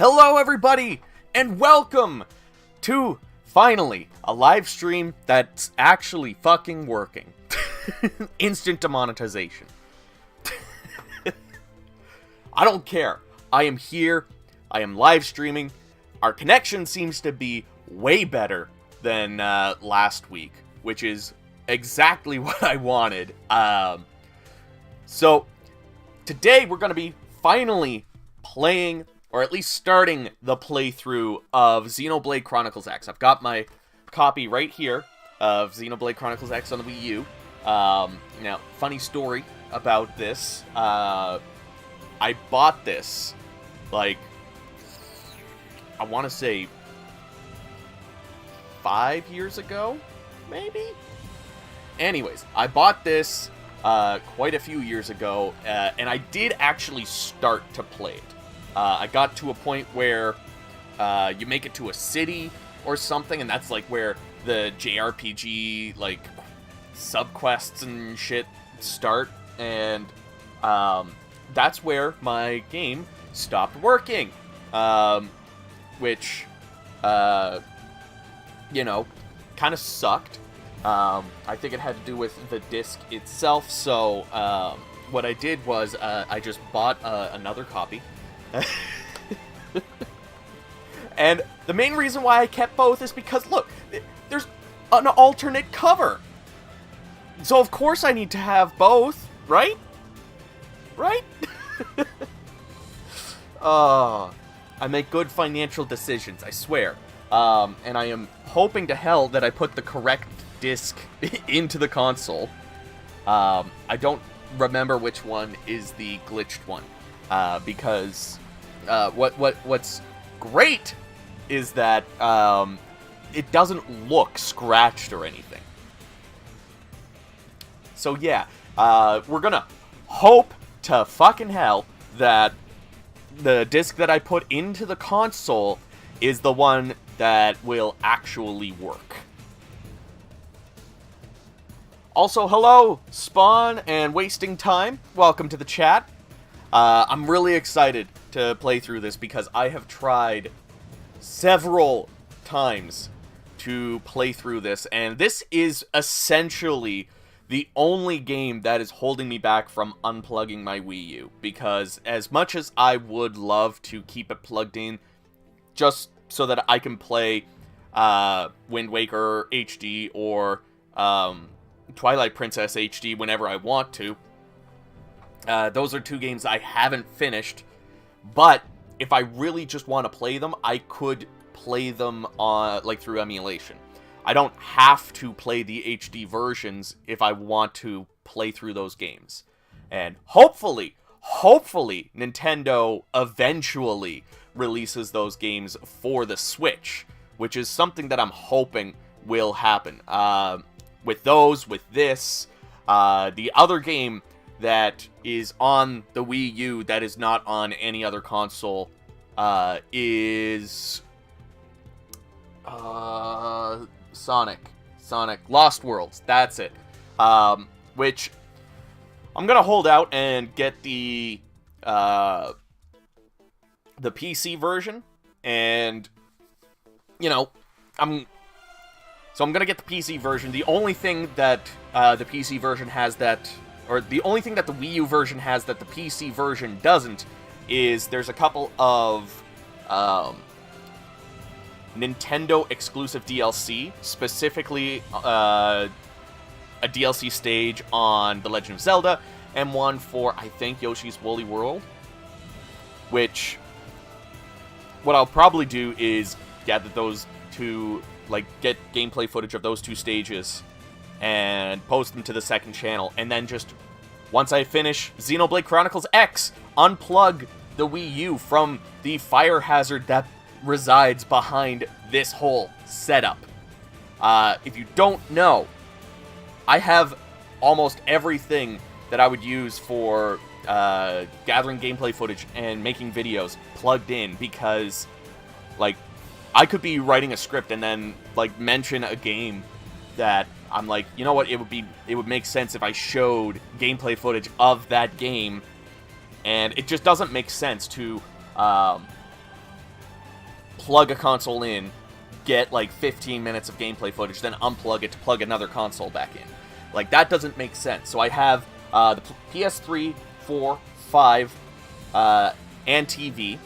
Hello everybody, and welcome to, finally, a live stream that's actually fucking working. Instant demonetization. I don't care. I am here. I am live streaming. Our connection seems to be way better than last week, which is exactly what I wanted. So, today we're going to be finally playing, or at least starting the playthrough of Xenoblade Chronicles X. I've got my copy right here of Xenoblade Chronicles X on the Wii U. Now, funny story about this. I bought this, like, I want to say 5 years ago, maybe? Anyways, I bought this quite a few years ago, and I did actually start to play it. I got to a point where you make it to a city or something, and that's like where the JRPG like subquests and shit start, and that's where my game stopped working, which you know, kind of sucked. I think it had to do with the disc itself, so what I did was I just bought another copy. And the main reason why I kept both is because, look, there's an alternate cover. So of course I need to have both, right? Right? I make good financial decisions, I swear. And I am hoping to hell that I put the correct disc into the console. I don't remember which one is the glitched one, because what's great is that it doesn't look scratched or anything. So yeah, we're gonna hope to fucking hell that the disc that I put into the console is the one that will actually work. Also, hello, Spawn and Wasting Time. Welcome to the chat. I'm really excited to play through this because I have tried several times to play through this, and this is essentially the only game that is holding me back from unplugging my Wii U, because as much as I would love to keep it plugged in just so that I can play Wind Waker HD or Twilight Princess HD whenever I want to. Those are two games I haven't finished, but if I really just want to play them, I could play them on through emulation. I don't have to play the HD versions if I want to play through those games. And hopefully, Nintendo eventually releases those games for the Switch, which is something that I'm hoping will happen. With this, the other game that is on the Wii U that is not on any other console is Sonic Lost Worlds. That's it. Which I'm gonna hold out and get the PC version, and I'm gonna get the PC version. The only thing that the PC version has that, or the only thing that the Wii U version has that the PC version doesn't, is there's a couple of Nintendo exclusive DLC, specifically a DLC stage on The Legend of Zelda, and one for, I think, Yoshi's Woolly World, which, what I'll probably do is gather those two, get gameplay footage of those two stages and post them to the second channel, and then just, once I finish Xenoblade Chronicles X, unplug the Wii U from the fire hazard that resides behind this whole setup. If you don't know, I have almost everything that I would use for gathering gameplay footage and making videos plugged in, because, I could be writing a script and then, mention a game that I'm like, you know what, it would make sense if I showed gameplay footage of that game, and it just doesn't make sense to plug a console in, get like 15 minutes of gameplay footage, then unplug it to plug another console back in. Like, that doesn't make sense. So I have the PS3, 4, 5, and TV.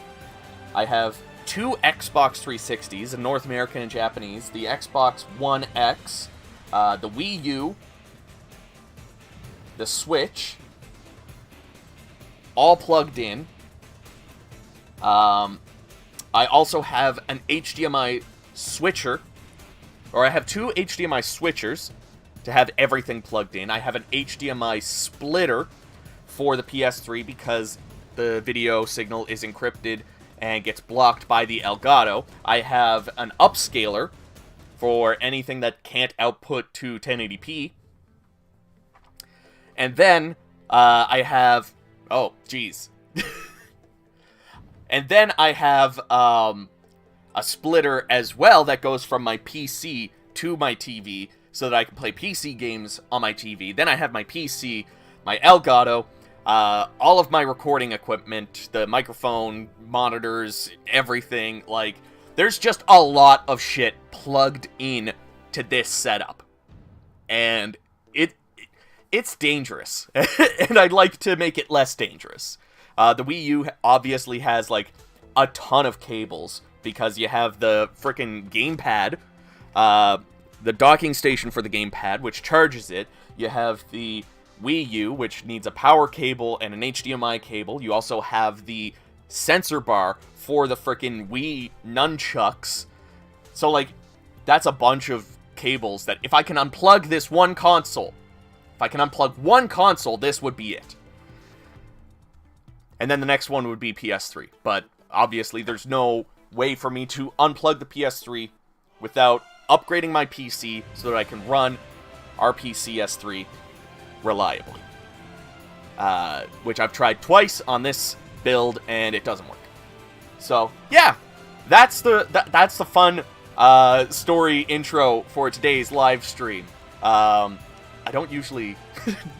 I have 2 Xbox 360s, in North American and Japanese, the Xbox One X, the Wii U, the Switch, all plugged in. I also have an HDMI switcher, or I have 2 HDMI switchers to have everything plugged in. I have an HDMI splitter for the PS3 because the video signal is encrypted and gets blocked by the Elgato. I have an upscaler for anything that can't output to 1080p. And then I have... Oh, jeez. And then I have a splitter as well that goes from my PC to my TV so that I can play PC games on my TV. Then I have my PC, my Elgato, all of my recording equipment, the microphone, monitors, everything. Like, there's just a lot of shit plugged in to this setup. And it's dangerous. And I'd like to make it less dangerous. The Wii U obviously has, like, a ton of cables because you have the frickin' gamepad, the docking station for the gamepad, which charges it. You have the Wii U, which needs a power cable and an HDMI cable. You also have the sensor bar for the frickin' Wii nunchucks. So, like, that's a bunch of cables that if I can unplug this one console, this would be it. And then the next one would be PS3. But obviously there's no way for me to unplug the PS3 without upgrading my PC so that I can run RPC S3 reliably. Which I've tried twice on this build and it doesn't work. So, yeah. That's the fun story intro for today's live stream. I don't usually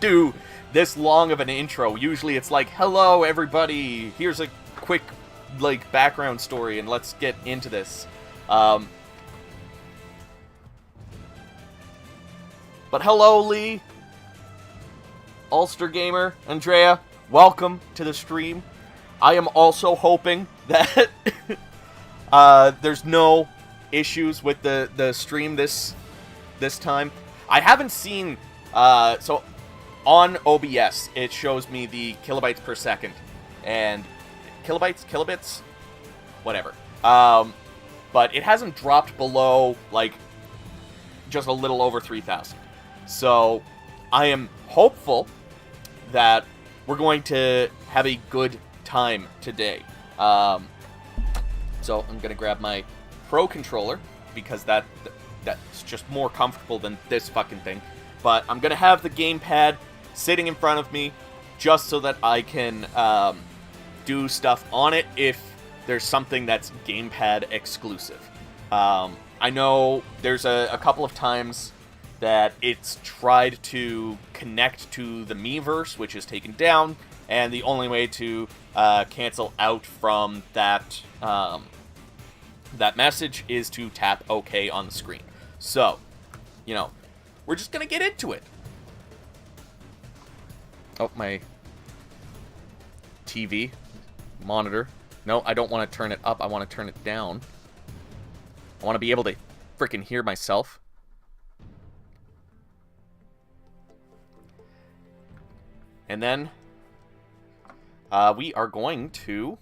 do this long of an intro. Usually it's like, hello everybody, here's a quick like background story and let's get into this. But hello Lee, Ulster Gamer, Andrea, welcome to the stream. I am also hoping that there's no issues with the stream this time. I haven't seen so on OBS it shows me the kilobytes per second and kilobits, whatever. But it hasn't dropped below like just a little over 3,000. So I am hopeful that we're going to have a good time today. So I'm gonna grab my Pro controller because that's just more comfortable than this fucking thing. But I'm gonna have the gamepad sitting in front of me just so that I can do stuff on it if there's something that's gamepad exclusive. I know there's a couple of times that it's tried to connect to the Miiverse, which is taken down, and the only way to cancel out from that that message is to tap OK on the screen. So, you know, we're just gonna get into it. Oh, my TV monitor. No, I don't want to turn it up. I want to turn it down. I want to be able to freaking hear myself. And then we are going to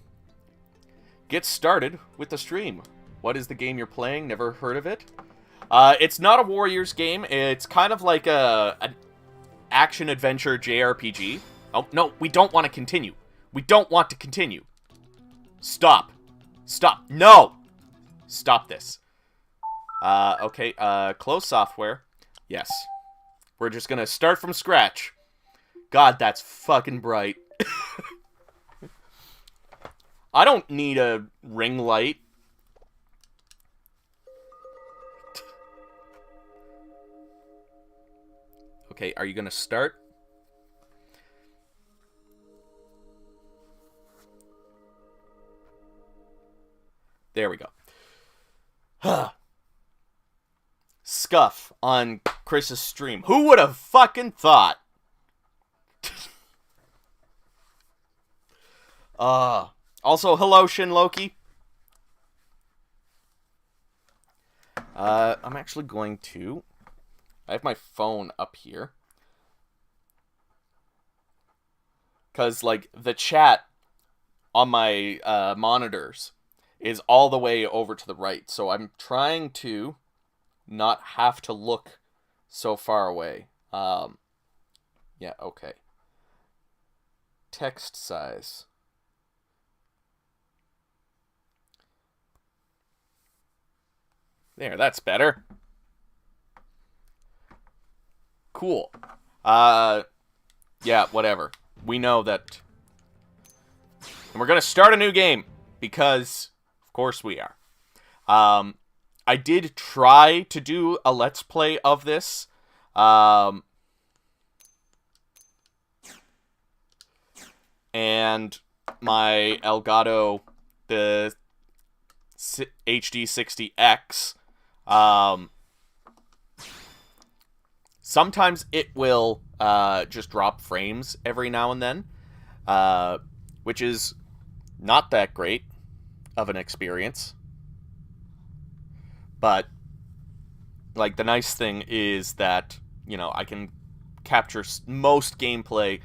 get started with the stream. What is the game you're playing? Never heard of it. It's not a Warriors game. It's kind of like an action-adventure JRPG. Oh, no, we don't want to continue. We don't want to continue. Stop. Stop. No! Stop this. Okay, close software. Yes. We're just gonna start from scratch. God, that's fucking bright. I don't need a ring light. Okay, are you gonna start? There we go. Scuff on Chris's stream. Who would have fucking thought? Also, hello, Shin Loki. I'm actually going to... I have my phone up here. Because, like, the chat on my monitors is all the way over to the right. So I'm trying to not have to look so far away. Yeah, okay. Text size. There, that's better. Cool. Yeah, whatever. We know that... And we're going to start a new game, because, of course we are. I did try to do a Let's Play of this. And my Elgato, the HD60X, sometimes it will just drop frames every now and then, which is not that great of an experience. But, like, the nice thing is that, you know, I can capture most gameplay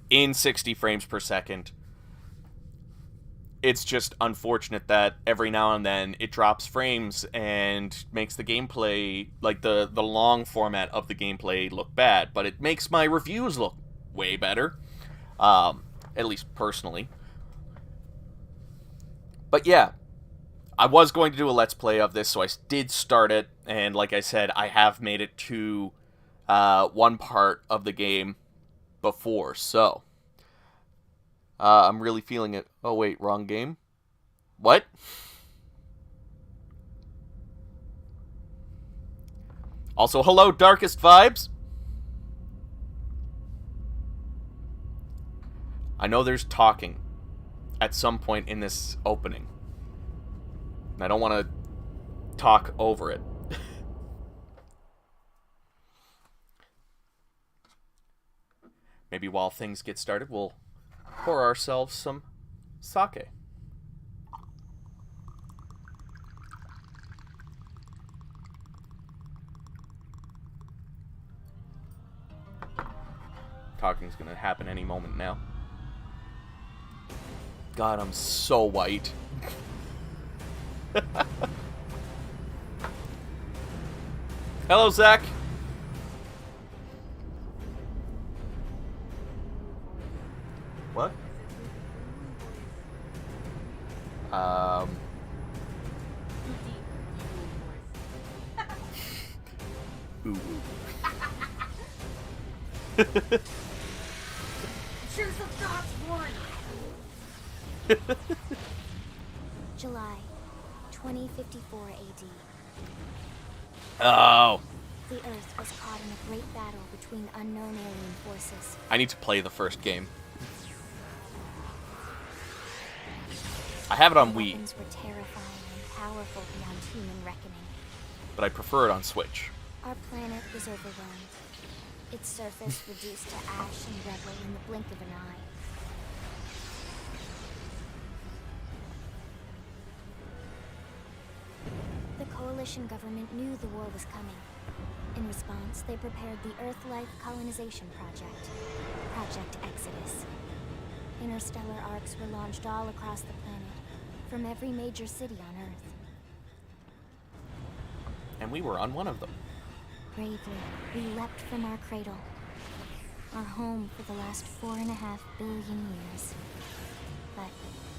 in 60 frames per second. It's just unfortunate that every now and then it drops frames and makes the gameplay, like the long format of the gameplay, look bad. But it makes my reviews look way better, at least personally. But yeah, I was going to do a Let's Play of this, so I did start it. And like I said, I have made it to one part of the game before, so... I'm really feeling it. Oh, wait, wrong game? What? Also, hello, Darkest Vibes. I know there's talking at some point in this opening. And I don't want to talk over it. Maybe while things get started, we'll pour ourselves some sake. Talking's gonna happen any moment now. God, I'm so white. Hello, Zach. What? Ooh. Choose the thoughts one. July 2054 AD. Oh. The Earth was caught in a great battle between unknown alien forces. I need to play the first game. I have it on Wii. Weapons were terrifying and powerful beyond human reckoning. But I prefer it on Switch. Our planet was overwhelmed. Its surface reduced to ash and rubble in the blink of an eye. The coalition government knew the war was coming. In response, they prepared the Earth-Life Colonization Project, Project Exodus. Interstellar arcs were launched all across the planet, from every major city on Earth. And we were on one of them. Bravely, we leapt from our cradle, our home for the last 4.5 billion years. But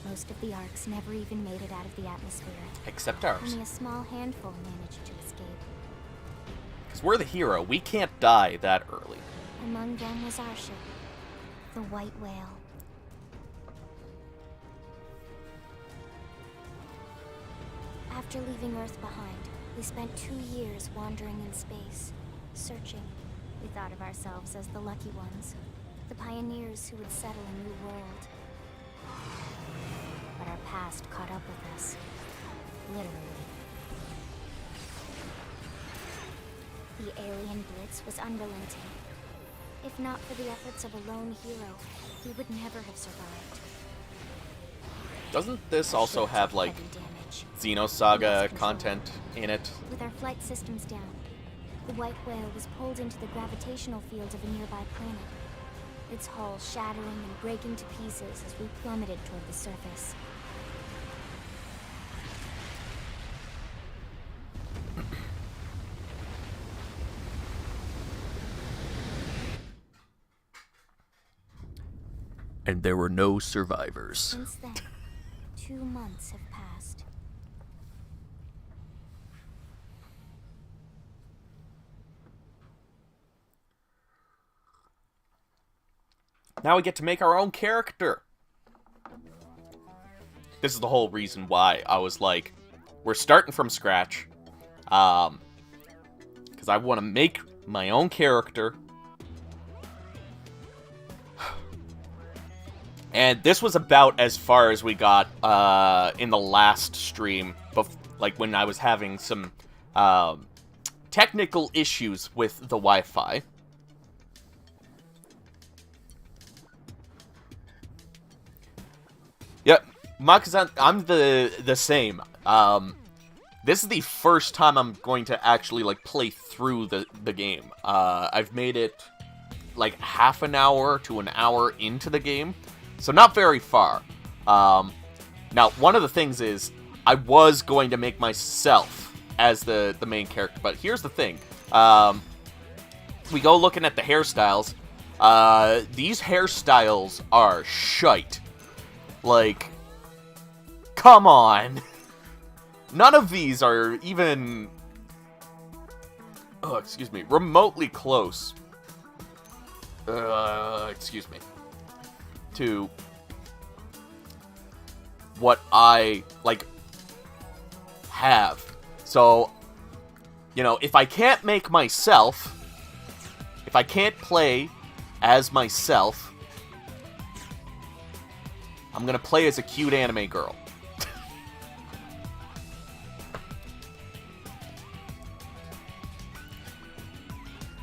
most of the arcs never even made it out of the atmosphere. Except ours. Only a small handful managed to escape. Because we're the hero. We can't die that early. Among them was our ship, the White Whale. After leaving Earth behind, we spent 2 years wandering in space, searching. We thought of ourselves as the lucky ones, the pioneers who would settle a new world. But our past caught up with us, literally. The alien blitz was unrelenting. If not for the efforts of a lone hero, we would never have survived. Doesn't this also have, like, Xenosaga content in it? With our flight systems down, the white whale was pulled into the gravitational field of a nearby planet, its hull shattering and breaking to pieces as we plummeted toward the surface. And there were no survivors. Since then, 2 months have passed. Now we get to make our own character. This is the whole reason why I was like, we're starting from scratch. Because I want to make my own character. And this was about as far as we got in the last stream, like when I was having some technical issues with the Wi-Fi. Yep, Makazan, I'm the same. This is the first time I'm going to actually like play through the game. I've made it like half an hour to an hour into the game. So not very far. Now, one of the things is, I was going to make myself as the main character, but here's the thing. We go looking at the hairstyles. These hairstyles are shite. Like, come on. None of these are even, remotely close. Excuse me. To what I, like, have. So, you know, if I can't make myself, if I can't play as myself, I'm gonna play as a cute anime girl.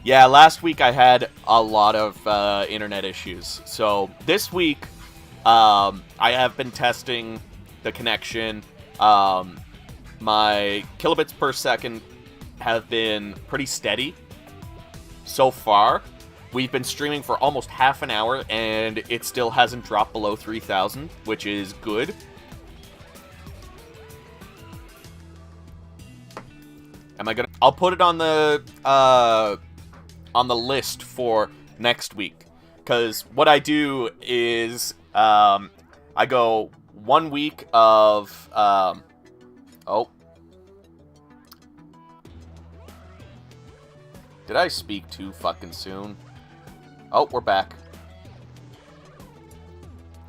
Yeah, last week I had a lot of internet issues. So this week, I have been testing the connection. My kilobits per second have been pretty steady so far. We've been streaming for almost half an hour, and it still hasn't dropped below 3,000, which is good. I'll put it on the list for next week, because what I do is I go 1 week of did I speak too fucking soon? Oh, we're back.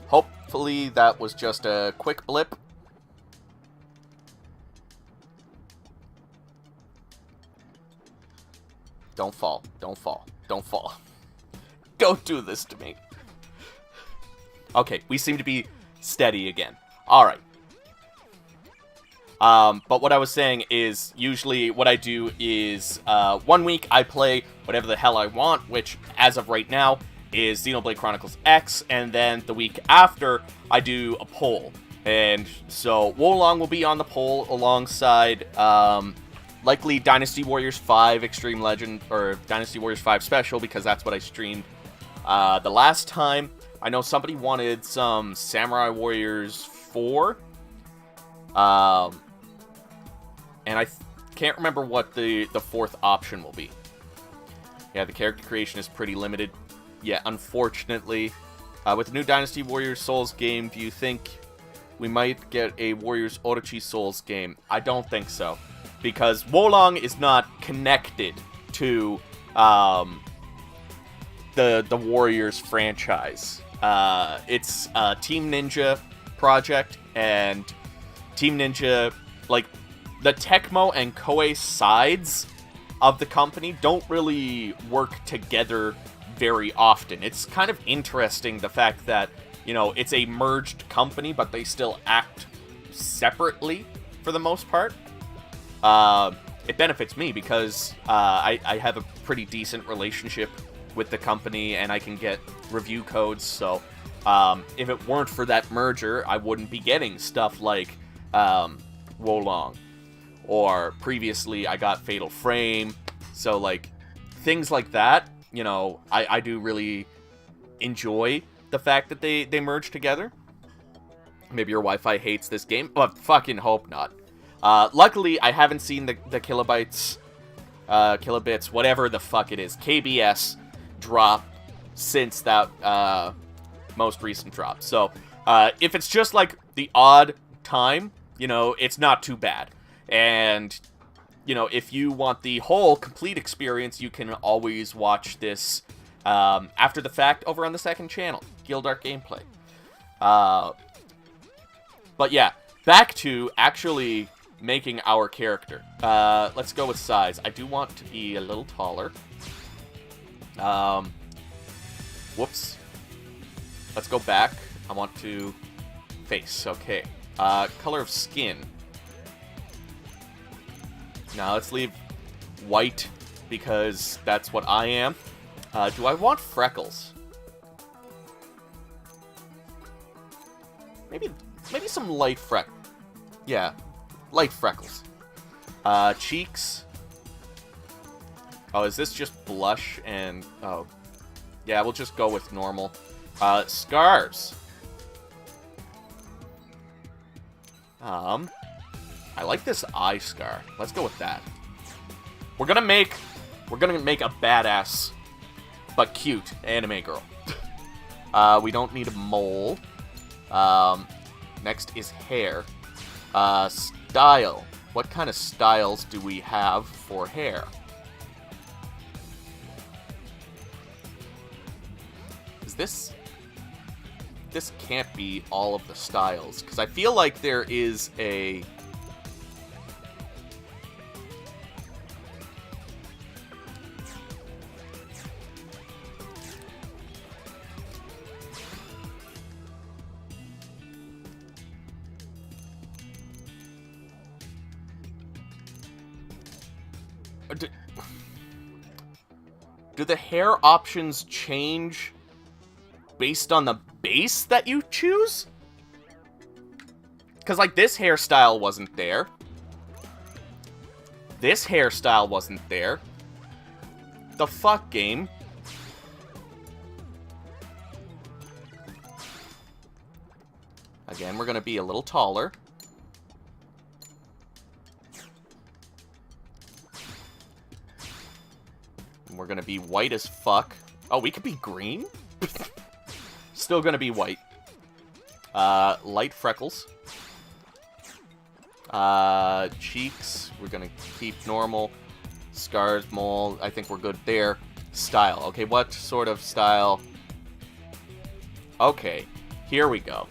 Hopefully that was just a quick blip. Don't fall. Don't fall. Don't fall. Don't do this to me. Okay, we seem to be steady again. Alright. But what I was saying is, usually what I do is, 1 week I play whatever the hell I want, which, as of right now, is Xenoblade Chronicles X, and then the week after, I do a poll. And so, Wolong will be on the poll alongside, likely Dynasty Warriors 5 Extreme Legend, or Dynasty Warriors 5 Special, because that's what I streamed the last time. I know somebody wanted some Samurai Warriors 4. And I can't remember what the fourth option will be. Yeah, the character creation is pretty limited. Yeah, unfortunately. With the new Dynasty Warriors Souls game, do you think we might get a Warriors Orochi Souls game? I don't think so. Because Wolong is not connected to the Warriors franchise. It's a Team Ninja project, and Team Ninja, like, the Tecmo and Koei sides of the company don't really work together very often. It's kind of interesting, the fact that, you know, it's a merged company, but they still act separately for the most part. it benefits me because I have a pretty decent relationship with the company, and I can get review codes, so if it weren't for that merger, I wouldn't be getting stuff like Wolong, or previously I got Fatal Frame, so like things like that, you know, I do really enjoy the fact that they merged together. Maybe your Wi-Fi hates this game, but fucking hope not. Luckily, I haven't seen the kilobits, whatever the fuck it is, KBS drop since that most recent drop. So if it's just like the odd time, you know, it's not too bad. And, you know, if you want the whole complete experience, you can always watch this after the fact over on the second channel, Gildart Gameplay. But yeah, back to actually making our character. Let's go with size. I do want to be a little taller. Whoops. Let's go back. I want to face. Okay. Color of skin. Now let's leave white because that's what I am. Do I want freckles? Maybe some light Yeah, light freckles. Cheeks. Oh, is this just blush and... Oh. Yeah, we'll just go with normal. Scars. I like this eye scar. Let's go with that. We're gonna make a badass but cute anime girl. We don't need a mole. Next is hair. Style. What kind of styles do we have for hair? Is this... This can't be all of the styles, because I feel like there is a... Do the hair options change based on the base that you choose? Because, like, this hairstyle wasn't there. This hairstyle wasn't there. The fuck, game? Again, we're gonna be a little taller. We're gonna be white as fuck. Oh, we could be green? Still gonna be white. Light freckles. Cheeks, we're gonna keep normal. Scars, mole, I think we're good there. Style, okay, what sort of style? Okay, here we go.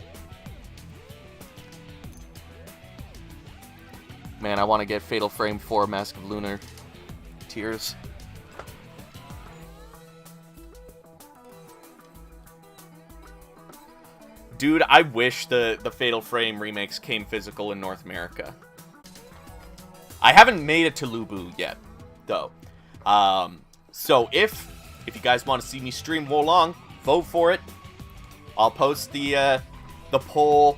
Man, I want to get Fatal Frame 4 Mask of Lunar Tears. Dude, I wish the Fatal Frame remakes came physical in North America. I haven't made it to Lubu yet, though. So if you guys want to see me stream Wolong, vote for it. I'll post the poll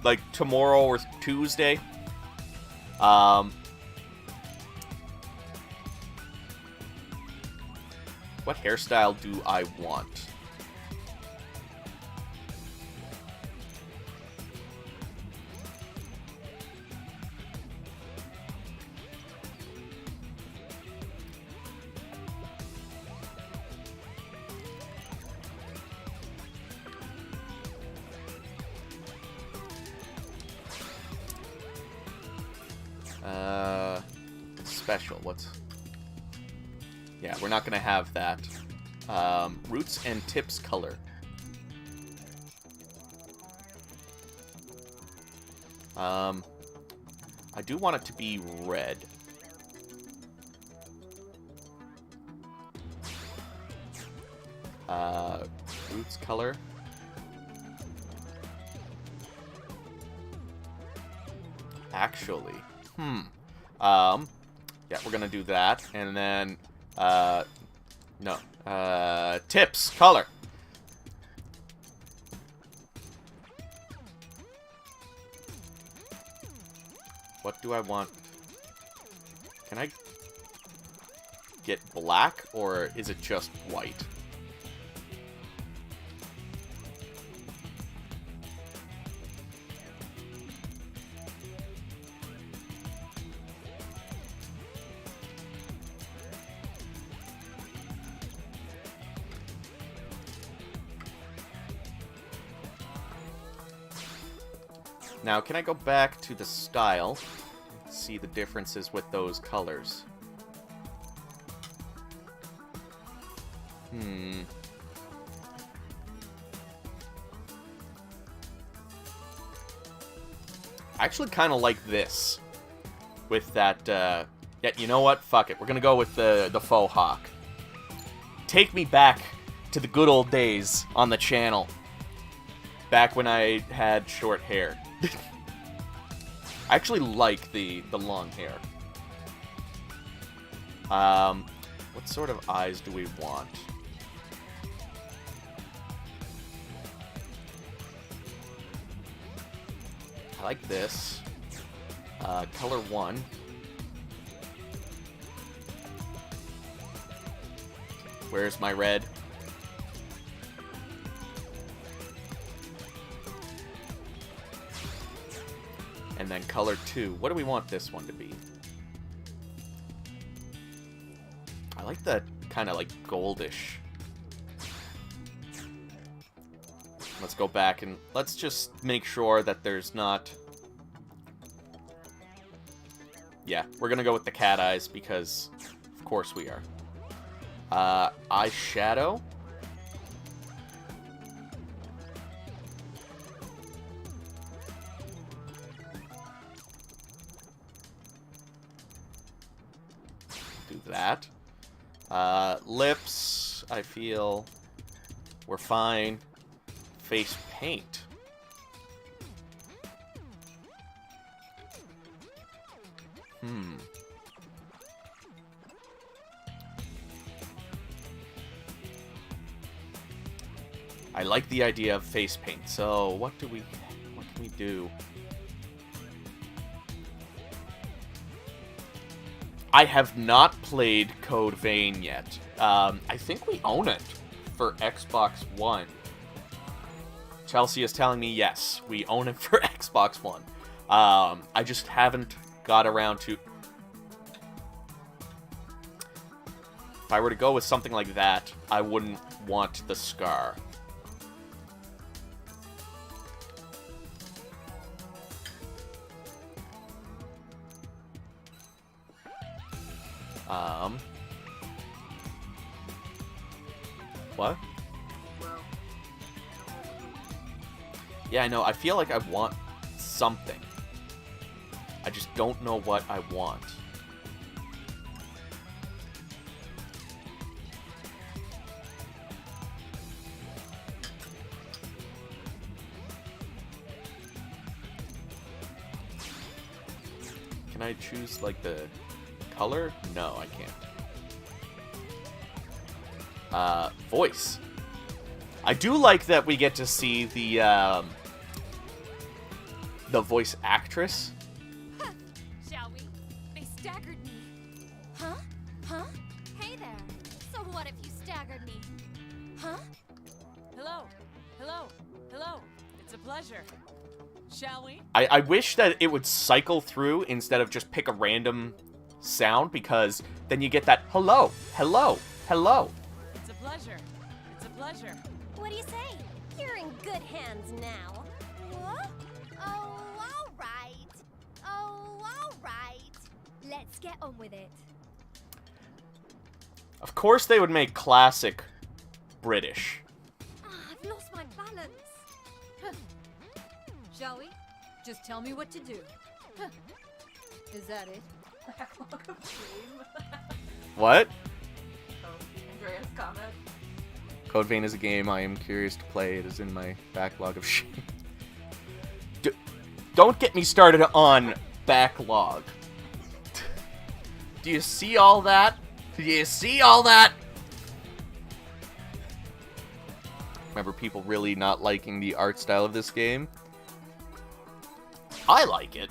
like tomorrow or Tuesday. What hairstyle do I want? Special, what's... Yeah, we're not gonna have that. Roots and tips color. I do want it to be red. Roots color. Actually, Yeah, we're gonna do that. And then, no. Tips. Color. What do I want? Can I get black, or is it just white? Now, can I go back to the style and see the differences with those colors? I actually kind of like this. With that, yeah, you know what? Fuck it. We're gonna go with the faux hawk. Take me back to the good old days on the channel. Back when I had short hair. I actually like the long hair. What sort of eyes do we want? I like this. Color 1. Where's my red? And then color 2. What do we want this one to be? I like that kind of like goldish. Let's go back and let's just make sure that there's not... Yeah, we're gonna go with the cat eyes because of course we are. Eyeshadow. Do that. Lips, I feel we're fine. Face paint. I like the idea of face paint. So what can we do? I have not played Code Vein yet. I think we own it for Xbox One. Chelsea is telling me yes, we own it for Xbox One. I just haven't got around to... If I were to go with something like that, I wouldn't want the scar. What? Yeah, I know. I feel like I want something. I just don't know what I want. Can I choose, like, the color? No, I can't. Voice. I do like that we get to see the voice actress. Huh. Shall we? They staggered me. Huh? Huh? Hey there. So what if you staggered me? Huh? Hello. Hello. Hello. It's a pleasure. Shall we? I wish that it would cycle through instead of just pick a random sound, because then you get that hello, hello, hello. It's a pleasure. It's a pleasure. What do you say? You're in good hands now. What? Oh, all right. Oh, all right. Let's get on with it. Of course they would make classic British. I've lost my balance. Shall we? Just tell me what to do. Is that it? Backlog of shame. What? Andrea's comment. Code Vein is a game I am curious to play. It is in my backlog of shame. Don't get me started on backlog. Do you see all that? Do you see all that? Remember people really not liking the art style of this game? I like it.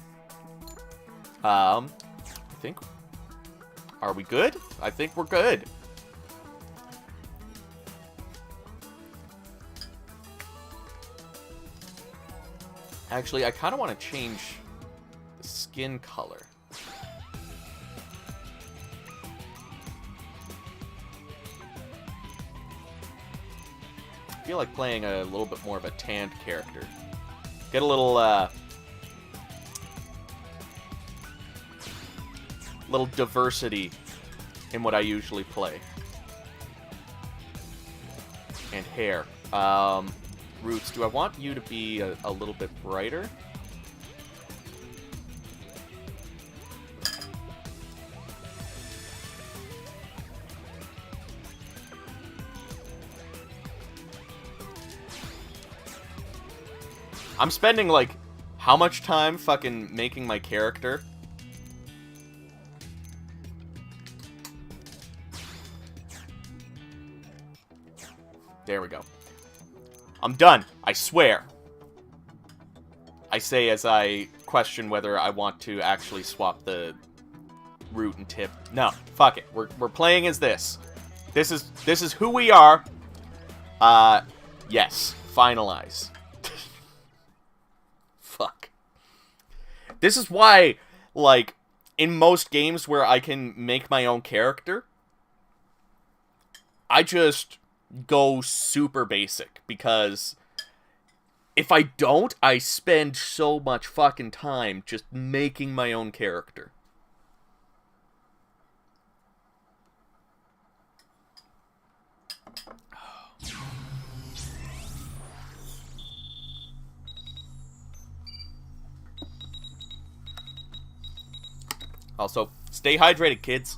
I think... Are we good? I think we're good. Actually, I kind of want to change the skin color. I feel like playing a little bit more of a tanned character. Get a little, little diversity in what I usually play. And hair. Roots, do I want you to be a little bit brighter? I'm spending, like, how much time fucking making my character? There we go. I'm done. I swear. I say as I question whether I want to actually swap the root and tip. No, fuck it. We're playing as this. This is who we are. Yes. Finalize. Fuck. This is why, like, in most games where I can make my own character, I just go super basic, because if I don't, I spend so much fucking time just making my own character. Also, stay hydrated, kids.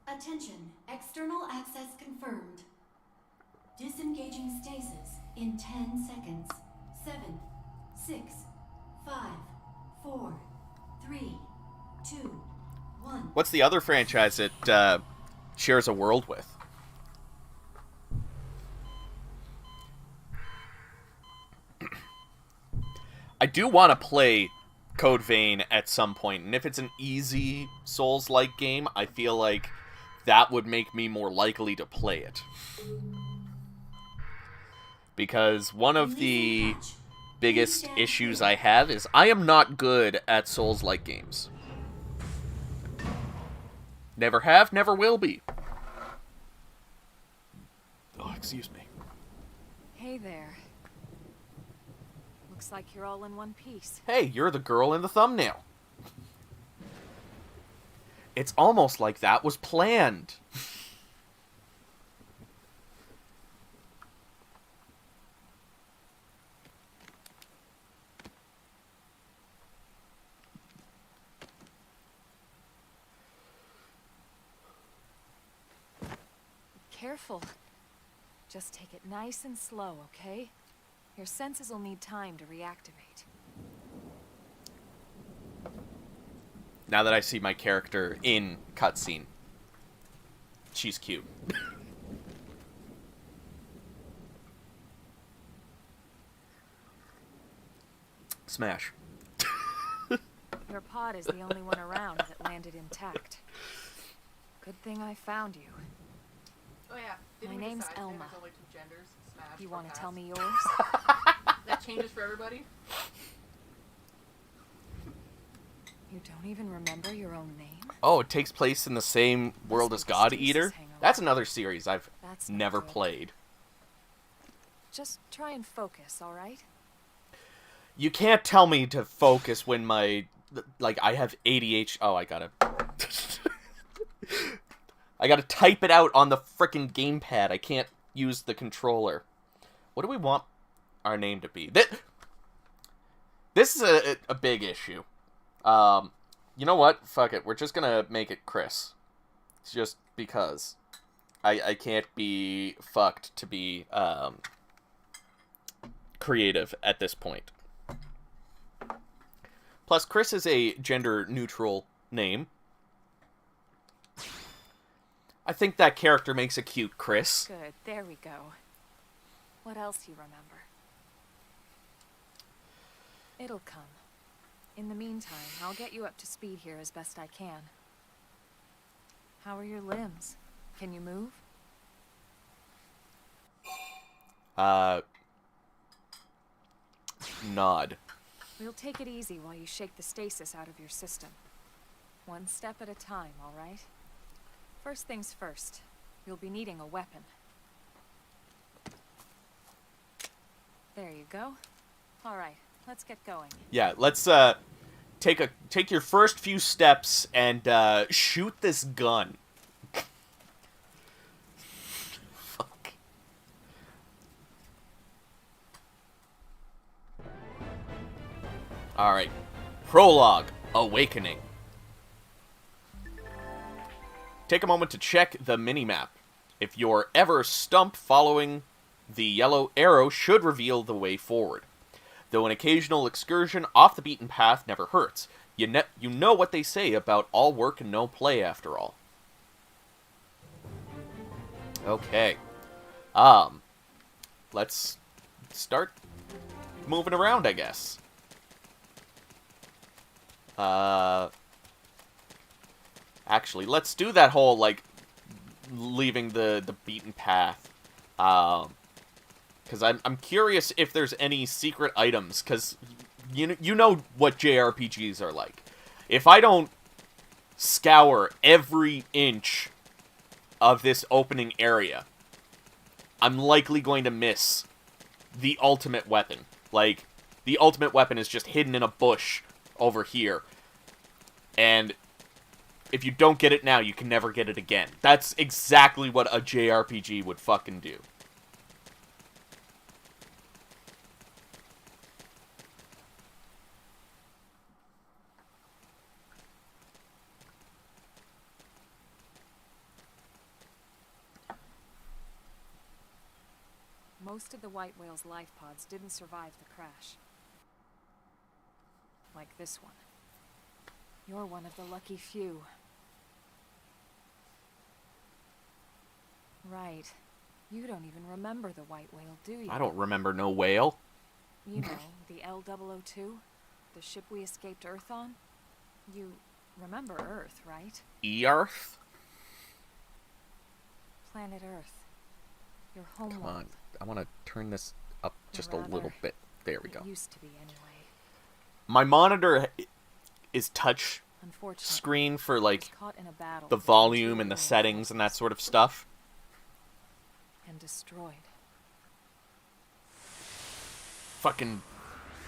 Attention, external access confirmed. Disengaging stasis in 10 seconds. 7, 6, 5, 4, 3, 2, 1. What's the other franchise it shares a world with? I do want to play Code Vein at some point, and if it's an easy Souls-like game, I feel like that would make me more likely to play it. Because one of the biggest issues I have is I am not good at Souls-like games. Never have, never will be. Oh, excuse me. Hey there. Looks like you're all in one piece. Hey, you're the girl in the thumbnail. It's almost like that was planned. Careful. Just take it nice and slow, okay? Your senses will need time to reactivate. Now that I see my character in cutscene, she's cute. Smash. Your pod is the only one around that landed intact. Good thing I found you. Oh yeah. My Didn't we name's decide Elma. There's only 2 genders, smash You or want to pass? tell me yours? That changes for everybody? You don't even remember your own name? Oh, it takes place in the same world as God Eater? That's another series I've That's not never good. played. Just try and focus, all right? You can't tell me to focus when my... Like, I have ADHD... Oh, I gotta... I gotta type it out on the frickin' gamepad. I can't use the controller. What do we want our name to be? This is a big issue. You know what? Fuck it. We're just gonna make it Chris. It's just because. I can't be fucked to be, creative at this point. Plus, Chris is a gender-neutral name. I think that character makes a cute Chris. Good, there we go. What else you remember? It'll come. In the meantime, I'll get you up to speed here as best I can. How are your limbs? Can you move? Nod. We'll take it easy while you shake the stasis out of your system. One step at a time, all right? First things first, you'll be needing a weapon. There you go. All right, let's get going. Yeah, let's take your first few steps and shoot this gun. Fuck. All right. Prologue: Awakening. Take a moment to check the minimap. If you're ever stumped, following the yellow arrow should reveal the way forward. Though an occasional excursion off the beaten path never hurts. You know what they say about all work and no play, after all. Okay. Let's start moving around, I guess. Actually, let's do that whole, like, leaving the beaten path. Because I'm curious if there's any secret items, because you know what JRPGs are like. If I don't scour every inch of this opening area, I'm likely going to miss the ultimate weapon. Like, the ultimate weapon is just hidden in a bush over here. And if you don't get it now, you can never get it again. That's exactly what a JRPG would fucking do. Most of the white whale's life pods didn't survive the crash. Like this one. You're one of the lucky few. Right. You don't even remember the white whale, do you? I don't remember no whale. You know, the L-002? The ship we escaped Earth on? You remember Earth, right? Earth? Planet Earth. Your home Come world. on. I want to turn this up just a Rather, little bit. There we go. It used to be anyway. My monitor is touch Unfortunately, screen for, I like, was caught in a battle the with volume two and the alien settings and that forces sort of stuff. and destroyed. Fucking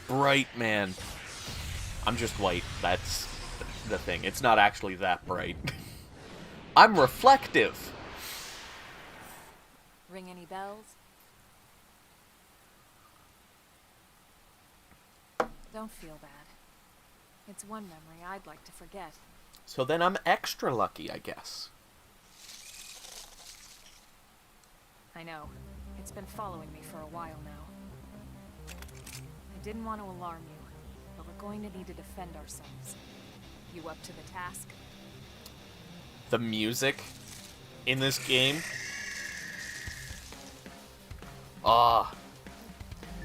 bright, man. I'm just white. That's the thing. It's not actually that bright. I'm reflective. Ring any bells? Don't feel bad. It's one memory I'd like to forget. So then I'm extra lucky, I guess. I know. It's been following me for a while now. I didn't want to alarm you, but we're going to need to defend ourselves. You up to the task? The music in this game.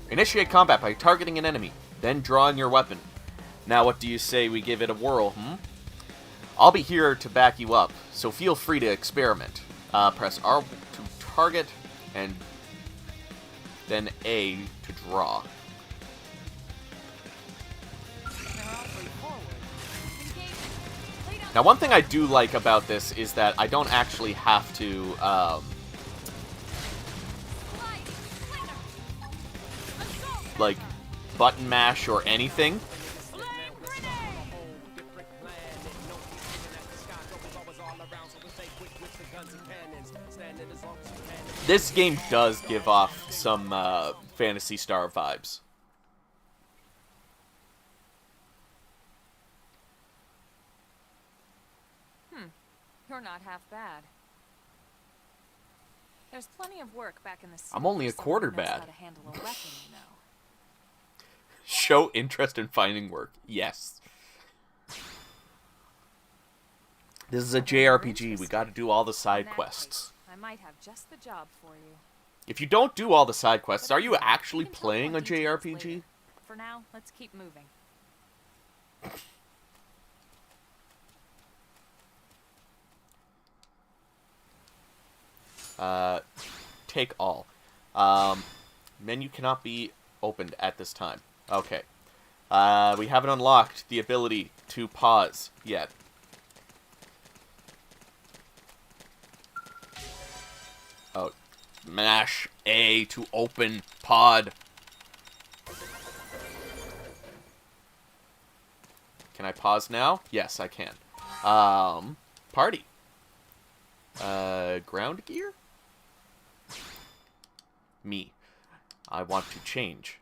Initiate combat by targeting an enemy, then drawing your weapon. Now what do you say we give it a whirl, I'll be here to back you up, so feel free to experiment. Press R to target, and then A to draw. Now one thing I do like about this is that I don't actually have to, like, button mash or anything. This game does give off some Phantasy Star vibes. You're not half bad. There's plenty of work back in the city. I'm only a for someone quarter who knows bad. How to handle a weapon, you know. Show interest in finding work. Yes. This is a JRPG. We got to do all the side quests. I might have just the job for you. If you don't do all the side quests, are you But actually we can talk playing more a details JRPG? later. For now, let's keep moving. Take all. Menu cannot be opened at this time. Okay. We haven't unlocked the ability to pause yet. Oh, mash A to open pod. Can I pause now? Yes, I can. Party. Ground gear? Me. I want to change.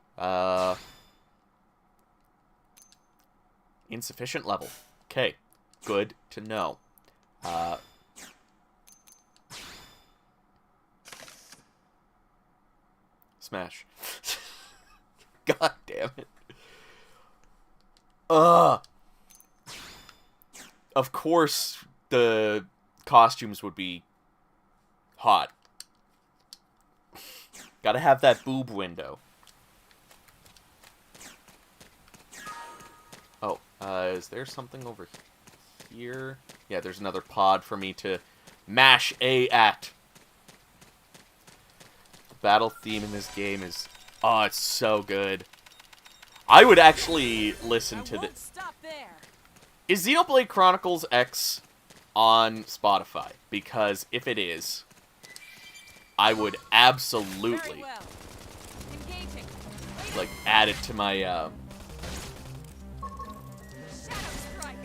Insufficient level. Okay. Good to know. Smash. God damn it. Of course, the costumes would be hot. Gotta have that boob window. Oh, is there something over here? Yeah, there's another pod for me to mash A at. The battle theme in this game is... Oh, it's so good. I would actually listen to the... Stop there. Is Xenoblade Chronicles X on Spotify? Because if it is, I would absolutely Very well. Engaging. like add it to my Shadow strike.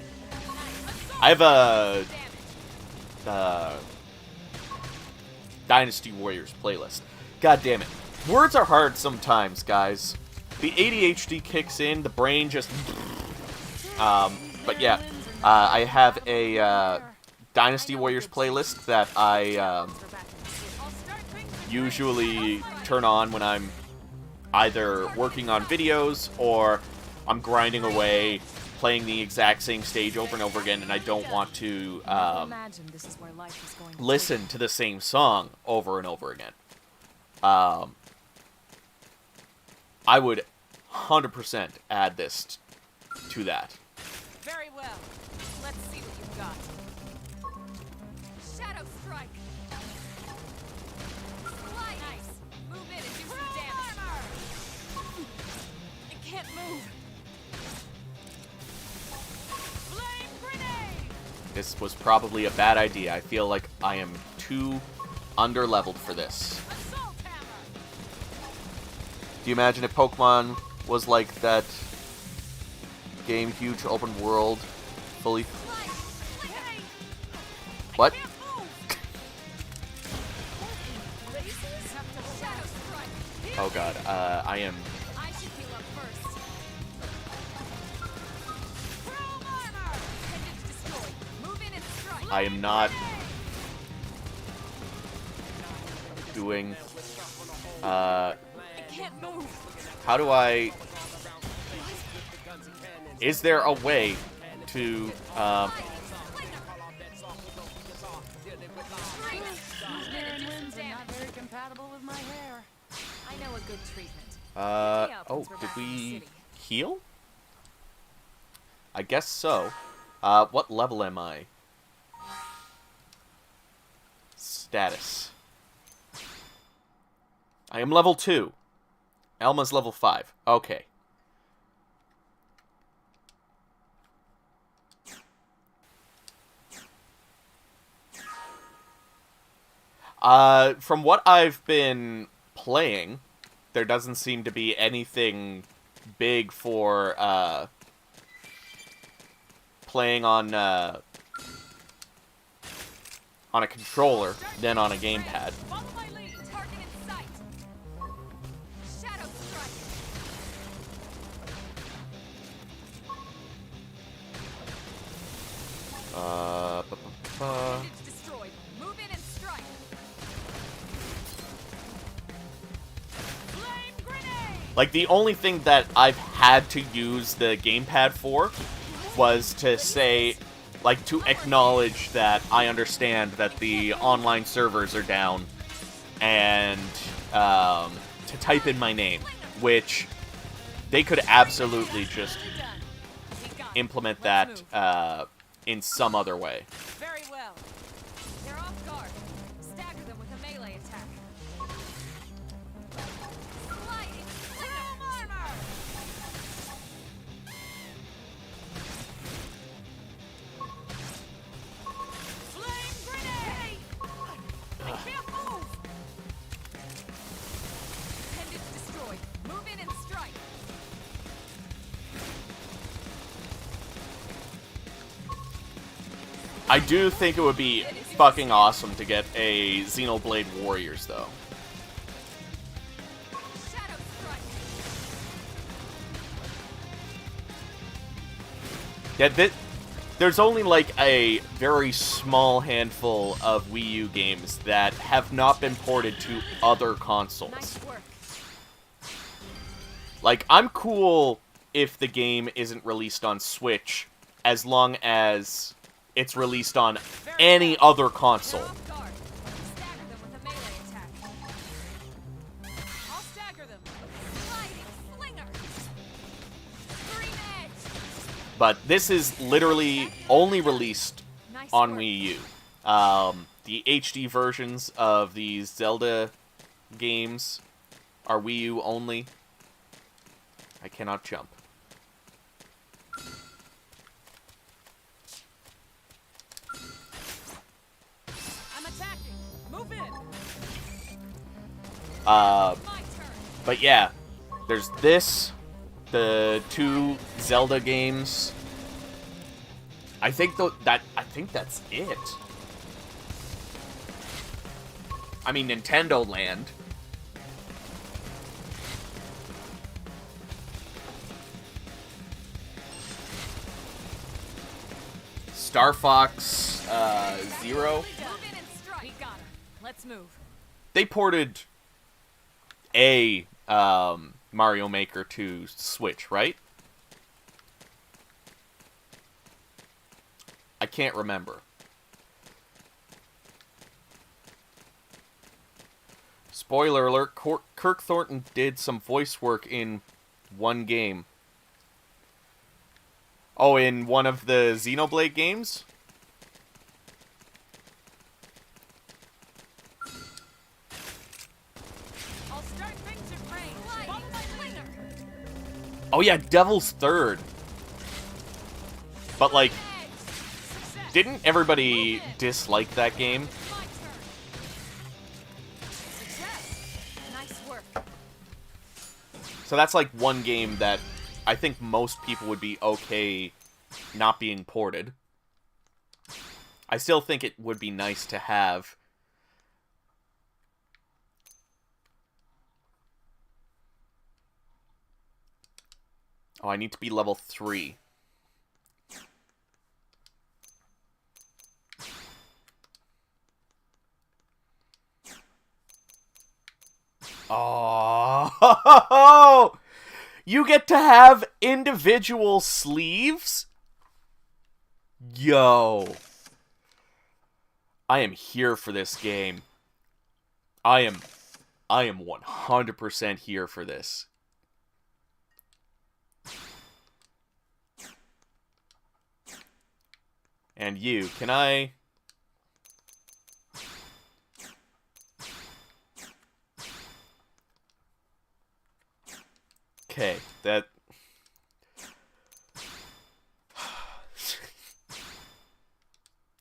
I have a Dynasty Warriors playlist. God damn it. Words are hard sometimes, guys. The ADHD kicks in, the brain just but yeah, I have a Dynasty Warriors playlist that I usually turn on when I'm either working on videos or I'm grinding away, playing the exact same stage over and over again, and I don't want to listen to the same song over and over again. I would 100% add this to that. Very well. Let's see what you've got. Shadow strike. Nice. Move in and do some damage. It can't move. Flame grenade. This was probably a bad idea. I feel like I am too under-leveled for this. Assault hammer. Do you imagine if Pokemon was like that game, huge open world, fully... What? Oh god, I am... I should heal up first. Chrome armor. Appendage destroyed. Move in and strike. I am not doing... I can't move. How do I... Is there a way to... I know a good treatment. Oh, did we heal? I guess so. What level am I? Status. I am level 2. Elma's level 5. Okay. From what I've been playing, there doesn't seem to be anything big for, playing on a controller than on a gamepad. Follow my lead. Target in sight. Shadow strike. Appendage destroyed. Move in and strike. Flame grenade. Like, the only thing that I've had to use the gamepad for was to say, like, to acknowledge that I understand that the online servers are down, and to type in my name, which they could absolutely just implement that in some other way. Very well. They're off guard. Stagger them with a melee attack. Sliding Boom armor! Flame grenade! I can't move! Pendants destroyed. Move in and strike. I do think it would be fucking awesome to get a Xenoblade Warriors, though. Shadow strike. Yeah, there's only like a very small handful of Wii U games that have not been ported to other consoles. Nice work. Like, I'm cool if the game isn't released on Switch, as long as it's released on any other console. They're off guard. Stagger them with a melee attack. I'll stagger them. Sliding slinger. Green edge. But this is literally only released Nice on work. Wii U. The HD versions of these Zelda games are Wii U only. I cannot jump. I'm attacking. Move in. Uh, My turn. but yeah, there's this, the two Zelda games. I think that's it. I mean, Nintendo Land. Star Fox Zero. Move in and strike. We got her. Let's move. They ported a Mario Maker to Switch, right? I can't remember. Spoiler alert, Kirk Thornton did some voice work in one game. Oh, in one of the Xenoblade games? I'll start things in range. Follow my slinger. Oh yeah, Devil's Third. But like, Edge. Success. didn't everybody dislike that game? My turn. Success. Nice work. So that's like one game that I think most people would be okay not being ported. I still think it would be nice to have. Oh, I need to be level 3. Oh, you get to have individual sleeves? Yo. I am here for this game. I am 100% here for this. And you, can I... Okay, that...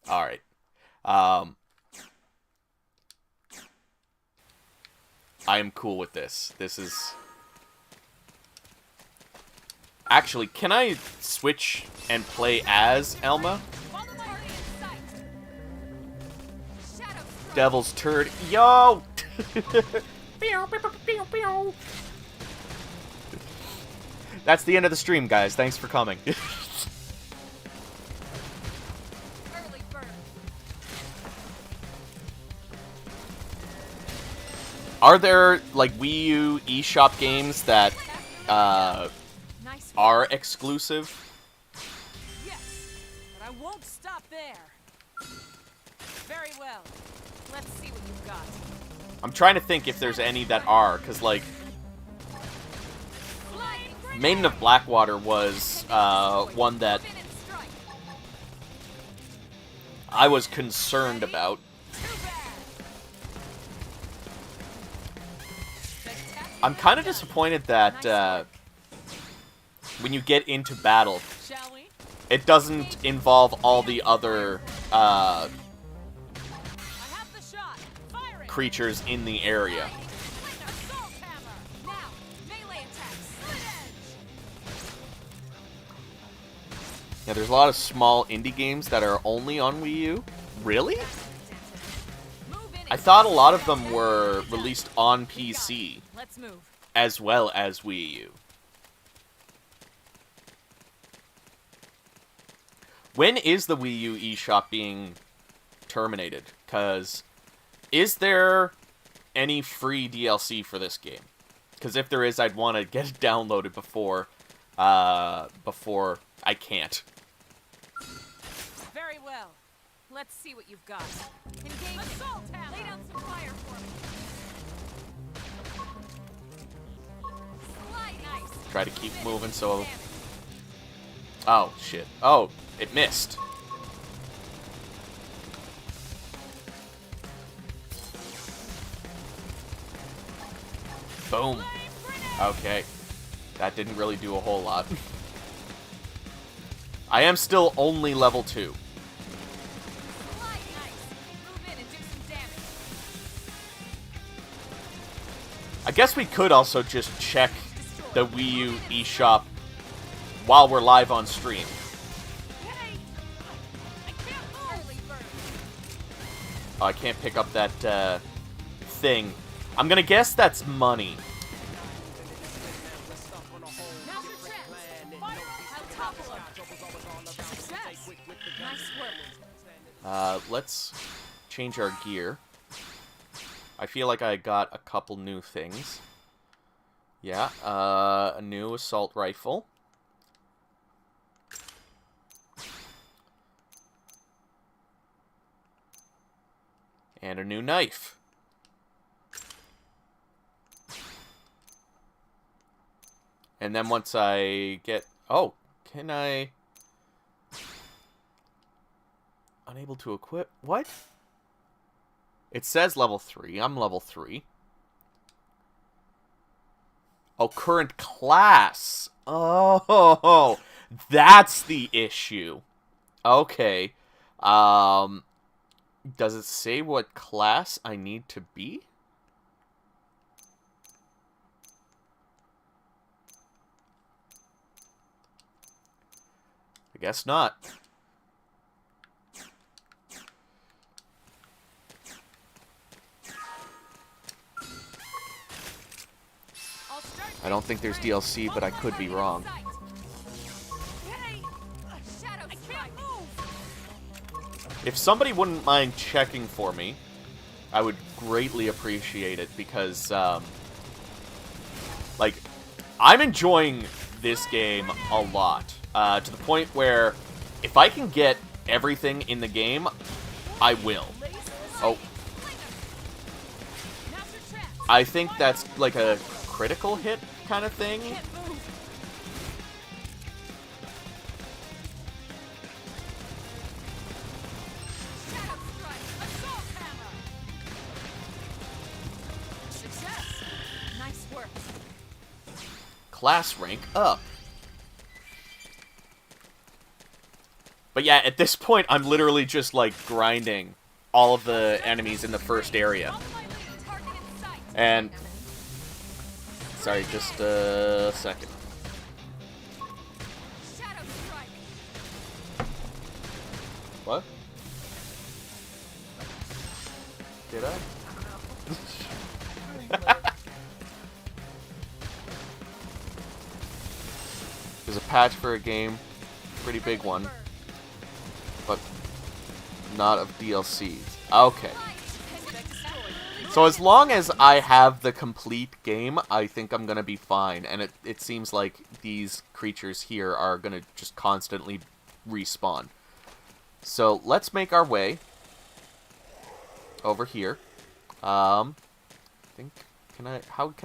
Alright. I am cool with this. This is... Actually, can I switch and play as Elma? Follow my party in sight. Shadow strike. Devil's Turd. Yo! That's the end of the stream, guys. Thanks for coming. Early bird. Are there, like, Wii U eShop games that Nice. are exclusive. Yes, but I won't stop there. Very well. Let's see what you've got. I'm trying to think if there's any that are, because, like, Maiden of Blackwater was one that I was concerned about. I'm kind of disappointed that when you get into battle, Shall we? it doesn't involve all the other I have the shot. Fire it. creatures in the area. Assault hammer. Now, melee attack. Split edge. Yeah, there's a lot of small indie games that are only on Wii U. Really? Move in. I thought a lot of them were released on PC Let's move. as well as Wii U. When is the Wii U eShop being terminated? Because is there any free DLC for this game? Because if there is, I'd want to get it downloaded before I can't. Very well. Let's see what you've got. Engage. Assault hammer. Lay down some fire for me. Slide. Nice. Try to keep moving so... Oh, shit. Oh, it missed. Boom. Okay. That didn't really do a whole lot. I am still only level 2. Slide. Nice. Move in and do some damage. I guess we could also just check the Wii U eShop while we're live on stream. Hey! I can't move. Oh, I can't pick up that thing. I'm gonna guess that's money. Now's your chance. Fire. I'll topple him. Success. Nice work. Let's change our gear. I feel like I got a couple new things. Yeah, a new assault rifle. And a new knife. And then once I get... Oh, can I... Unable to equip... What? It says level 3. I'm level 3. Oh, current class. Oh, that's the issue. Okay. Does it say what class I need to be? I guess not. I don't think there's DLC, but I could be wrong. If somebody wouldn't mind checking for me, I would greatly appreciate it because, like, I'm enjoying this game a lot. To the point where if I can get everything in the game, I will. Oh. I think that's like a critical hit kind of thing. Nice work. Class rank up. But yeah, at this point, I'm literally just, like, grinding all of the enemies in the first area. And... Sorry, just a second. What? Did I? There's a patch for a game. Pretty big one. But not of DLC. Okay. So as long as I have the complete game, I think I'm gonna be fine. And it seems like these creatures here are gonna just constantly respawn. So let's make our way over here. How can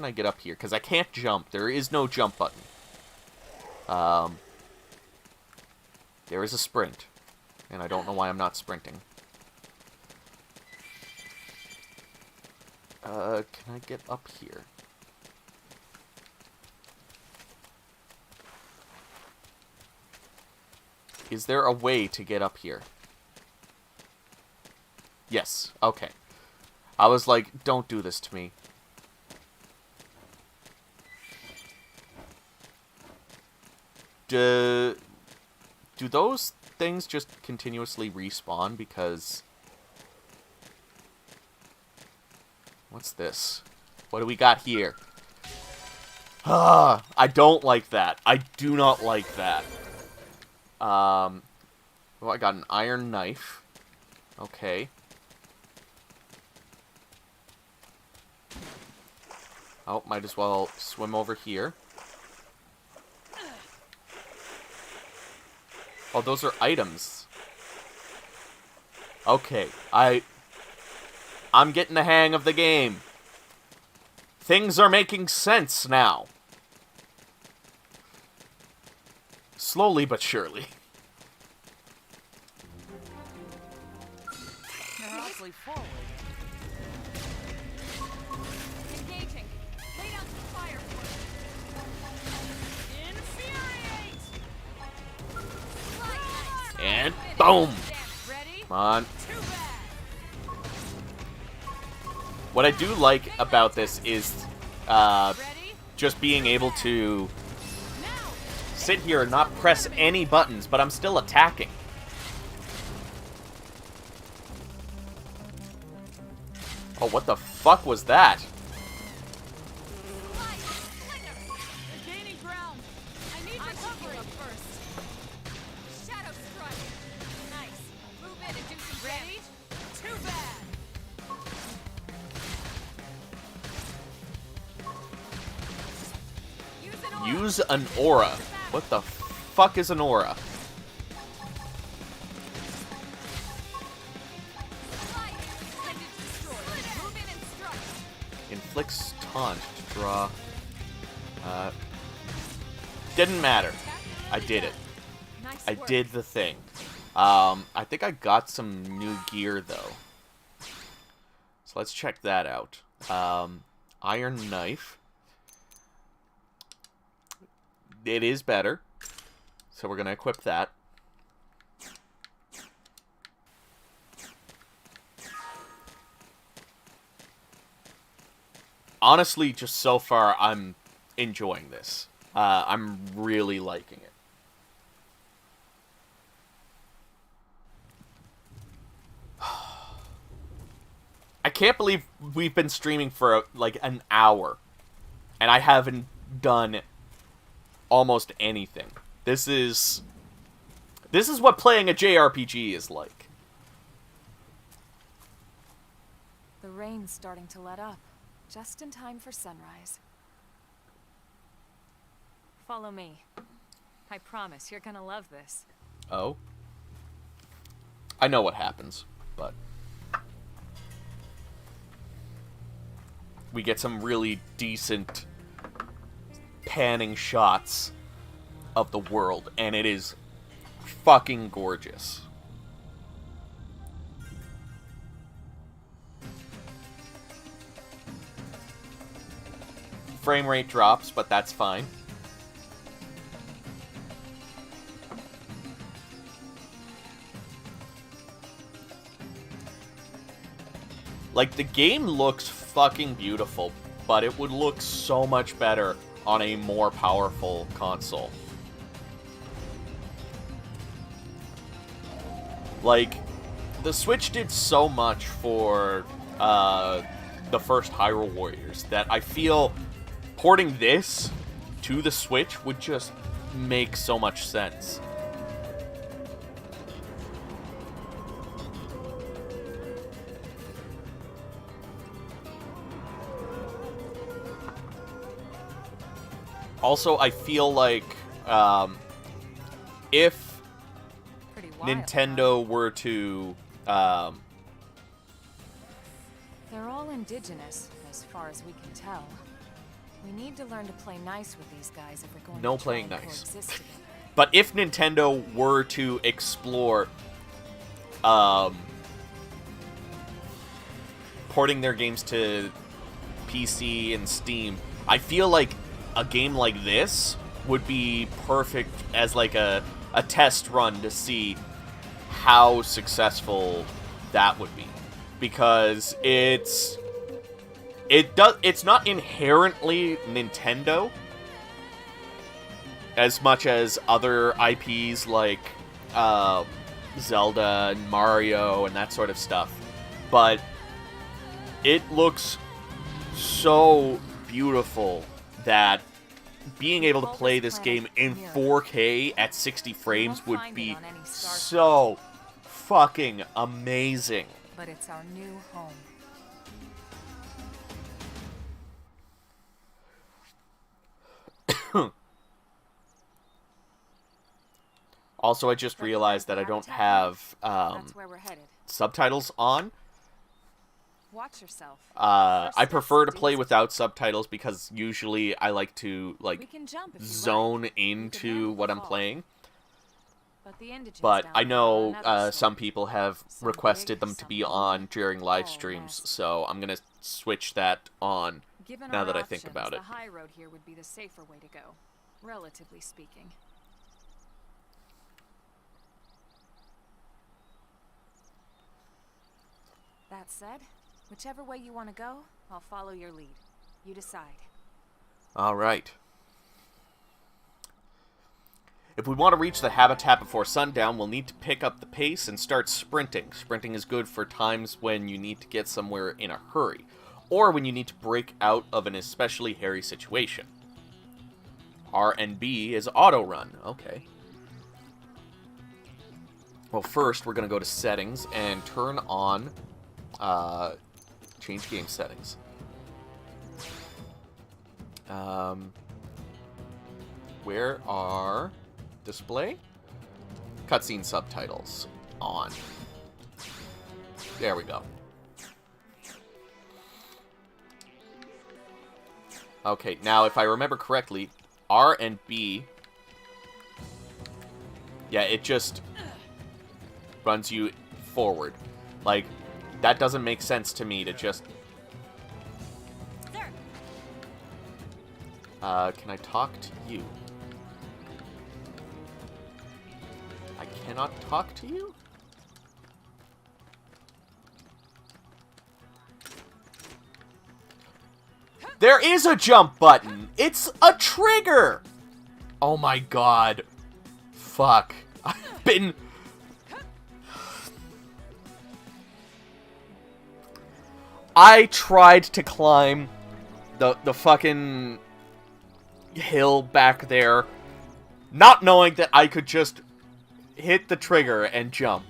I get up here? Because I can't jump. There is no jump button. There is a sprint. And I don't know why I'm not sprinting. Can I get up here? Is there a way to get up here? Yes. Okay. I was like, don't do this to me. Do those things just continuously respawn? Because... What's this? What do we got here? I don't like that. I do not like that. Well, I got an iron knife. Okay. Oh, might as well swim over here. Oh, those are items. Okay, I'm getting the hang of the game. Things are making sense now. Slowly but surely. You're awfully forward. Engaging. Lay down some fire for it. Infuriate! And boom! Ready? Come on. Too bad. What I do like about this is Ready? just being able to Now. sit here and not press any buttons, but I'm still attacking. Oh, what the fuck was that? They're gaining ground. I need recovery up first. Shadow strike. Nice. Move in and do some damage. Too bad. Use an aura. What the fuck is an aura? Inflicts taunt to draw. Didn't matter. I did it. I did the thing. I think I got some new gear though. So let's check that out. Iron knife. It is better. So we're going to equip that. Honestly, just so far, I'm enjoying this. I'm really liking it. I can't believe we've been streaming for like an hour. And I haven't done almost anything. This is what playing a JRPG is like. The rain's starting to let up, just in time for sunrise. Follow me. I promise you're gonna love this. Oh? I know what happens, but we get some really decent panning shots of the world, and it is fucking gorgeous. Frame rate drops, but that's fine. Like, the game looks fucking beautiful, but it would look so much better on a more powerful console. Like, the Switch did so much for the first Hyrule Warriors that I feel porting this to the Switch would just make so much sense. Also, I feel like if Pretty wild, Nintendo were to They're all indigenous, as far as we can tell. We need to learn to play nice with these guys if we're going No to try playing and nice. coexist together. but if Nintendo were to explore porting their games to PC and Steam, I feel like a game like this would be perfect as like a test run to see how successful that would be, because it's not inherently Nintendo as much as other IPs like Zelda and Mario and that sort of stuff, but it looks so beautiful that being able to play this game in 4K at 60 frames would be so fucking amazing. But it's our new home. Also, I just realized that I don't have That's where we're headed. subtitles on. Watch yourself. I prefer to play without subtitles because usually I like to We can jump if you zone like. into handle what the I'm fall. playing. But the indigents But down I there are know another story. some people have Some requested big, them to some be little, on during live all streams, nasty. so I'm gonna switch that on Given now our that I think options, about it. The high road here would be the safer way to go, relatively speaking. That said, whichever way you want to go, I'll follow your lead. You decide. Alright. If we want to reach the habitat before sundown, we'll need to pick up the pace and start sprinting. Sprinting is good for times when you need to get somewhere in a hurry, or when you need to break out of an especially hairy situation. R and B is auto run. Okay. Well, first we're going to go to settings and turn on change game settings. Where are display? Cutscene subtitles on. There we go. Okay, now if I remember correctly, R and B, yeah, it just runs you forward. Like, that doesn't make sense to me to just... can I talk to you? I cannot talk to you? There is a jump button! It's a trigger! Oh my god. Fuck. I've been... I tried to climb the fucking hill back there, not knowing that I could just hit the trigger and jump.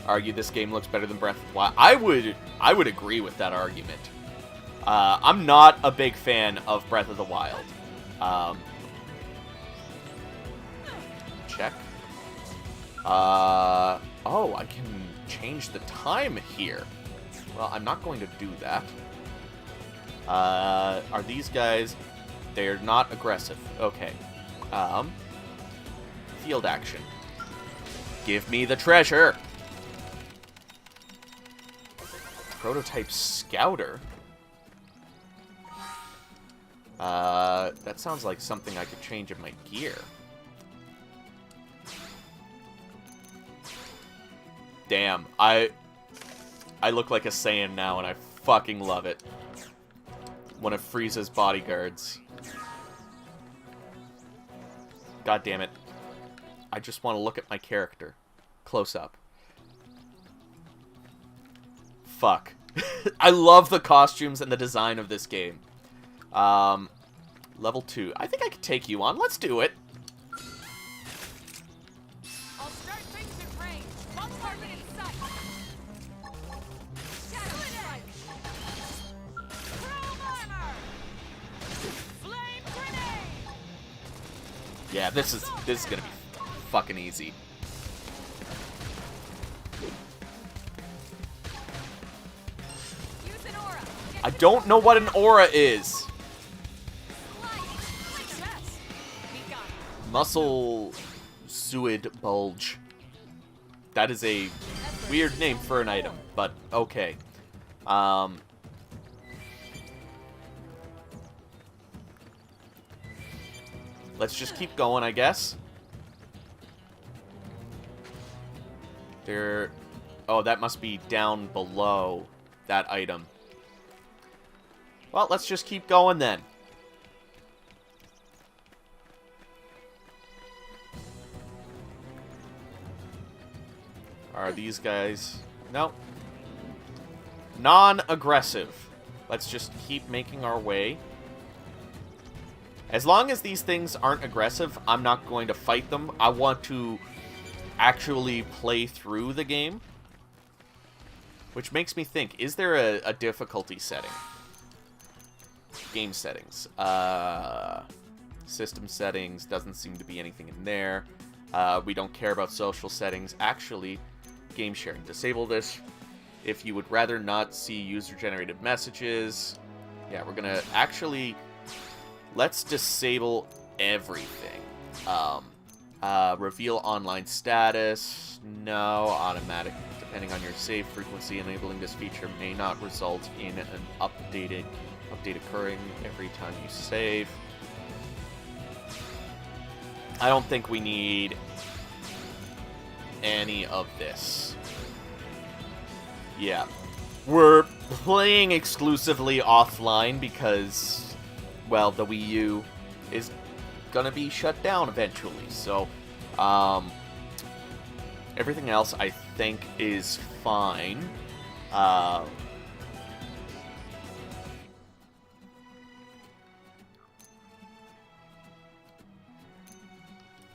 Argue this game looks better than Breath of the Wild. I would agree with that argument. I'm not a big fan of Breath of the Wild. Check. Oh, I can change the time here. Well, I'm not going to do that. Are these guys... They're not aggressive. Okay. Field action. Give me the treasure! Prototype Scouter? That sounds like something I could change in my gear. Damn, I look like a Saiyan now, and I fucking love it. One of Frieza's bodyguards. God damn it. I just want to look at my character. Close up. Fuck. I love the costumes and the design of this game. Level 2. I think I could take you on. Let's do it. I'll start things at range. One target in sight. Shadow strike. Yeah, this is gonna be fucking easy. Use an aura. I don't know what an aura is. Success. We got it. Muscle suid bulge. That is a weird name for an item, but okay. Let's just keep going, I guess. There... Oh, that must be down below that item. Well, let's just keep going then. Are these guys... No. Non-aggressive. Let's just keep making our way. As long as these things aren't aggressive, I'm not going to fight them. I want to actually play through the game. Which makes me think, is there a difficulty setting? Game settings. System settings, doesn't seem to be anything in there. We don't care about social settings. Actually, game sharing. Disable this if you would rather not see user-generated messages. Yeah, we're gonna actually... Let's disable everything. Reveal online status. No. Automatic. Depending on your save frequency, enabling this feature may not result in an update occurring every time you save. I don't think we need any of this. Yeah. We're playing exclusively offline because... Well, the Wii U is gonna be shut down eventually, so everything else I think is fine.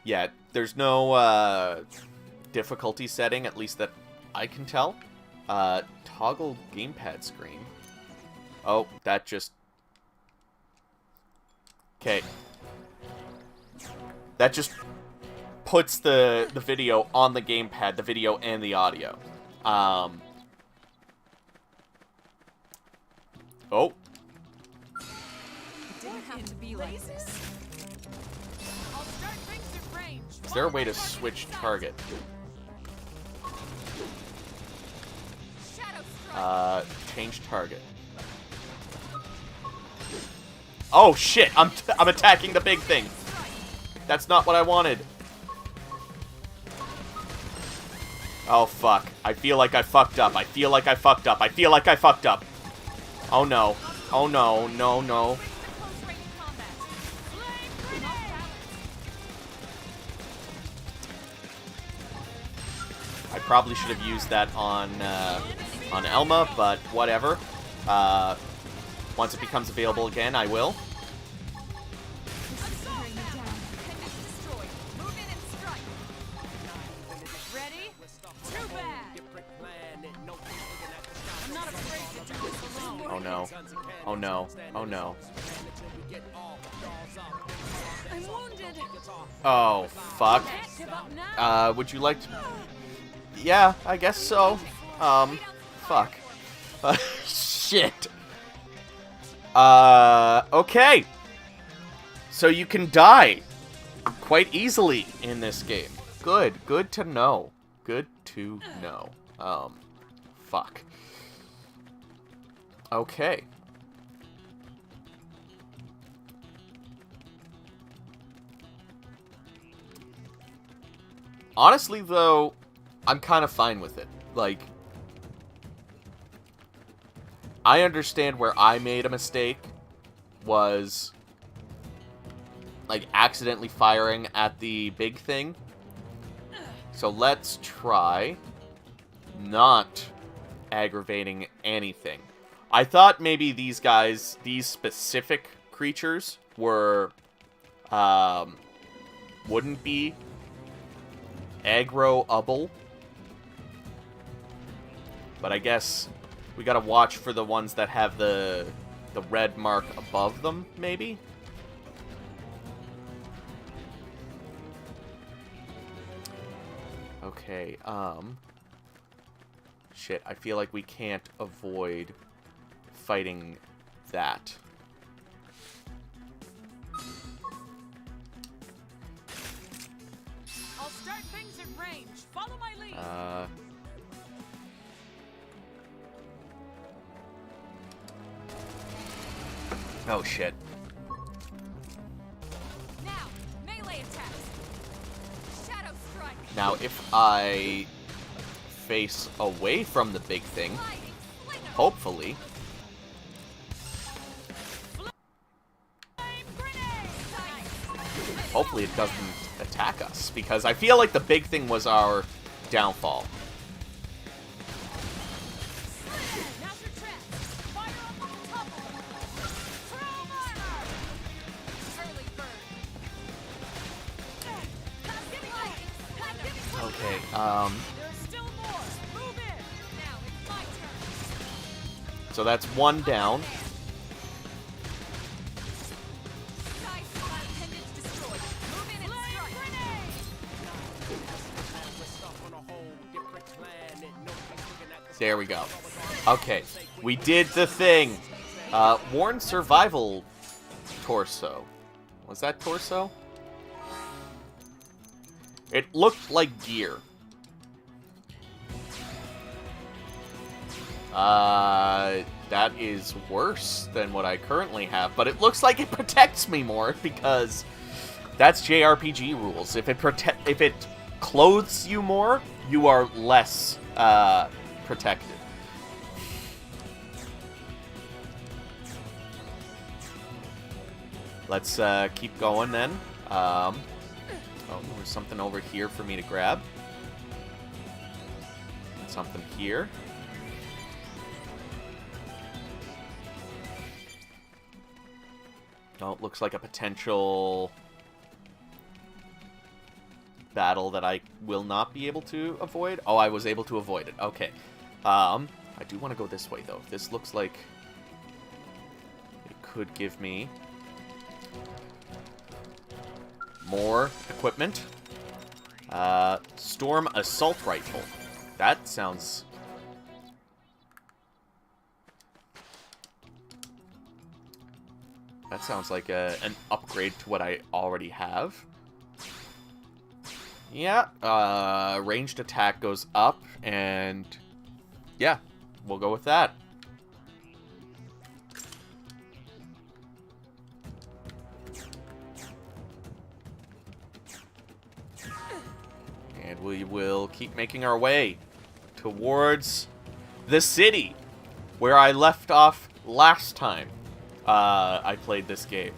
Yeah, there's no difficulty setting, at least that I can tell. Toggle gamepad screen. Oh, that just... Okay. That just puts the video on the gamepad, the video and the audio. Oh. It didn't have to be like this. I'll start things at range. Is there a way to switch target? Change target. Oh shit! I'm attacking the big thing. That's not what I wanted. Oh fuck! I feel like I fucked up. I feel like I fucked up. I feel like I fucked up. Oh no! Oh no! No! No! I probably should have used that on Elma, but whatever. Once it becomes available again, I will. Oh no. Oh no. Oh no. Oh, fuck. Would you like to... Yeah, I guess so. Fuck. Shit. Okay. So you can die quite easily in this game. Good. Good to know. Good to know. Fuck. Okay. Honestly, though, I'm kind of fine with it. Like, I understand where I made a mistake was, like, accidentally firing at the big thing. So let's try not aggravating anything. I thought maybe these guys, these specific creatures were, wouldn't be aggro-able. But I guess we gotta watch for the ones that have the red mark above them, maybe? Okay, shit, I feel like we can't avoid fighting that. I'll start things at range. Follow my lead. Oh shit. Now, melee attacks. Shadow strike. Now, if I face away from the big thing, hopefully. Hopefully it doesn't attack us, because I feel like the big thing was our downfall. Okay, so that's one down. There we go. Okay, we did the thing. Worn survival torso. Was that torso? It looked like gear. That is worse than what I currently have, but it looks like it protects me more because that's JRPG rules. If it clothes you more, you are less protected. Let's keep going then. Oh, there's something over here for me to grab. Something here. Oh, it looks like a potential battle that I will not be able to avoid. Oh, I was able to avoid it. Okay. I do want to go this way, though. This looks like it could give me more equipment. Storm Assault Rifle. That sounds... That sounds like an upgrade to what I already have. Yeah, ranged attack goes up, and yeah, we'll go with that. And we will keep making our way towards the city where I left off last time I played this game.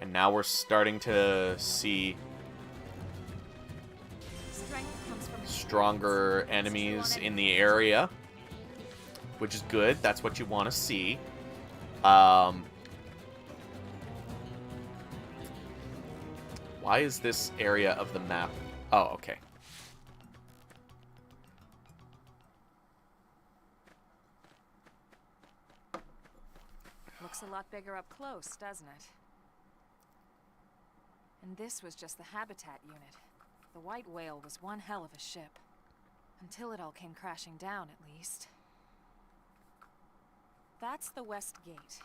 And now we're starting to see stronger enemies in the area, which is good. That's what you want to see. Why is this area of the map? Oh, okay. Looks a lot bigger up close, doesn't it? And this was just the habitat unit. The White Whale was one hell of a ship. Until it all came crashing down, at least. That's the West Gate.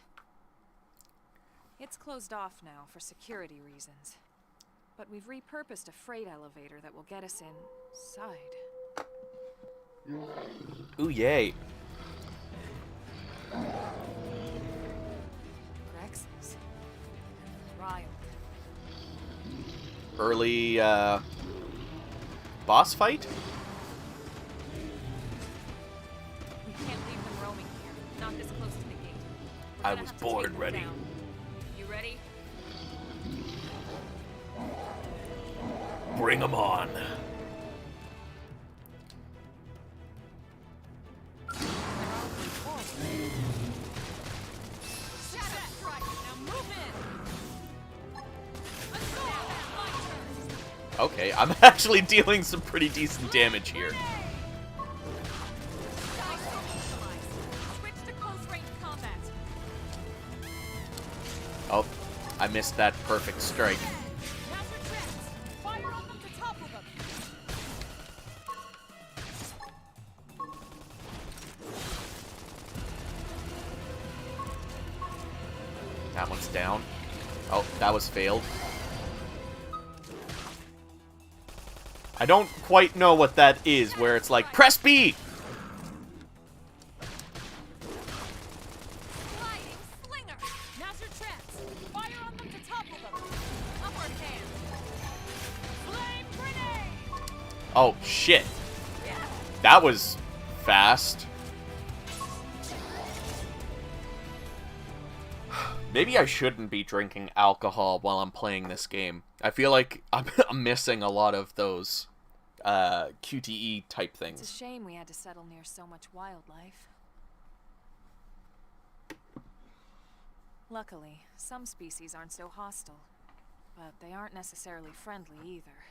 It's closed off now for security reasons. But we've repurposed a freight elevator that will get us inside. Ooh, yay. Rex's. Riled. Early, boss fight? We can't leave them roaming here. Not this close to the gate. I was born ready. You ready? Bring them on. Okay, I'm actually dealing some pretty decent damage here. Switch to close range combat. Oh, I missed that perfect strike. Now's your chance. Fire on them to topple them. That one's down. Oh, that was failed. I don't quite know what that is, where it's like, press B! Sliding slinger. Now's your chance. Fire on them to topple them. Upward hand. Flame grenade. Oh, shit. That was fast. Maybe I shouldn't be drinking alcohol while I'm playing this game. I feel like I'm missing a lot of those QTE type It's a things. shame we had to settle near so much wildlife. Luckily, some species aren't so hostile, but they aren't necessarily friendly either.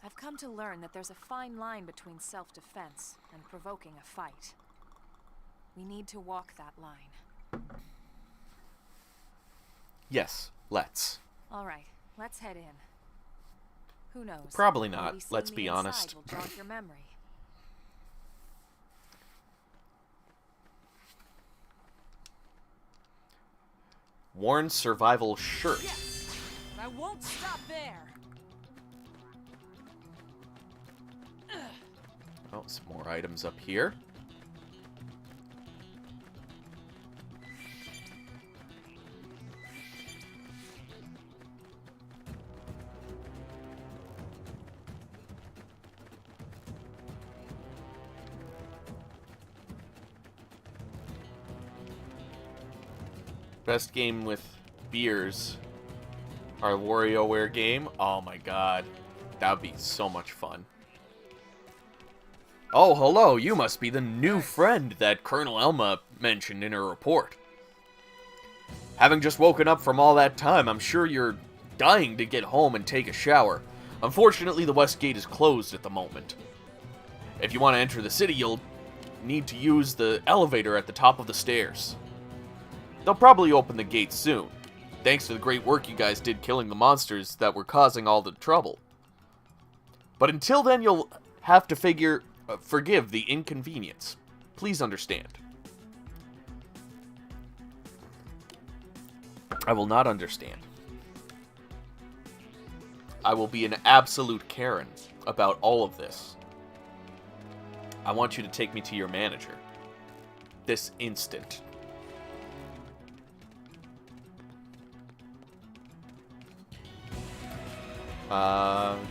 I've come to learn that there's a fine line between self-defense and provoking a fight. We need to walk that line. Yes, let's. All right, let's head in. Who knows? Probably maybe not, seeing let's the be inside honest. will jog your memory. Worn survival shirt. Yes, but I won't stop there. Oh, some more items up here. Best game with beers. Our WarioWare game. Oh my god. That would be so much fun. Oh, hello. You must be the new friend that Colonel Elma mentioned in her report. Having just woken up from all that time, I'm sure you're dying to get home and take a shower. Unfortunately, the West Gate is closed at the moment. If you want to enter the city, you'll need to use the elevator at the top of the stairs. They'll probably open the gate soon, thanks to the great work you guys did killing the monsters that were causing all the trouble. But until then, you'll have to forgive the inconvenience. Please understand. I will not understand. I will be an absolute Karen about all of this. I want you to take me to your manager. This instant.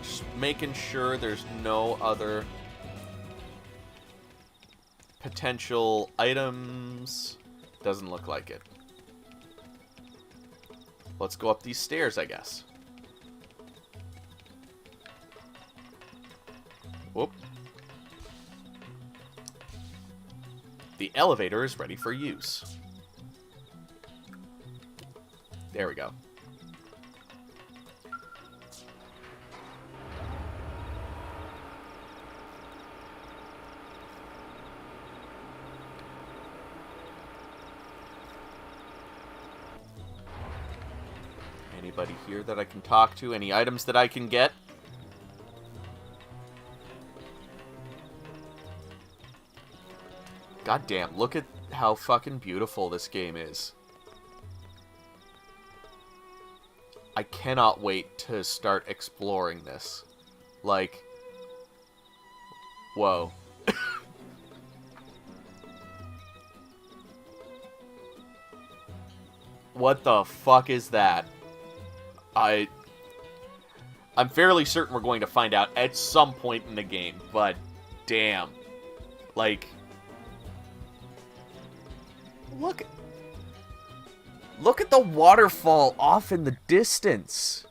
Just making sure there's no other potential items. Doesn't look like it. Let's go up these stairs, I guess. Whoop. The elevator is ready for use. There we go. Anybody here that I can talk to? Any items that I can get? God damn, look at how fucking beautiful this game is. I cannot wait to start exploring this. Like, whoa. What the fuck is that? I'm fairly certain we're going to find out at some point in the game, but damn. Like, look at the waterfall off in the distance.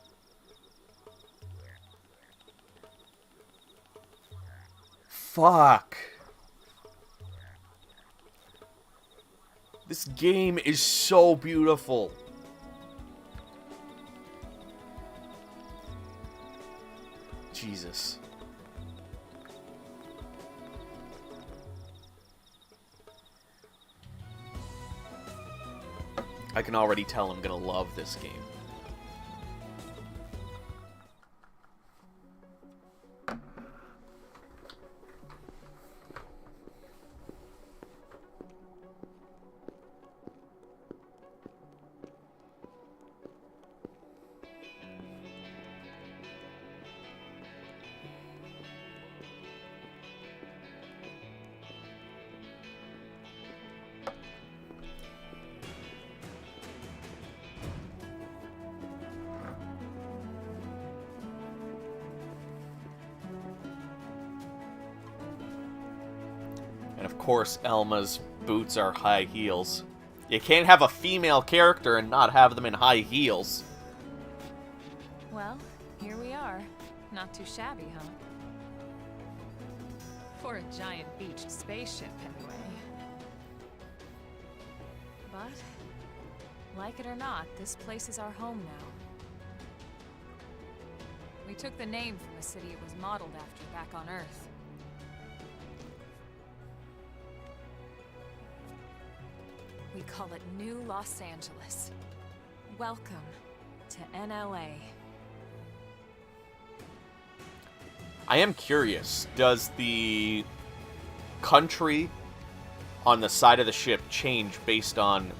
Fuck. This game is so beautiful. Jesus. I can already tell I'm gonna love this game. And of course, Elma's boots are high heels. You can't have a female character and not have them in high heels. Well, here we are. Not too shabby, huh? For a giant beached spaceship, anyway. But, like it or not, this place is our home now. We took the name from the city it was modeled after back on Earth. We call it New Los Angeles. Welcome to NLA. I am curious, does the country on the side of the ship change based on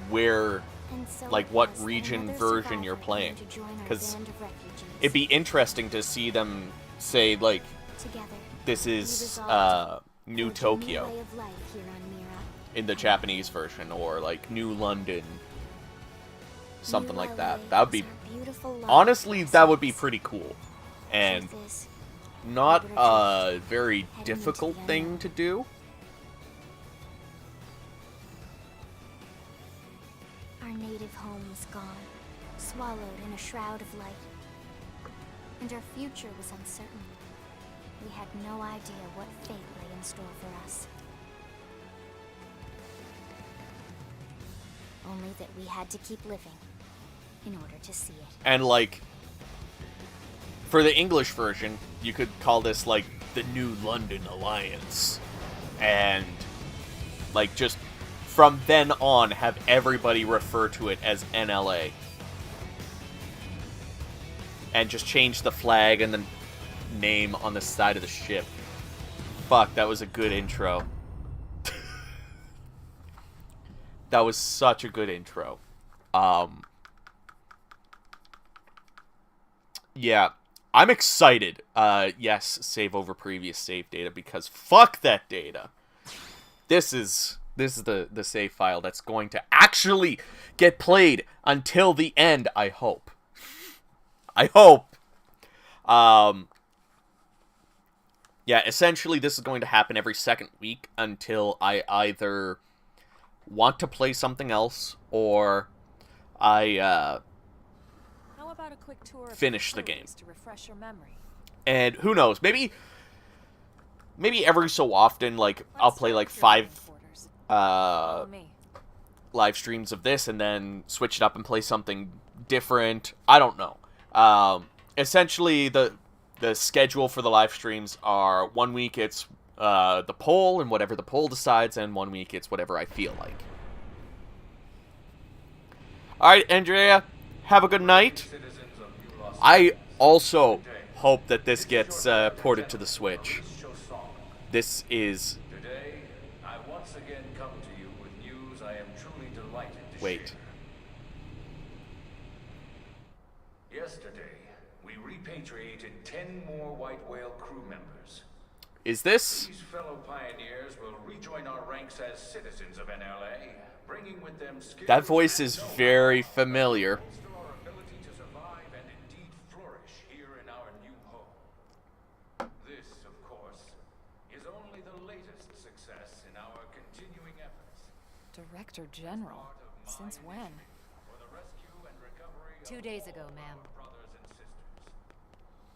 where, And so like, it what was that region another version you're survivor playing? came to join our 'Cause band of refugees. it'd be interesting to see them say, like, Together, this we is resolved New to forge a new Tokyo way of life here on Mira. in the Japanese version, or like New London, something New like LA that. That would be, is our beautiful life honestly, that would be process. pretty cool. And Truth is, not we were a very heading into difficult the thing unknown. to do. Our native home was gone, swallowed in a shroud of light. And our future was uncertain. We had no idea what fate lay in store for us. Only that we had to keep living in order to see it. And like, for the English version, you could call this like the New London Alliance. And like, just from then on, have everybody refer to it as NLA. And just change the flag and the name on the side of the ship. Fuck, that was a good intro. That was such a good intro. Yeah, I'm excited. Yes, save over previous save data, because fuck that data. This is the save file that's going to actually get played until the end, I hope. I hope. Yeah, essentially this is going to happen every second week until I either want to play something else or I How about a quick tour of finish the facilities game. to refresh your memory? And who knows, maybe every so often, like, I'll Let's play start like with your 5 living quarters. Follow me. live streams of this and then switch it up and play something different. I don't know. Essentially, the schedule for the live streams are 1 week it's the poll and whatever the poll decides, and 1 week it's whatever I feel like. Alright, Andrea, have a good night. I also hope that this gets ported to the Switch. This is... Today, I once again come to you with news I am truly delighted to Wait. share. Yesterday, we repatriated 10 more White Whale crew members. Is this... These fellow pioneers will rejoin our ranks as citizens of NLA, bringing with them skills That voice and is know-how very familiar. to bolster our ability to survive and indeed flourish here in our new home. This, of course, is only the latest success in our continuing efforts Director General? Since when? for the rescue and recovery of 2 days ago, ma'am. brothers and sisters.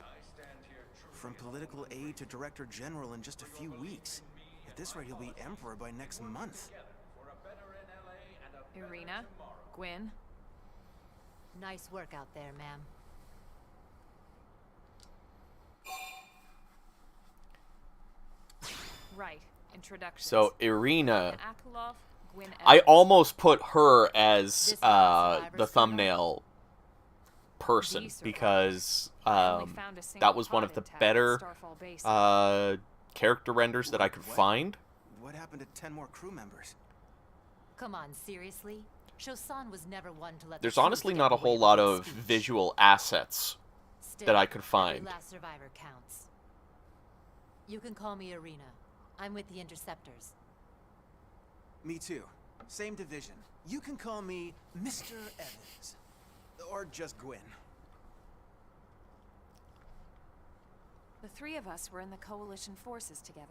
I stand here truly From political aide to director general in just a few weeks. At this rate, he'll be emperor by next month. for a better NLA and a Irina? Gwyn? Nice work out there, ma'am. Right. Introductions. So, Irina... Akulov, Gwyn I Evans. almost put her as This is Survivor's the thumbnail person The Survivor. because I only found a single that was one of pod the intact at better Starfall Base. character renders that I could What? find. What happened to 10 more crew members? Come on, seriously? Shosan was never one to let the There's truth honestly get not a in the way whole of lot good of speech. visual assets Still, that I could every find. last survivor counts. You can call me Arena. I'm with the Interceptors. Me too. Same division. You can call me Mr. Evans. Or just Gwyn. The three of us were in the Coalition forces together.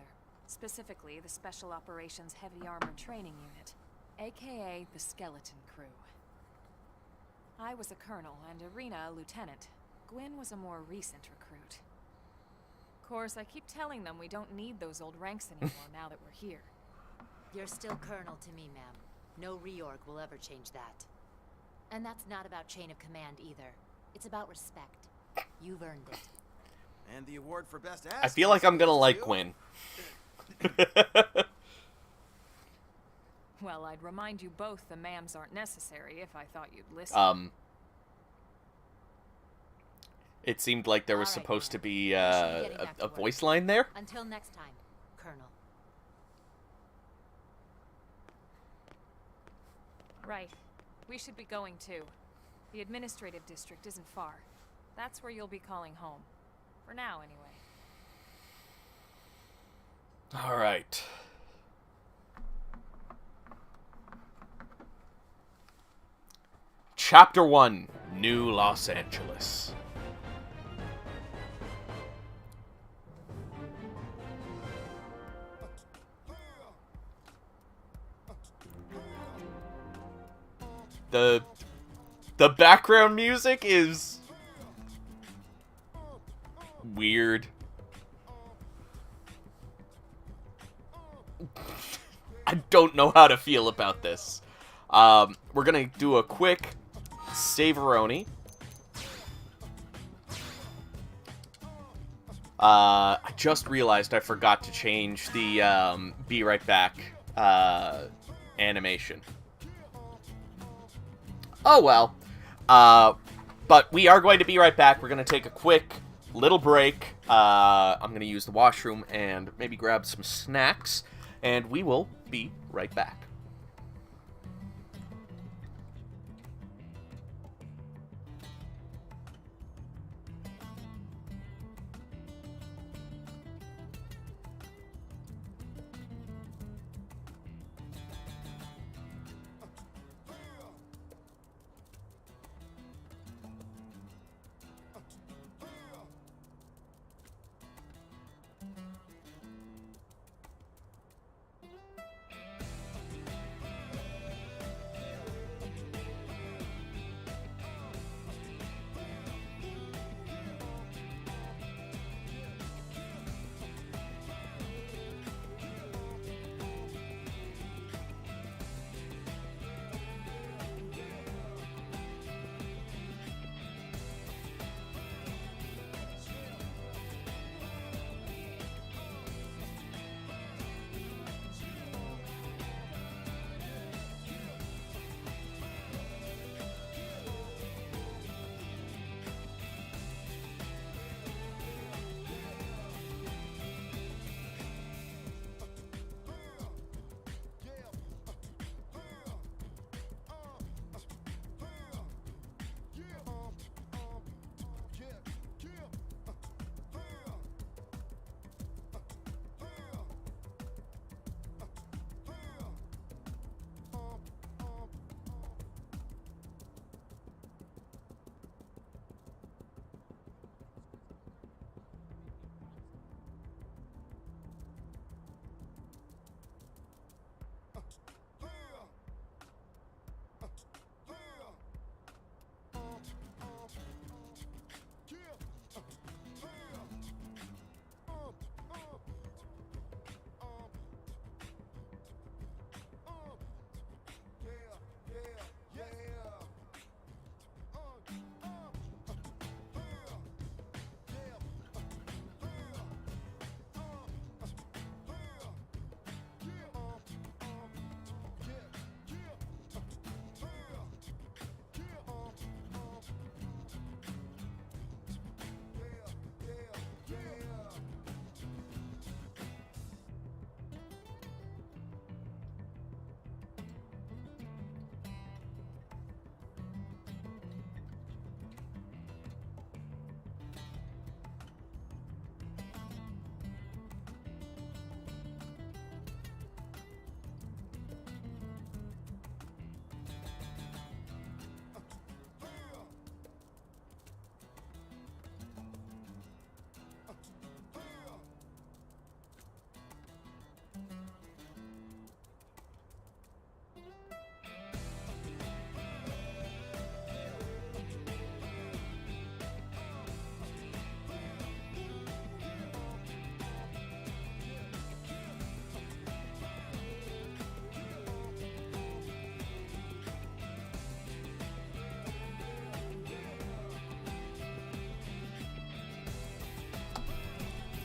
Specifically, the Special Operations Heavy Armor Training Unit, aka the Skeleton Crew. I was a colonel and Arena a lieutenant. Gwyn was a more recent recruit. Of course, I keep telling them we don't need those old ranks anymore now that we're here. You're still Colonel to me, ma'am. No reorg will ever change that. And that's not about chain of command either. It's about respect. You've earned it. And the award for best ass. I feel like I'm gonna like too. Gwyn. Well, I'd remind you both the ma'ams aren't necessary if I thought you'd listen. It seemed like there was All right, supposed to ma'am. be We should be getting a back to work. voice line there. Until next time, Colonel. Right. We should be going too. The administrative district isn't far. That's where you'll be calling home. For now, anyway. All right. Chapter 1, New Los Angeles. The background music is weird. I don't know how to feel about this. We're gonna do a quick Saveroni. I just realized I forgot to change the Be Right Back animation. Oh well. But we are going to be right back. We're going to take a quick little break. I'm going to use the washroom and maybe grab some snacks. And we will be right back.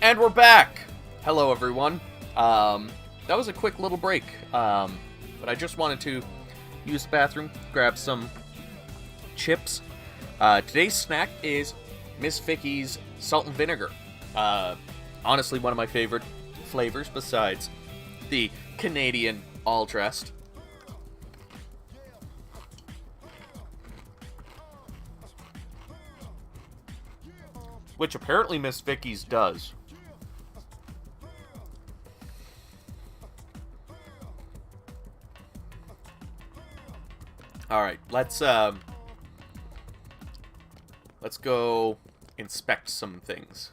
And we're back! Hello, everyone. That was a quick little break, but I just wanted to use the bathroom, grab some chips. Today's snack is Miss Vicky's salt and vinegar. Honestly, one of my favorite flavors besides the Canadian all-dressed. Which apparently Miss Vicky's does. Alright, let's go inspect some things.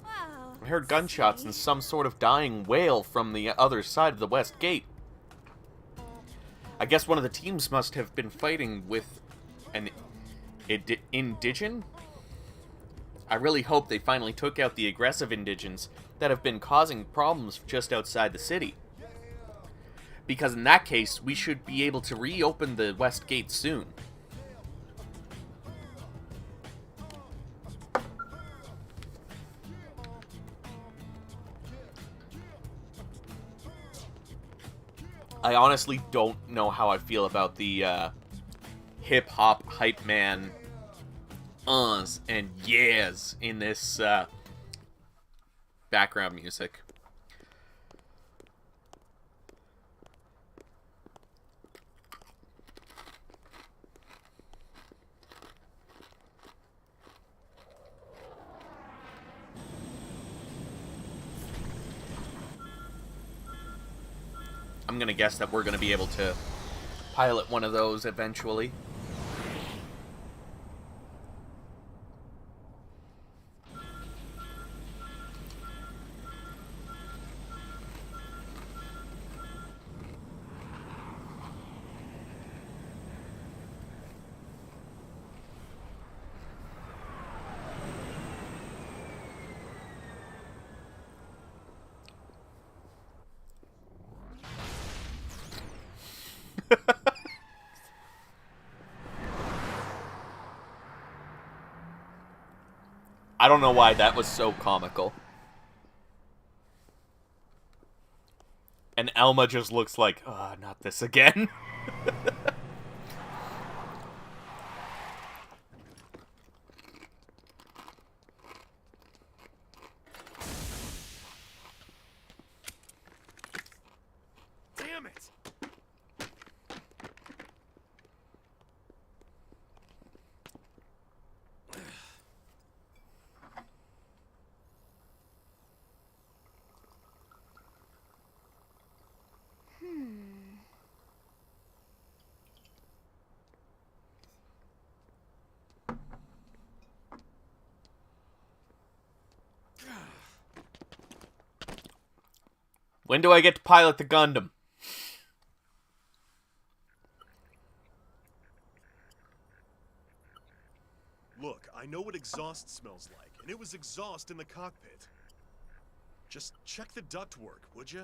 Wow. I heard gunshots and some sort of dying wail from the other side of the west gate. I guess one of the teams must have been fighting with an indigene? I really hope they finally took out the aggressive indigens that have been causing problems just outside the city. Because in that case, we should be able to reopen the west gate soon. I honestly don't know how I feel about the hip-hop hype man uhs and yeahs in this background music. I'm gonna guess that we're gonna be able to pilot one of those eventually. I don't know why that was so comical. And Elma just looks like, not this again. Damn it! When do I get to pilot the Gundam? Look, I know what exhaust smells like, and it was exhaust in the cockpit. Just check the ductwork, would ya?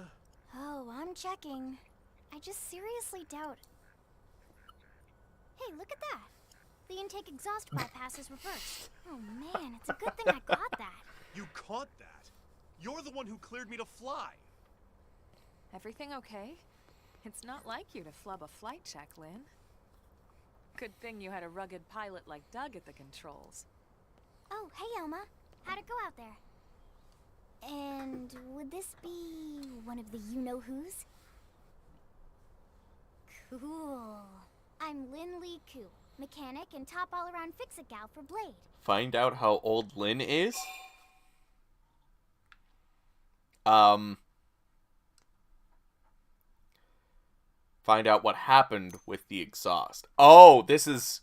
Oh, I'm checking. I just seriously doubt. Hey, look at that. The intake exhaust bypass is reversed. Oh man, it's a good thing I got that. You caught that? You're the one who cleared me to fly. Everything okay? It's not like you to flub a flight check, Lynn. Good thing you had a rugged pilot like Doug at the controls. Oh, hey Elma. How'd it go out there? And would this be one of the you-know-who's? Cool. I'm Lynn Lee Koo, mechanic and top all-around fix-it gal for Blade. Find out how old Lynn is? Find out what happened with the exhaust. Oh, this is...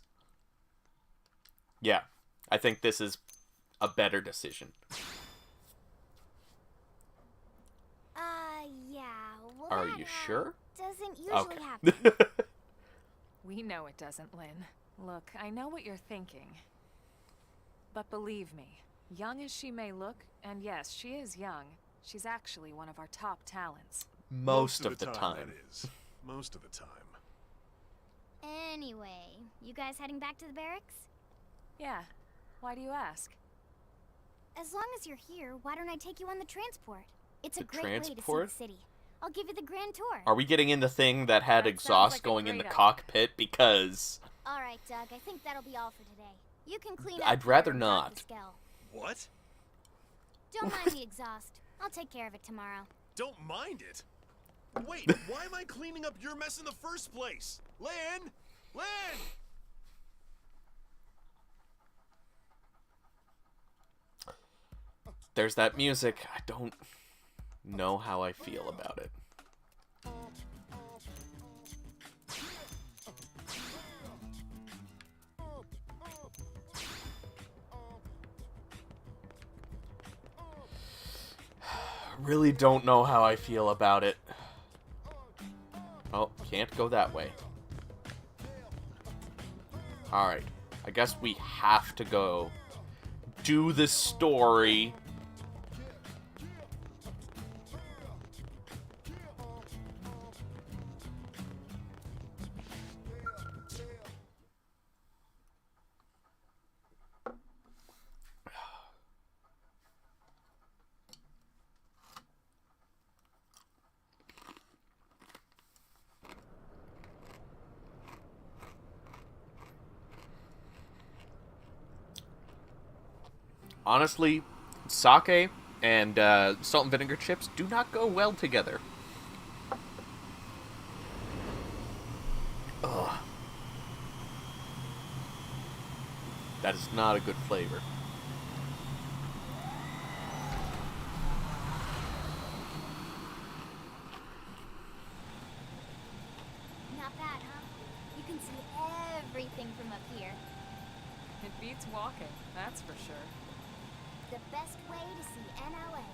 Yeah, I think this is a better decision. Yeah, well Are that, you sure? doesn't usually Okay. happen. We know it doesn't, Lynn. Look, I know what you're thinking. But believe me, young as she may look, and yes, she is young, she's actually one of our top talents. Most of the time. That is. Most of the time. Anyway, you guys heading back to the barracks? Yeah. Why do you ask? As long as you're here, why don't I take you on the transport? It's a The great way to see transport? the city. I'll give you the grand tour. Are we getting in the thing that had That sounds exhaust like a going in the great idea. cockpit? Because All right, Doug. I think that'll be all for today. You can clean up. I'd here rather and drop not. the Skell. What? Don't mind the exhaust. I'll take care of it tomorrow. Don't mind it. Wait, why am I cleaning up your mess in the first place? Lynn! Lynn! there's that music. I don't know how I feel about it. Really don't know how I feel about it. Oh, can't go that way. Alright, I guess we have to go do the story. Honestly, sake and salt and vinegar chips do not go well together. Ugh. That is not a good flavor. Not bad, huh? You can see everything from up here. It beats walking, that's for sure. The best way to see NLA.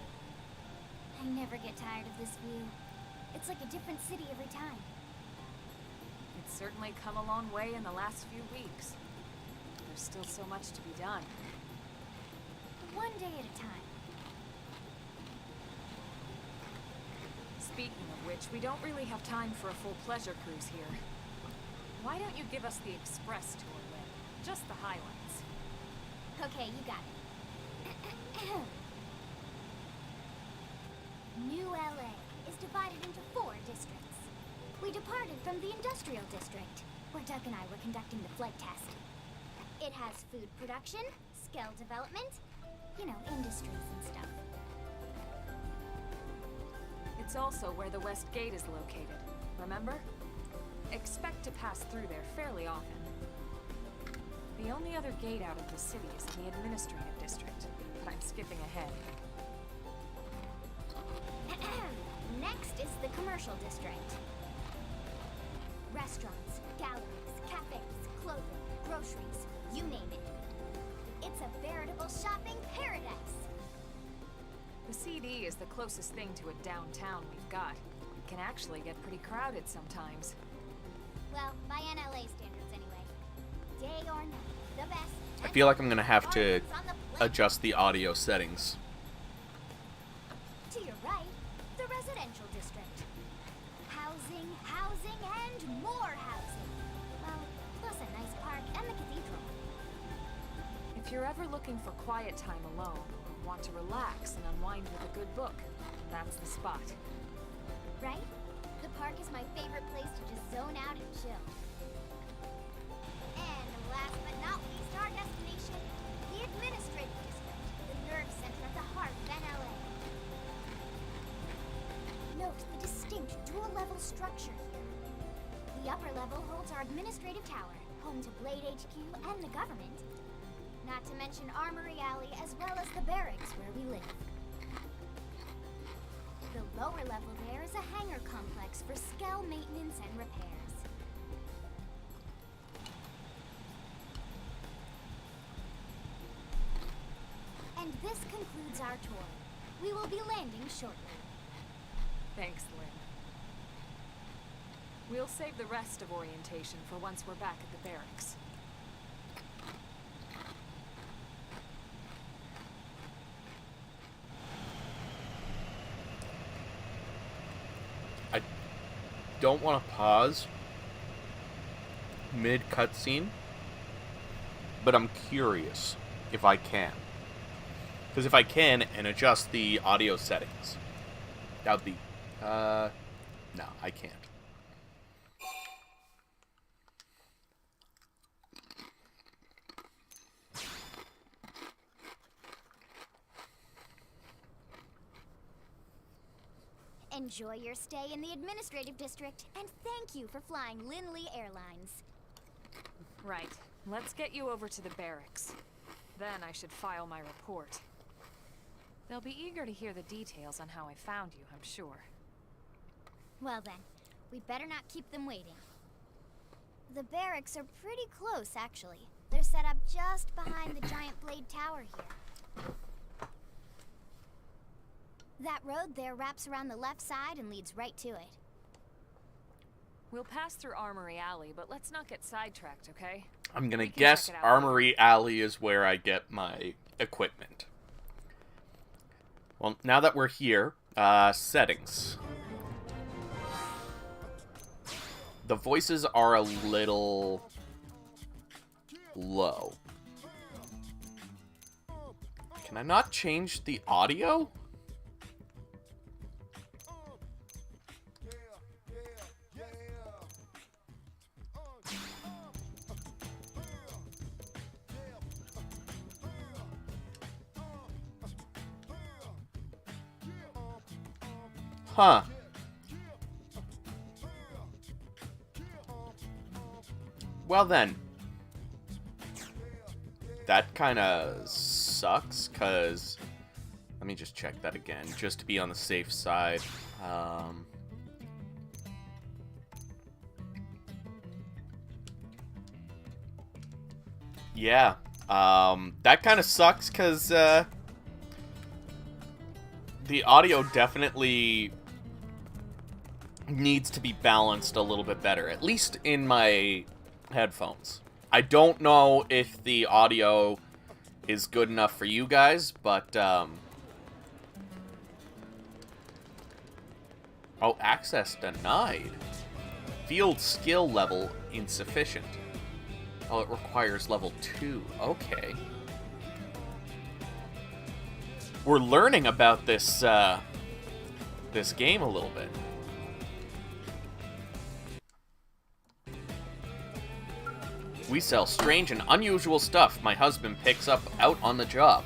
I never get tired of this view. It's like a different city every time. It's certainly come a long way in the last few weeks. There's still so much to be done. One day at a time. Speaking of which, we don't really have time for a full pleasure cruise here. Why don't you give us the express tour, Lynn? Just the highlights. Okay, you got it. New LA is divided into 4 districts. We departed from the industrial district, where Doug and I were conducting the flight test. It has food production, skill development, you know, industries and stuff. It's also where the West Gate is located, remember? Expect to pass through there fairly often. The only other gate out of the city is in the administrative district, but I'm skipping ahead. Next is the commercial district. Restaurants, galleries, cafes, clothing, groceries, you name it. It's a veritable shopping paradise. The CD is the closest thing to a downtown we've got. It can actually get pretty crowded sometimes. Well, by NLA standards anyway. Day or night, the best. I feel like I'm gonna have to adjust the audio settings. To your right, the residential district. Housing, housing, and more housing. Well, plus a nice park and the cathedral. If you're ever looking for quiet time alone, or want to relax and unwind with a good book, that's the spot. Right? The park is my favorite place to just zone out and chill. And last but not least, our destination, the administrative district, the nerve center at the heart of NLA. Note the distinct dual-level structure here. The upper level holds our administrative tower, home to Blade HQ and the government. Not to mention Armory Alley as well as the barracks where we live. The lower level there is a hangar complex for Skell maintenance and repairs. And this concludes our tour. We will be landing shortly. Thanks, Lynn. We'll save the rest of orientation for once we're back at the barracks. I don't want to pause mid-cutscene, but I'm curious if I can. Because if I can and adjust the audio settings, that would be... no, I can't. Enjoy your stay in the administrative district, and thank you for flying Linley Airlines. Right. Let's get you over to the barracks. Then I should file my report. They'll be eager to hear the details on how I found you, I'm sure. Well then, we better not keep them waiting. The barracks are pretty close, actually. They're set up just behind the giant blade tower here. That road there wraps around the left side and leads right to it. We'll pass through Armory Alley, but let's not get sidetracked, okay? I'm gonna We can guess check it out Armory Alley is where I get my equipment. Well, now that we're here, settings. The voices are a little low. Can I not change the audio? Huh. Well then. That kind of sucks, because... Let me just check that again, just to be on the safe side. Yeah. That kind of sucks, because... the audio definitely needs to be balanced a little bit better, at least in my headphones. I don't know if the audio is good enough for you guys, but, oh, access denied. Field skill level insufficient. Oh, it requires level 2. Okay. We're learning about this, this game a little bit. We sell strange and unusual stuff my husband picks up out on the job.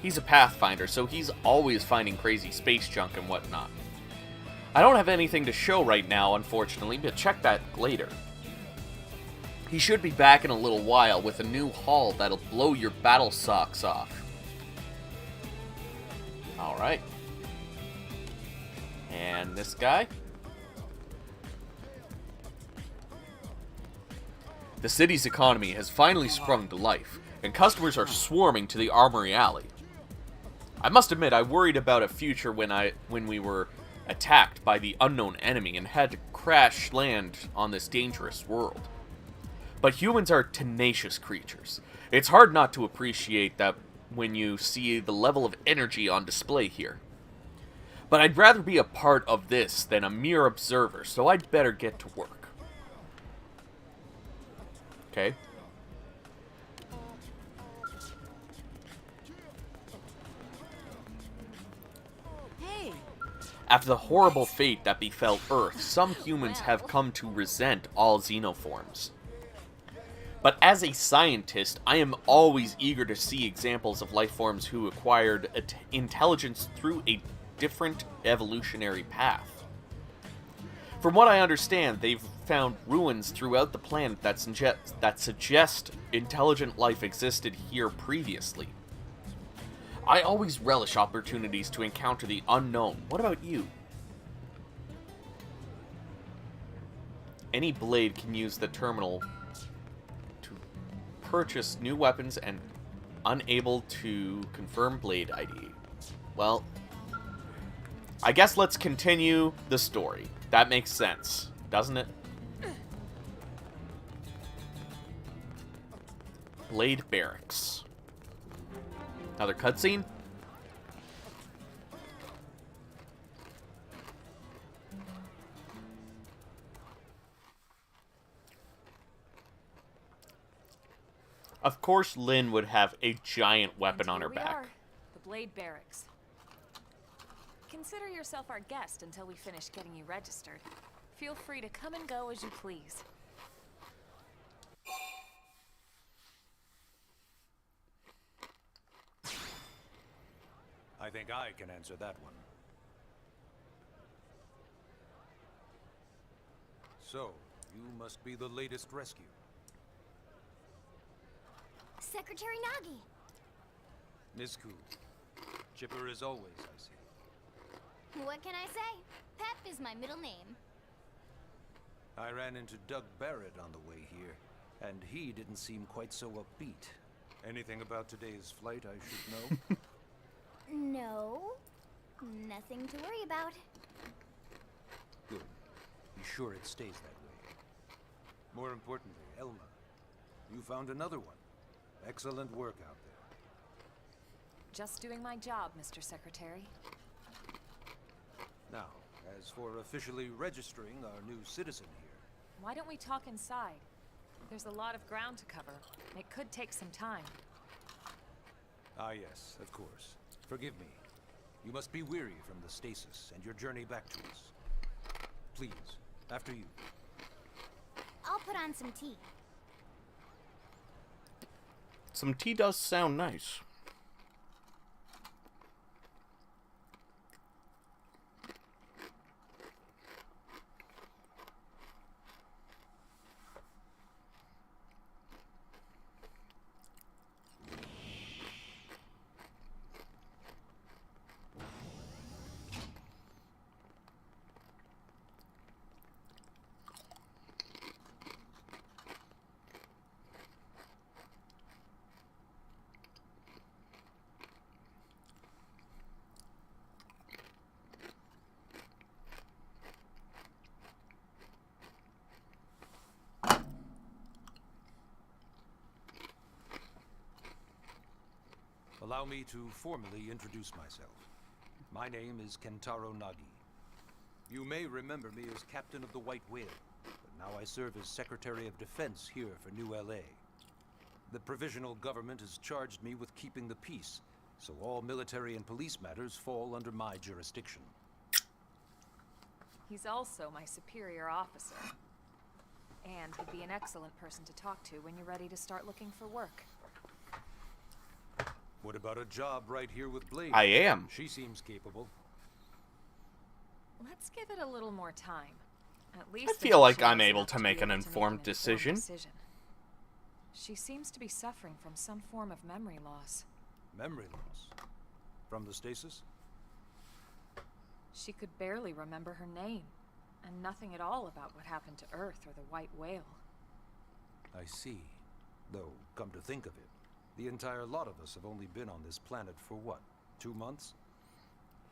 He's a pathfinder, so he's always finding crazy space junk and whatnot. I don't have anything to show right now, unfortunately, but check that later. He should be back in a little while with a new haul that'll blow your battle socks off. Alright. And this guy? The city's economy has finally sprung to life, and customers are swarming to the Armory Alley. I must admit, I worried about a future when we were attacked by the unknown enemy and had to crash land on this dangerous world. But humans are tenacious creatures. It's hard not to appreciate that when you see the level of energy on display here. But I'd rather be a part of this than a mere observer, so I'd better get to work. Okay. Hey. After the horrible fate that befell Earth, some humans have come to resent all xenoforms. But as a scientist, I am always eager to see examples of life forms who acquired intelligence through a different evolutionary path. From what I understand, they've found ruins throughout the planet that suggest intelligent life existed here previously. I always relish opportunities to encounter the unknown. What about you? Any blade can use the terminal to purchase new weapons and unable to confirm blade ID. Well, I guess let's continue the story. That makes sense, doesn't it? Blade Barracks. Another cutscene? Of course Lynn would have a giant weapon And on her here we back. are, the Blade Barracks. Consider yourself our guest until we finish getting you registered. Feel free to come and go as you please. I think I can answer that one. So, you must be the latest rescue. Secretary Nagi! Miss Koo. Chipper as always, I see. What can I say? Pep is my middle name. I ran into Doug Barrett on the way here, and he didn't seem quite so upbeat. Anything about today's flight I should know? No, nothing to worry about. Good. Be sure it stays that way. More importantly, Elma, you found another one. Excellent work out there. Just doing my job, Mr. Secretary. Now, as for officially registering our new citizen here, Why don't we talk inside? There's a lot of ground to cover. It could take some time. ah yes, of course. Forgive me. You must be weary from the stasis and your journey back to us. Please, after you. I'll put on some tea. Some tea does sound nice. Allow me to formally introduce myself. My name is Kentaro Nagi. You may remember me as Captain of the White Whale, but now I serve as Secretary of Defense here for New LA. The provisional government has charged me with keeping the peace, so all military and police matters fall under my jurisdiction. He's also my superior officer. And he'd be an excellent person to talk to when you're ready to start looking for work. What about a job right here with Blade? I am. She seems capable. Let's give it a little more time. At least I feel like until I'm she's able up to be make an able to informed decision. She seems to be suffering from some form of memory loss. Memory loss? From the stasis? She could barely remember her name, and nothing at all about what happened to Earth or the White Whale. I see. Though, come to think of it, the entire lot of us have only been on this planet for what, 2 months?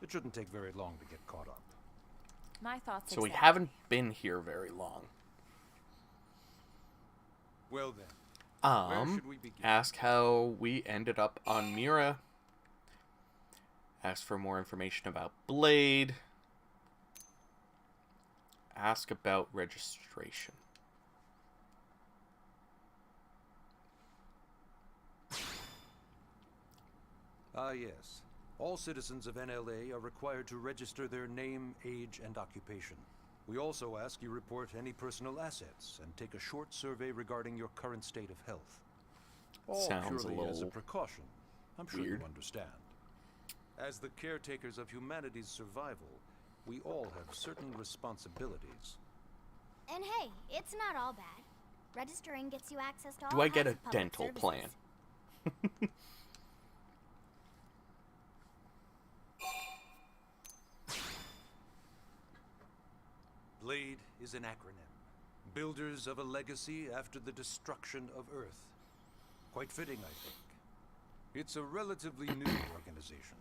It shouldn't take very long to get caught up. My thoughts So we exactly. haven't been here very long. Well then, where should we begin? Ask how we ended up on Mira. Ask for more information about Blade. Ask about registration. Ah yes. All citizens of NLA are required to register their name, age, and occupation. We also ask you report any personal assets and take a short survey regarding your current state of health. All Sounds a purely as a little precaution. I'm sure weird. you understand. As the caretakers of humanity's survival, we all have certain responsibilities. And hey, it's not all bad. Registering gets you access to all Do I get kinds a of public dental services. plan? BLADE is an acronym. Builders of a legacy after the destruction of Earth. Quite fitting, I think. It's a relatively new organization.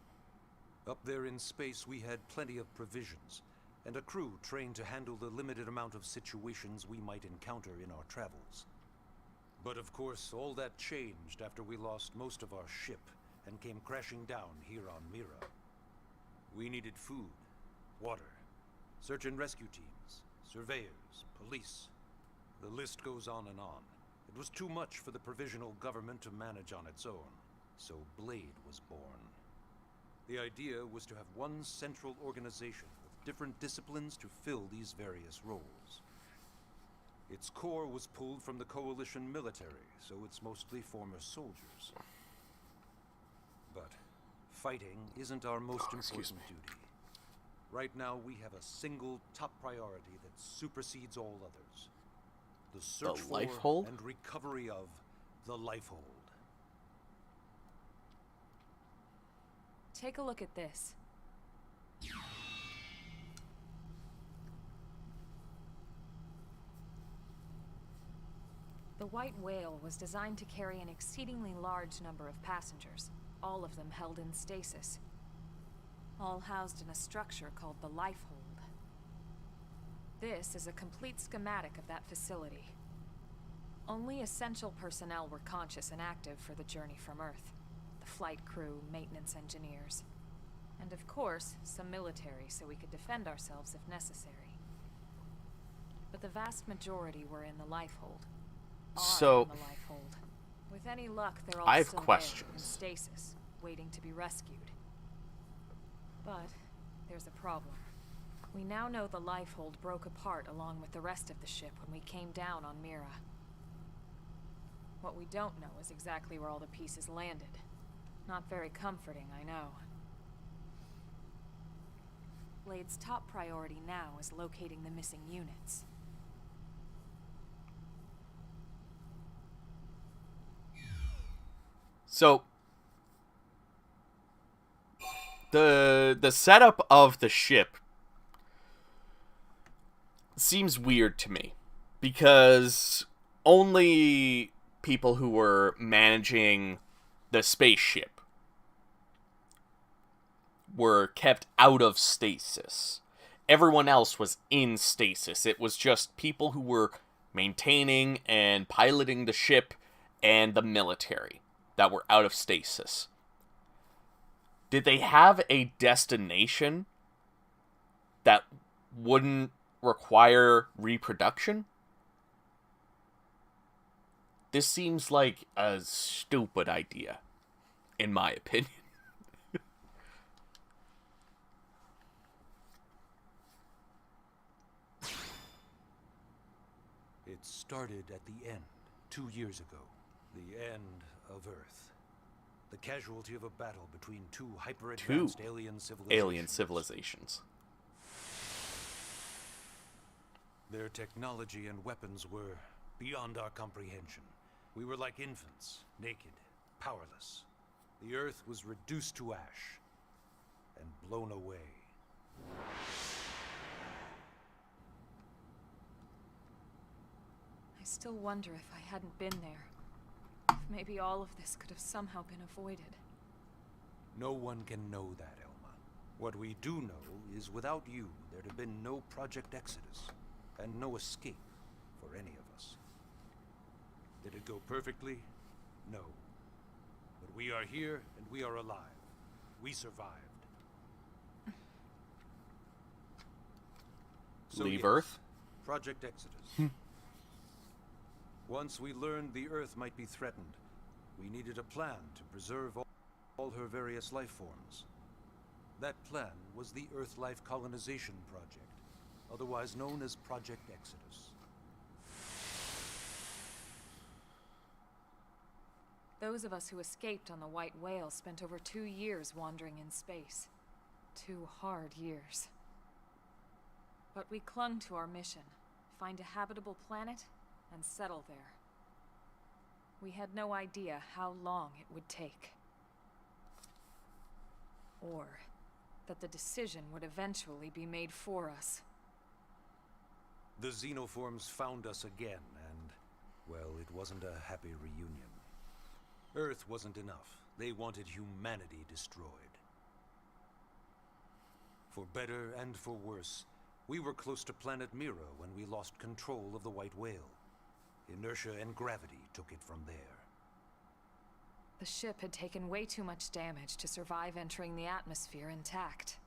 Up there in space, we had plenty of provisions, and a crew trained to handle the limited amount of situations we might encounter in our travels. But of course, all that changed after we lost most of our ship and came crashing down here on Mira. We needed food, water, search and rescue teams, surveyors, police. The list goes on and on. It was too much for the provisional government to manage on its own, so Blade was born. The idea was to have one central organization with different disciplines to fill these various roles. Its core was pulled from the Coalition military, so it's mostly former soldiers. But fighting isn't our most important duty. Right now, we have a single top priority that supersedes all others. The search for Lifehold? and recovery of the Lifehold. Take a look at this. The White Whale was designed to carry an exceedingly large number of passengers, all of them held in stasis, all housed in a structure called the Lifehold. This is a complete schematic of that facility. Only essential personnel were conscious and active for the journey from Earth. The flight crew, maintenance engineers, and of course, some military so we could defend ourselves if necessary. But the vast majority were in the Lifehold. So, In the Lifehold. With any luck, they're all I have still there, in questions. stasis, waiting to be rescued. But there's a problem. We now know the Lifehold broke apart along with the rest of the ship when we came down on Mira. What we don't know is exactly where all the pieces landed. Not very comforting, I know. Blade's top priority now is locating the missing units. So, the setup of the ship seems weird to me, because only people who were managing the spaceship were kept out of stasis. Everyone else was in stasis. It was just people who were maintaining and piloting the ship and the military that were out of stasis. Did they have a destination that wouldn't require reproduction? This seems like a stupid idea, in my opinion. It started at the end, 2 years ago. The end of Earth. The casualty of a battle between two hyper-advanced alien civilizations. Their technology and weapons were beyond our comprehension. We were like infants, naked, powerless. The Earth was reduced to ash and blown away. I still wonder if I hadn't been there. If maybe all of this could have somehow been avoided. No one can know that, Elma. What we do know is without you, there'd have been no Project Exodus, and no escape for any of us. Did it go perfectly? No. But we are here, and we are alive. We survived. So Leave yes, Earth? Project Exodus. Once we learned the Earth might be threatened, we needed a plan to preserve all her various life forms. That plan was the Earth Life Colonization Project, otherwise known as Project Exodus. Those of us who escaped on the White Whale spent over 2 years wandering in space. 2 hard years. But we clung to our mission, find a habitable planet and settle there. We had no idea how long it would take. Or that the decision would eventually be made for us. The xenoforms found us again, and, well, it wasn't a happy reunion. Earth wasn't enough. They wanted humanity destroyed. For better and for worse, we were close to planet Mira when we lost control of the White Whale. Inertia and gravity took it from there. The ship had taken way too much damage to survive entering the atmosphere intact.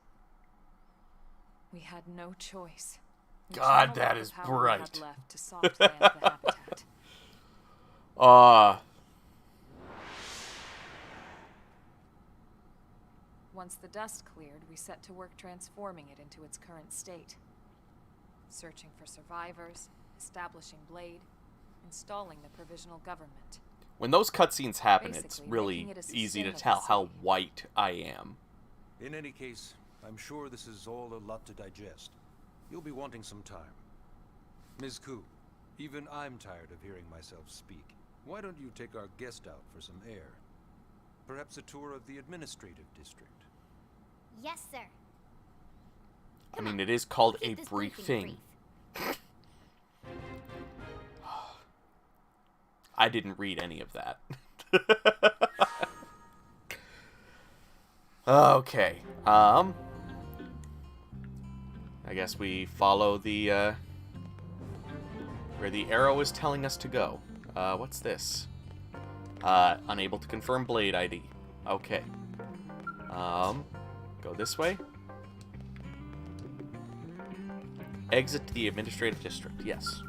We had no choice. We God, channeled that all the is power we had bright. left to soft land the habitat. Once the dust cleared, we set to work transforming it into its current state. Searching for survivors, establishing Blade, installing the provisional government. When those cutscenes happen, it's Basically, really making it a easy to sustainable tell how city. white I am. In any case, I'm sure this is all a lot to digest. You'll be wanting some time. Ms. Ku, even I'm tired of hearing myself speak. Why don't you take our guest out for some air? Perhaps a tour of the administrative district. Yes, sir. I mean, it is called Keep a this briefing. brief. I didn't read any of that. Okay. I guess we follow the, where the arrow is telling us to go. What's this? Unable to confirm Blade ID. Okay. Go this way. Exit to the administrative district. Yes.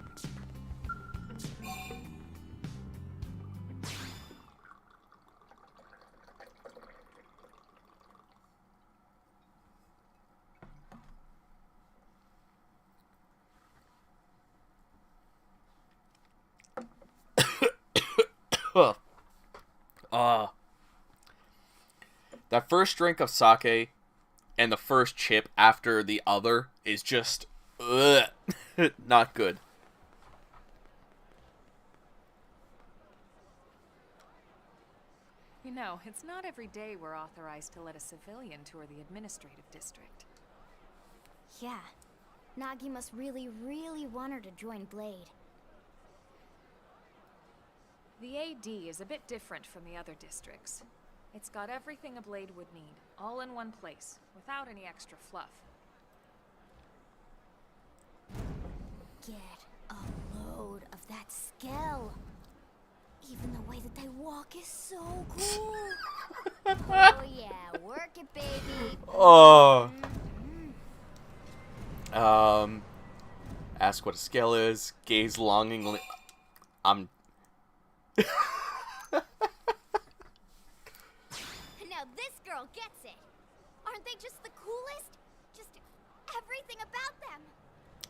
That first drink of sake and the first chip after the other is just not good. You know, it's not every day we're authorized to let a civilian tour the administrative district. Yeah. Nagi must really, really want her to join Blade. The AD is a bit different from the other districts. It's got everything a Blade would need, all in one place, without any extra fluff. Get a load of that skill. Even the way that they walk is so cool. Oh yeah, work it, baby. Oh. Ask what a skill is. Gaze longingly. Now this girl gets it. Aren't they just the coolest? Just everything about them.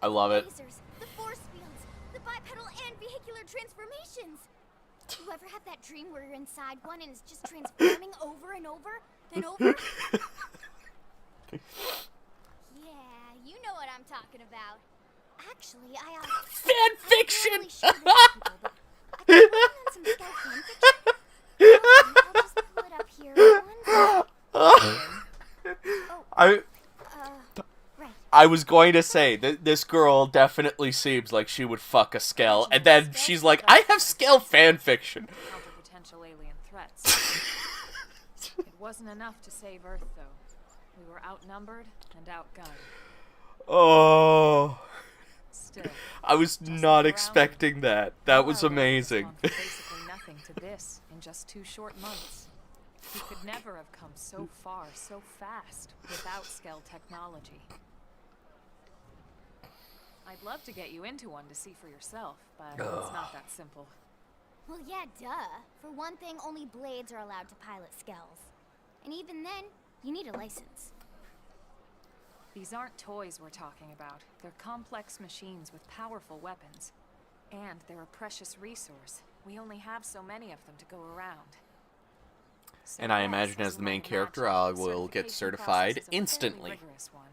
I love it. Lasers, the force fields, the bipedal and vehicular transformations. You ever have that dream where you're inside one and it's just transforming over and over and over? Yeah, you know what I'm talking about. Actually, Fan fiction! I'm not really sure this people, but I've been working on some Scout fan fiction. I'll just pull it up here. Right. I was going to say that this girl definitely seems like she would fuck a Skell, and then she's like, I have Skell fanfiction. Encounter potential alien threats. It wasn't enough to save Earth, though. We were outnumbered and outgunned. Oh. Still, I was not expecting that. That was our world has amazing. gone from basically nothing to this in just 2 short months. We could never have come so far, so fast, without Skell technology. I'd love to get you into one to see for yourself, but it's not that simple. Well, yeah, duh. For one thing, only Blades are allowed to pilot Skells. And even then, you need a license. These aren't toys we're talking about. They're complex machines with powerful weapons. And they're a precious resource. We only have so many of them to go around. So And I yes, imagine as you the main might character, imagine, I will get certification certified process is a fairly instantly. rigorous one.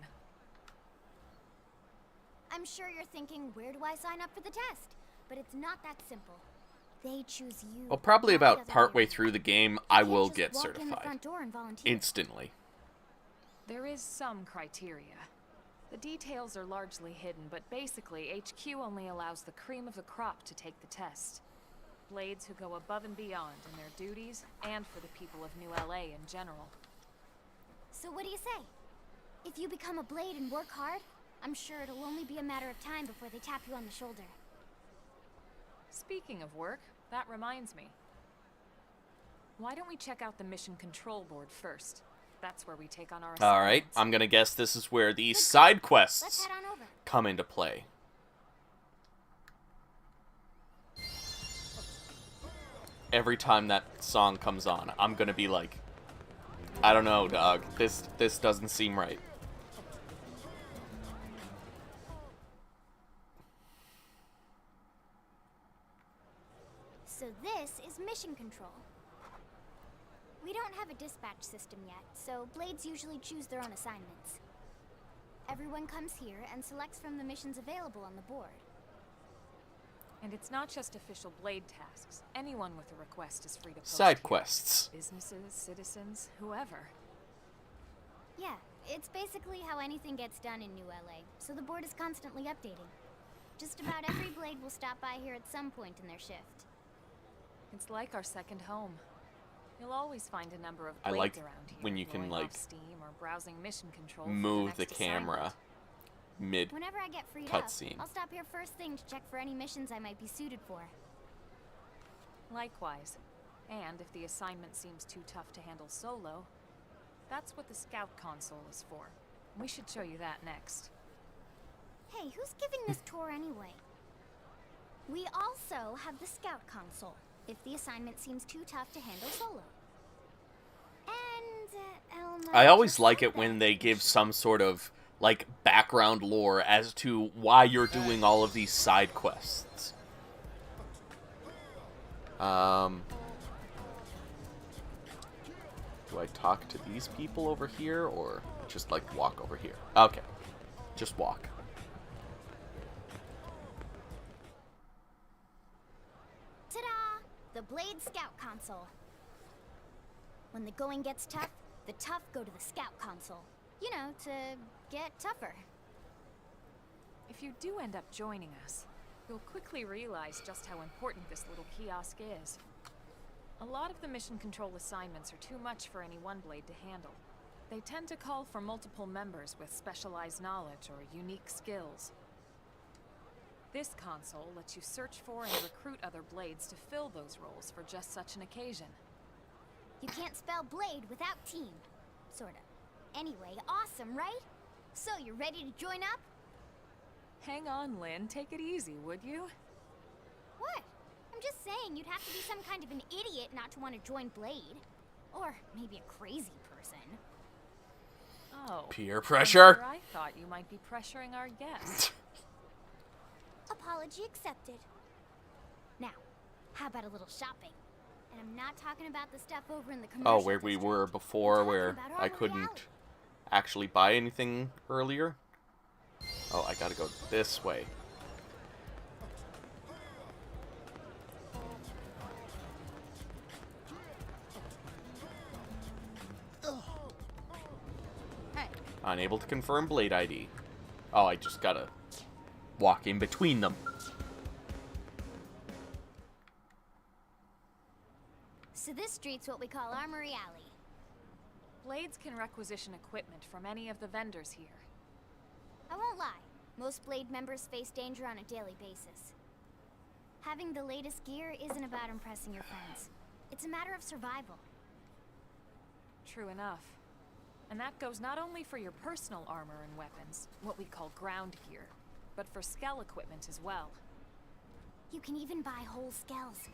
I'm sure you're thinking, where do I sign up for the test? But it's not that simple. They choose you. Well, probably not the about other partway way around. through the game, You I can't will just get walk in the certified. front door and volunteer. Instantly. There is some criteria. The details are largely hidden, but basically, HQ only allows the cream of the crop to take the test. Blades who go above and beyond in their duties, and for the people of New LA in general. So what do you say? If you become a Blade and work hard, I'm sure it'll only be a matter of time before they tap you on the shoulder. Speaking of work, that reminds me. Why don't we check out the mission control board first? That's where we take on our assignments. Alright, I'm gonna guess this is where these side Let's quests head on over. come into play. every time that song comes on, I'm gonna be like, I don't know, dog. This doesn't seem right. So this is mission control. We don't have a dispatch system yet, so Blades usually choose their own assignments. Everyone comes here and selects from the missions available on the board. And it's not just official Blade tasks. Anyone with a request is free to post Side here. quests. Businesses, citizens, whoever. Yeah, it's basically how anything gets done in New LA, so the board is constantly updating. Just about every Blade will stop by here at some point in their shift. It's like our second home. You'll always find a number of I Blades like around here, when you can, going like, off steam or browsing mission control for move the next camera assignment. mid Whenever I get freed up, cutscene. I'll stop here first thing to check for any missions I might be suited for. Likewise. And if the assignment seems too tough to handle solo, that's what the scout console is for. We should show you that next. Hey, who's giving this tour anyway? We also have the scout console, if the assignment seems too tough to handle solo. And, Elmo I always just like said it when that. they give some sort of, like, background lore as to why you're doing all of these side quests. Do I talk to these people over here, or just, like, walk over here? Okay. Just walk. Ta-da! The Blade Scout Console. When the going gets tough, the tough go to the Scout Console. You know, to get tougher. If you do end up joining us, you'll quickly realize just how important this little kiosk is. A lot of the mission control assignments are too much for any one Blade to handle. They tend to call for multiple members with specialized knowledge or unique skills. This console lets you search for and recruit other Blades to fill those roles for just such an occasion. You can't spell Blade without team. Sorta. Anyway, awesome, right? So, you ready to join up? Hang on, Lynn. Take it easy, would you? What? I'm just saying you'd have to be some kind of an idiot not to want to join Blade. Or maybe a crazy person. Oh. Peer pressure. I thought you might be pressuring our guest. Apology accepted. Now, how about a little shopping? And I'm not talking about the stuff over in the commercial Oh, where we district. were before, I'm talking where about I Armory couldn't Alley. actually buy anything earlier. Oh, I gotta go this way. Hey. Unable to confirm Blade ID. Oh, I just gotta walk in between them. So this street's what we call Armory Alley. Blades can requisition equipment from any of the vendors here. I won't lie, most Blade members face danger on a daily basis. Having the latest gear isn't about impressing your friends. It's a matter of survival. True enough. And that goes not only for your personal armor and weapons, what we call ground gear, but for skell equipment as well. You can even buy whole skells.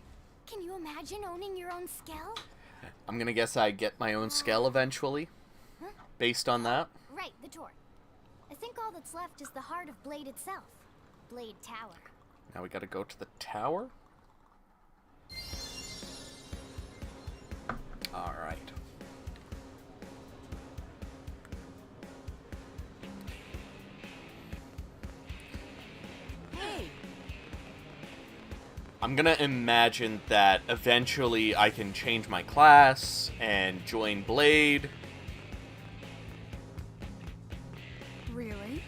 Can you imagine owning your own skell? I'm gonna guess I get my own skell eventually, Huh? based on that. Right, the door. I think all that's left is the heart of Blade itself. Blade Tower. Now we gotta go to the tower. Alright. Hey! I'm gonna imagine that eventually I can change my class and join Blade. Really?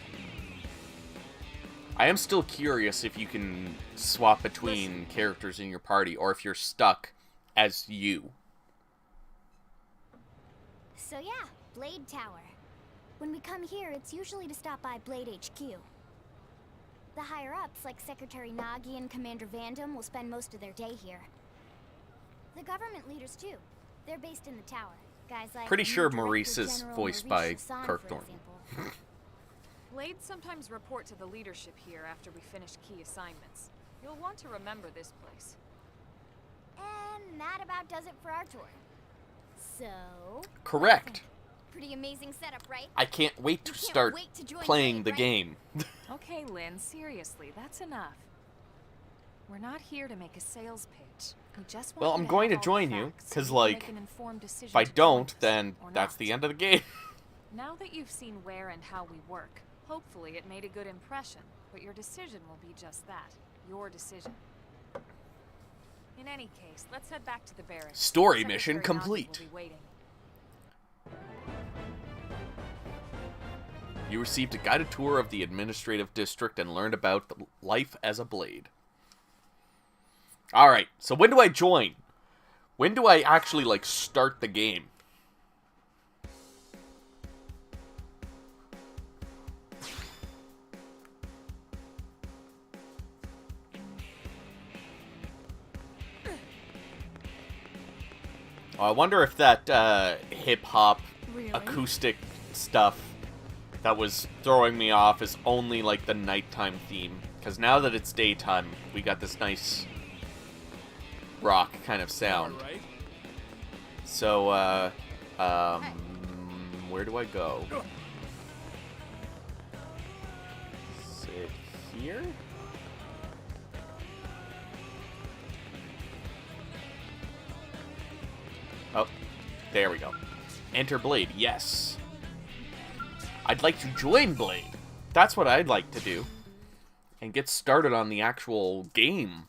I am still curious if you can swap between characters in your party or if you're stuck as you. So yeah, Blade Tower. When we come here, it's usually to stop by Blade HQ. The higher-ups, like Secretary Nagi and Commander Vandam, will spend most of their day here. The government leaders, too. They're based in the tower. Guys like Pretty new sure Director Maurice is General voiced Maurice by Hassan, Kirk for Thornton. example. Blades sometimes report to the leadership here after we finish key assignments. You'll want to remember this place. And that about does it for our tour. So... Correct. Pretty amazing setup, right? I can't wait to You can't start wait to join playing Blade, the right? game. Okay, Lynn, seriously, that's enough. We're not here to make a sales pitch. We just want Well, you I'm to going to have all the join you, facts so because, you can like, make an informed decision if I to join don't, us, then or that's not. the end of the game. Now that you've seen where and how we work, hopefully it made a good impression, but your decision will be just that, your decision. In any case, let's head back to the barracks. Story Secretary mission Nagi complete. will be waiting. You received a guided tour of the administrative district and learned about the life as a blade. Alright, so when do I join? When do I actually, like, start the game? Oh, I wonder if that hip-hop acoustic stuff that was throwing me off is only like the nighttime theme. Because now that it's daytime, we got this nice rock kind of sound. So, where do I go? Is it here? Oh, there we go. Enter Blade, yes. I'd like to join Blade. That's what I'd like to do. And get started on the actual game.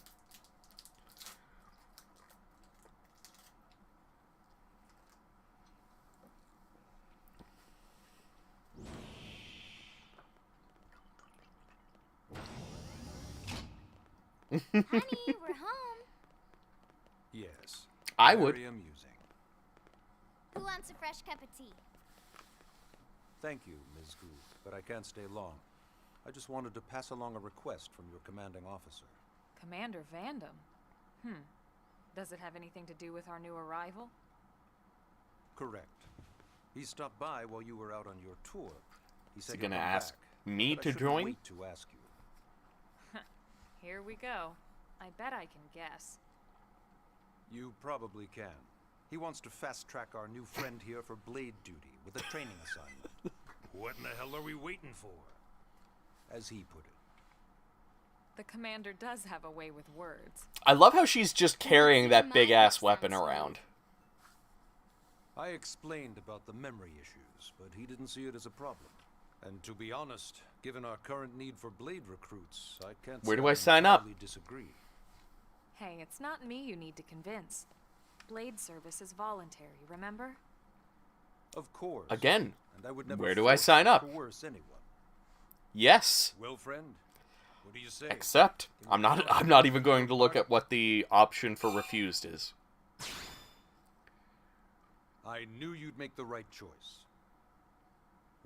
Honey, we're home. Yes. I would. Very amusing. Who wants a fresh cup of tea? Thank you, Ms. Gu, but I can't stay long. I just wanted to pass along a request from your commanding officer. Commander Vandam? Does it have anything to do with our new arrival? Correct. He stopped by while you were out on your tour. He Is said he he'll gonna come ask back, me but I to shouldn't join? wait to ask you. Here we go. I bet I can guess. You probably can. He wants to fast-track our new friend here for blade duty with a training assignment. What in the hell are we waiting for? As he put it. The commander does have a way with words. I love how she's just carrying that big-ass weapon around. I explained about the memory issues, but he didn't see it as a problem. And to be honest, given our current need for blade recruits, I can't Where say do I I sign up? entirely disagree. Hey, it's not me you need to convince. Blade service is voluntary, remember? Of course. Again, And I would never where do I force sign or up? coerce anyone. Yes. Well, friend, what do you say? Except, I'm not even going to look at what the option for refused is. I knew you'd make the right choice.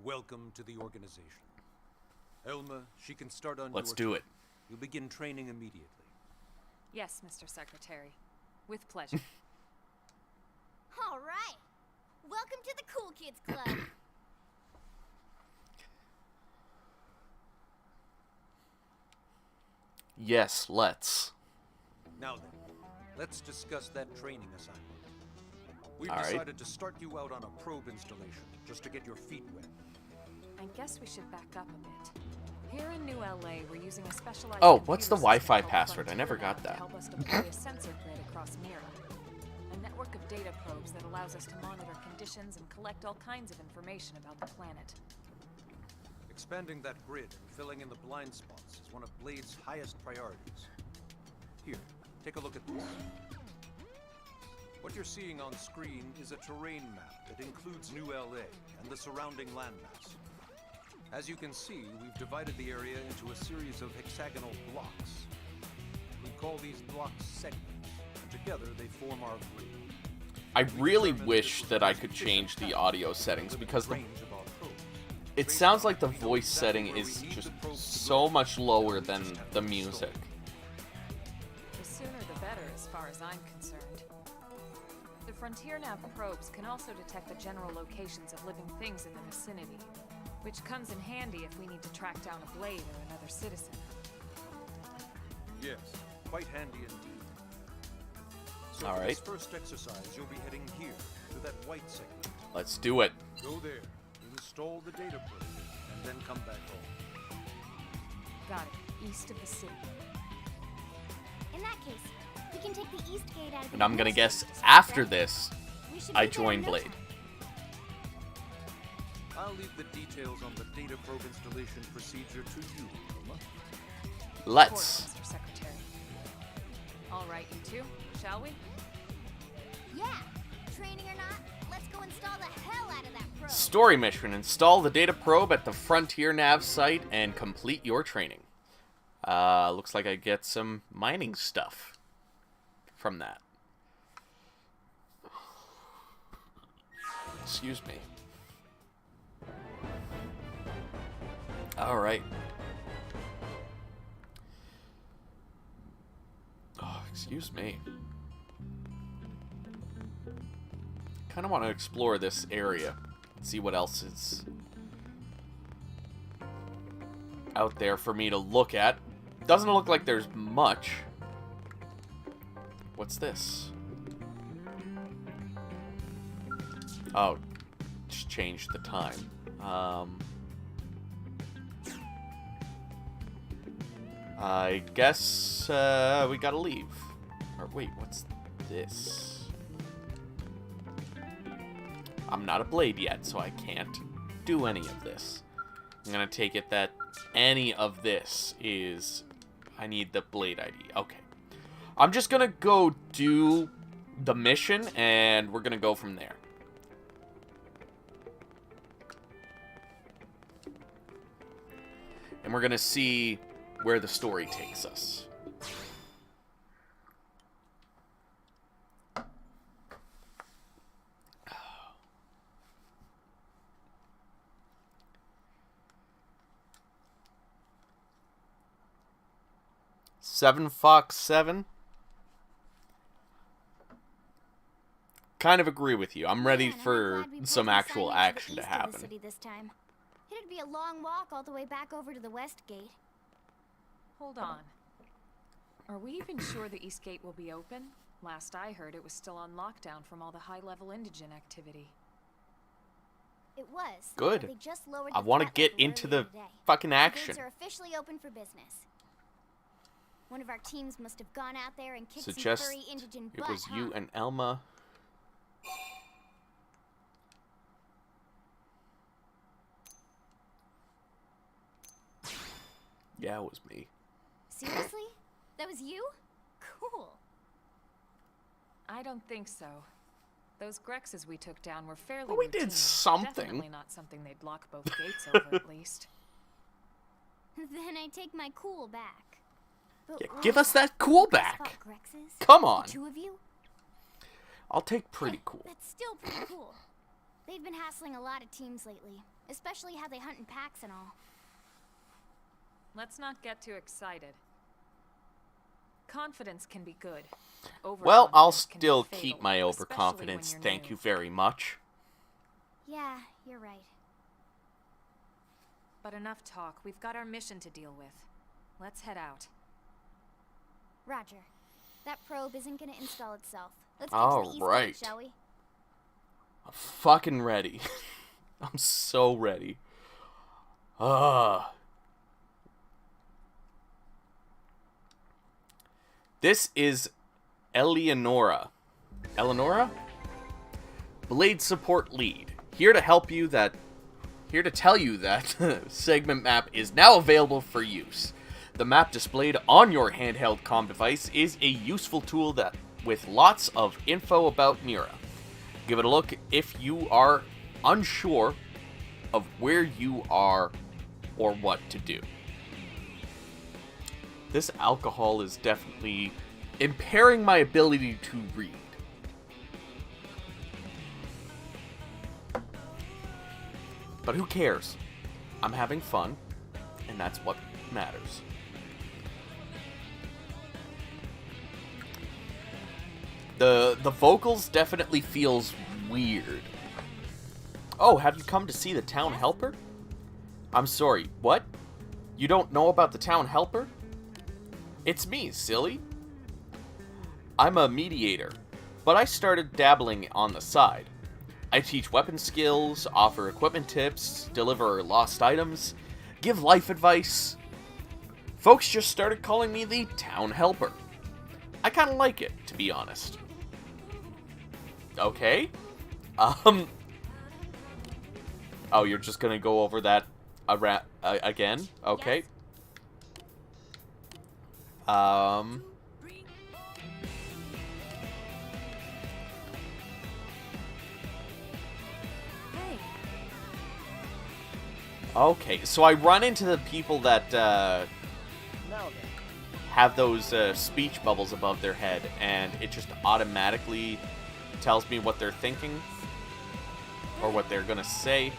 Welcome to the organization. Elma, she can start on Let's your do tour. it. You'll begin training immediately. Yes, Mr. Secretary. With pleasure. All right. Welcome to the Cool Kids Club. Yes, let's. Now then, let's discuss that training assignment. We've All right. decided to start you out on a probe installation, just to get your feet wet. I guess we should back up a bit. Here in New LA, we're using a specialized Oh, what's the computer Wi-Fi system called password? I Frontier never got Lab that. To help us deploy a sensor grid across Mira. A network of data probes that allows us to monitor conditions and collect all kinds of information about the planet. Expanding that grid and filling in the blind spots is one of Blade's highest priorities. Here, take a look at this. What you're seeing on screen is a terrain map that includes New LA and the surrounding landmass. As you can see, we've divided the area into a series of hexagonal blocks. We call these blocks segments, and together they form our grid. I really wish that I could change the audio settings because it sounds like the voice setting is just so much lower than the music. The sooner the better, as far as I'm concerned. The Frontier Nav probes can also detect the general locations of living things in the vicinity, which comes in handy if we need to track down a blade or another citizen. Yes, quite handy indeed. So All for right. this first exercise, you'll be heading here to that white segment. Let's do it. Go there, install the data probe, and then come back home. Got it. East of the city. In that case, we can take the east gate out of the And I'm gonna guess administrative after district, this, right? We should I be there in join no Blade. time. I'll leave the details on the data probe installation procedure to you, Alma. Let's. Report, Mr. Secretary. All right, you two, shall we? Yeah. Training or not, let's go install the hell out of that probe. Story mission. Install the data probe at the Frontier Nav site and complete your training. Looks like I get some mining stuff from that. Excuse me. Alright. Oh, excuse me. Kind of want to explore this area. See what else is out there for me to look at. Doesn't look like there's much. What's this? Oh, just changed the time. I guess we gotta leave. Or wait, what's this? I'm not a Blade yet, so I can't do any of this. I'm gonna take it that any of this is... I need the Blade ID. Okay. I'm just gonna go do the mission, and we're gonna go from there. And we're gonna see where the story takes us. Seven Fox 7. Kind of agree with you. I'm ready Man, I'm for glad we some pulled the actual signage action the to east of the happen. city this time. It'd be a long walk all the way back over to the west gate. Hold on. Are we even sure the East Gate will be open? Last I heard, it was still on lockdown from all the high-level indigent activity. It was. Good. But they just lowered I the want to threat get level into earlier the today. fucking The action. gates are officially open for business. One of our teams must have gone out there and kicked Suggest some furry indigent it butt, was you huh? and Elma. Yeah, it was me. Seriously? That was you? Cool. I don't think so. Those Grexes we took down were fairly Well, we did routine. something. Definitely not something they'd lock both gates over, at least. Then I take my cool back. But Yeah, wait, give us that cool you guys back. fought Grexes? Come on. The two of you? I'll take pretty cool. That's still pretty cool. They've been hassling a lot of teams lately, especially how they hunt in packs and all. Let's not get too excited. Confidence can be good. Well, I'll Overconfidence can be still fatal, keep my especially overconfidence. when you're Thank new. you very much. Yeah, you're right. But enough talk. We've got our mission to deal with. Let's head out. Roger. That probe isn't gonna install itself. Let's get to the east Alright. gate, shall we? I'm fucking ready. I'm so ready. This is Eleonora. Eleonora? Blade support lead. Here to tell you that segment map is now available for use. The map displayed on your handheld comm device is a useful tool that with lots of info about Nira. Give it a look if you are unsure of where you are or what to do. This alcohol is definitely impairing my ability to read. But who cares? I'm having fun, and that's what matters. The vocals definitely feels weird. Oh, have you come to see the town helper? I'm sorry, what? You don't know about the town helper? It's me, silly. I'm a mediator. but I started dabbling on the side. I teach weapon skills, offer equipment tips, deliver lost items, give life advice. Folks just started calling me the town helper. I kind of like it, to be honest. Okay. Oh, you're just gonna go over that again? Okay. Okay, so I run into the people that have those speech bubbles above their head, and it just automatically tells me what they're thinking or what they're gonna say.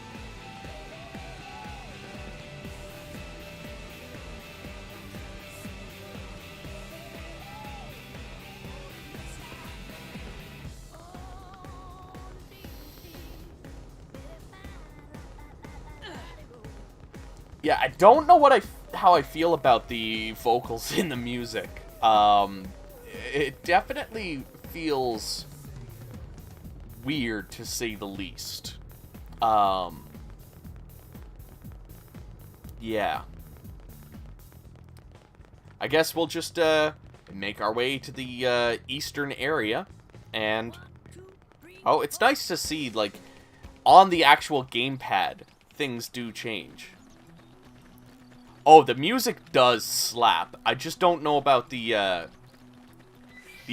Yeah, I don't know how I feel about the vocals in the music. It definitely feels weird, to say the least. Yeah. I guess we'll just make our way to the eastern area, and oh, it's nice to see, like, on the actual gamepad, things do change. Oh, the music does slap. I just don't know about the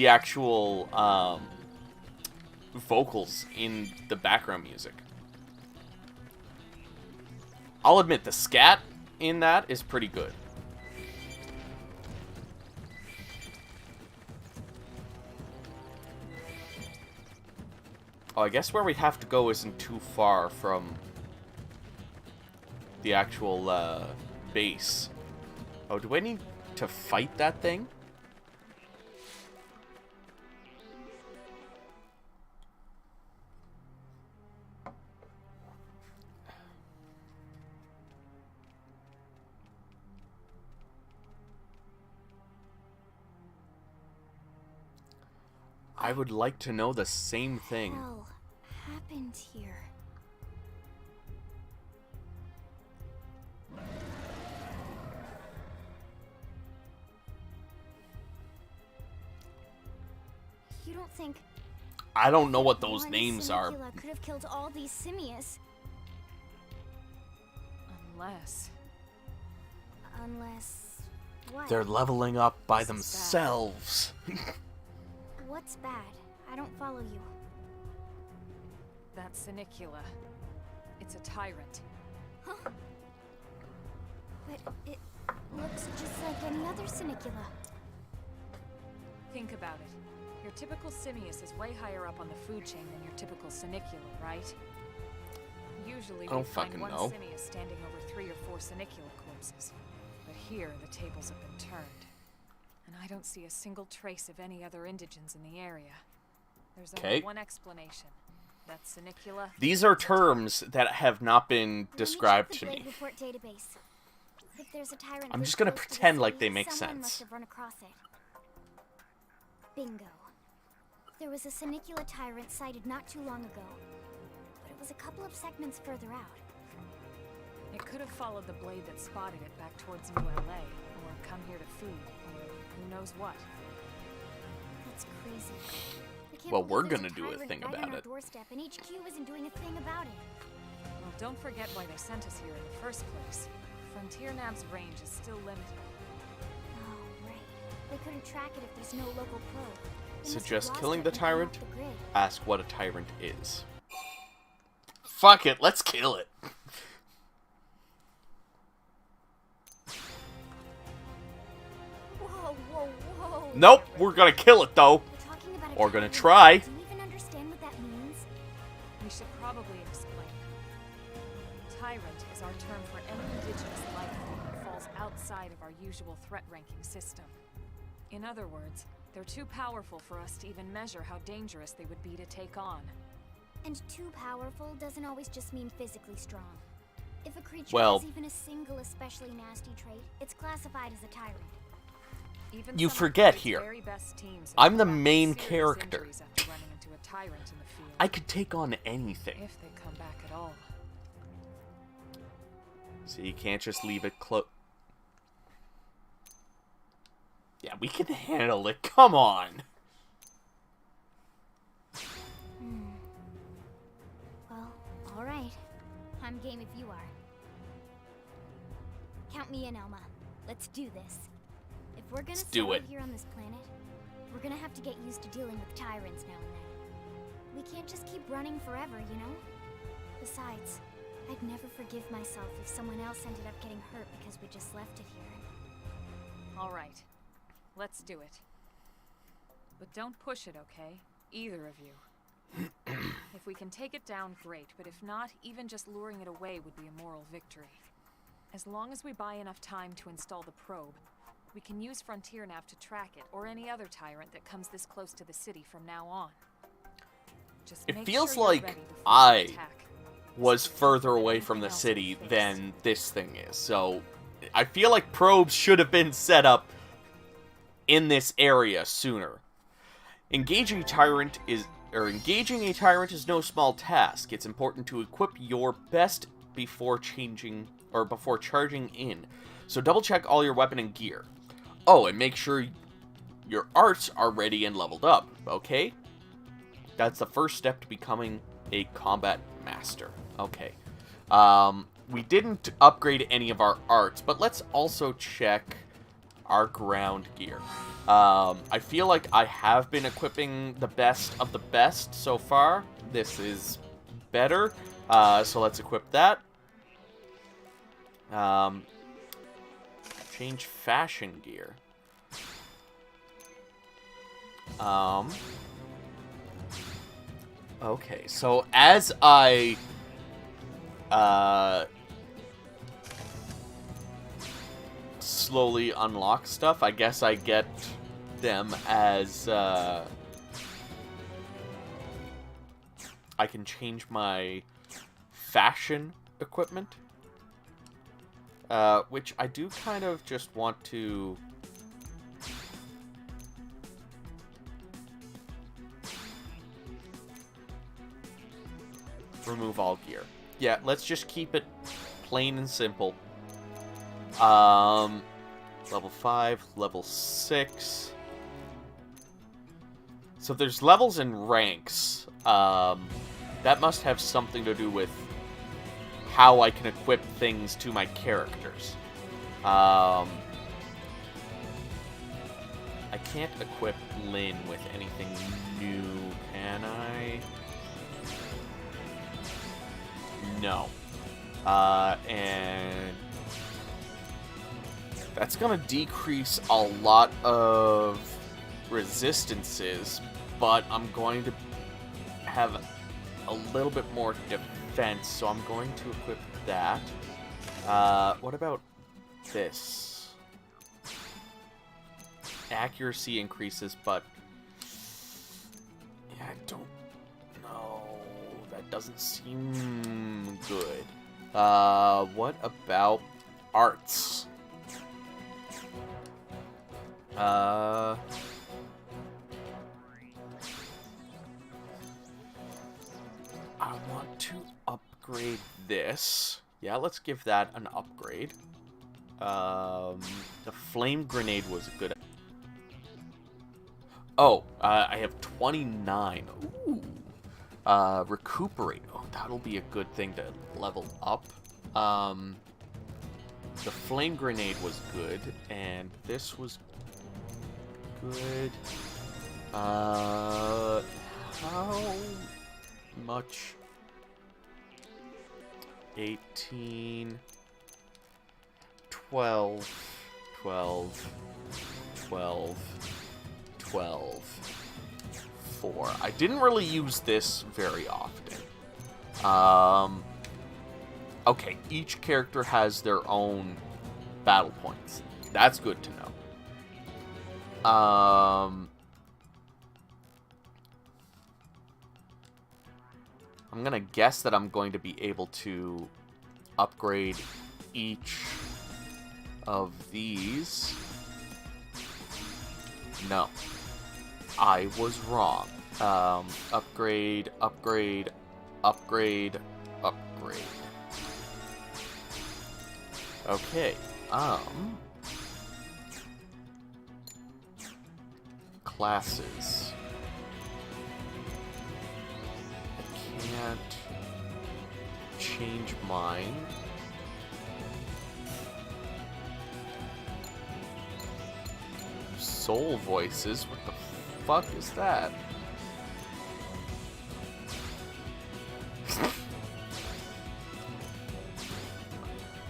actual vocals in the background music. I'll admit the scat in that is pretty good. Oh, I guess where we have to go isn't too far from the actual base. Oh, do I need to fight that thing? I would like to know the same thing. What the hell happened here? You don't think I don't know what those one names are. Sinicula could have killed all these simius? Unless what? They're leveling up by themselves. What's bad? I don't follow you. That Sinicula. It's a tyrant. Huh? But it looks just like any other Sinicula. Think about it. Your typical simius is way higher up on the food chain than your typical Sinicula, right? Usually we find one simius standing over 3 or 4 Sinicula corpses. But here, the tables have been turned. And I don't see a single trace of any other indigents in the area. There's only one explanation. That Sinicula. These are terms that have not been described to me. Report database. If there's a tyrant I'm just gonna pretend like they make someone sense. Must have run across it. Bingo. There was a Sinicula tyrant sighted not too long ago, but it was a couple of segments further out. It could have followed the blade that spotted it back towards New LA, or come here to feed, or who knows what. That's crazy. I can't Well, believe we're there's gonna do a tyrant thing right about on our it. doorstep, and HQ isn't doing a thing about it. Well, don't forget why they sent us here in the first place. Frontier Nav's range is still limited. Oh, right. They couldn't track it if there's no local probe. They must have Suggest lost killing it the and gone off tyrant? the grid. Ask what a tyrant is. Fuck it, let's kill it. Whoa, whoa, whoa. Nope, we're gonna kill it though. We're talking about a Or gonna tyrant. try. Do you even understand what that means? We should probably explain. Tyrant is our term for any indigenous life form that falls outside of our usual threat ranking system. In other words, they're too powerful for us to even measure how dangerous they would be to take on. And too powerful doesn't always just mean physically strong. If a creature Well- has even a single especially nasty trait, it's classified as a tyrant. Even You some of forget Kraid's here. very best teams have I'm the come back with main serious character. injuries after running into a tyrant in the field. I could take on anything. If they come back at all. So you can't just leave it close. Yeah, we can handle it. Come on. Well, alright. I'm game if you are. Count me in, Elma. Let's do this. If we're gonna do settle it. here on this planet, we're gonna have to get used to dealing with tyrants now and then. We can't just keep running forever, you know? Besides, I'd never forgive myself if someone else ended up getting hurt because we just left it here. Alright. Let's do it. But don't push it, okay? Either of you. If we can take it down, great, but if not, even just luring it away would be a moral victory. As long as we buy enough time to install the probe, we can use Frontier Nav to track it, or any other tyrant that comes this close to the city from now on. Just It make feels sure you're like ready before I we attack. was further away from the city than this thing is. So I feel like probes should have been set up in this area sooner. Engaging a tyrant is no small task. It's important to equip your best before charging in. So double check all your weapon and gear. Oh, and make sure your arts are ready and leveled up, okay? That's the first step to becoming a combat master. Okay. We didn't upgrade any of our arts, but let's also check our ground gear. I feel like I have been equipping the best of the best so far. This is better. So let's equip that. Change fashion gear. Okay, so as I slowly unlock stuff, I guess I get them as I can change my fashion equipment, which I do kind of just want to remove all gear. Yeah, let's just keep it plain and simple. Level 5, level 6. So there's levels and ranks. That must have something to do with how I can equip things to my characters. I can't equip Lynn with anything new, can I? No. And that's gonna decrease a lot of resistances, but I'm going to have a little bit more defense, so I'm going to equip that. What about this? Accuracy increases, but yeah, I don't know. That doesn't seem good. What about arts? I want to upgrade this. Yeah, let's give that an upgrade. The flame grenade was good. Oh, I have 29. Ooh. Recuperate. Oh, that'll be a good thing to level up. The flame grenade was good, and this was good. How much? 18, 12, 12, 12, 12, 4. I didn't really use this very often. Okay, each character has their own battle points. That's good to know. I'm gonna guess that I'm going to be able to upgrade each of these. No. I was wrong. Upgrade, upgrade, upgrade, upgrade. Okay, classes. I can't change mine. Soul voices? What the fuck is that?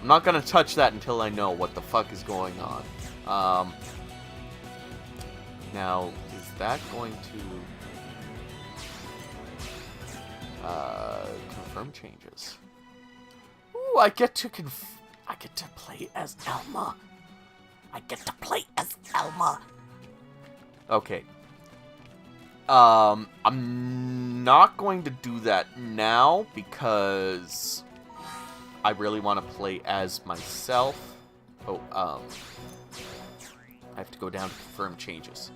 I'm not gonna touch that until I know what the fuck is going on. Now, is that going to confirm changes? Ooh, I get to play as Elma. I get to play as Elma. Okay. I'm not going to do that now because I really want to play as myself. Oh, I have to go down to confirm changes.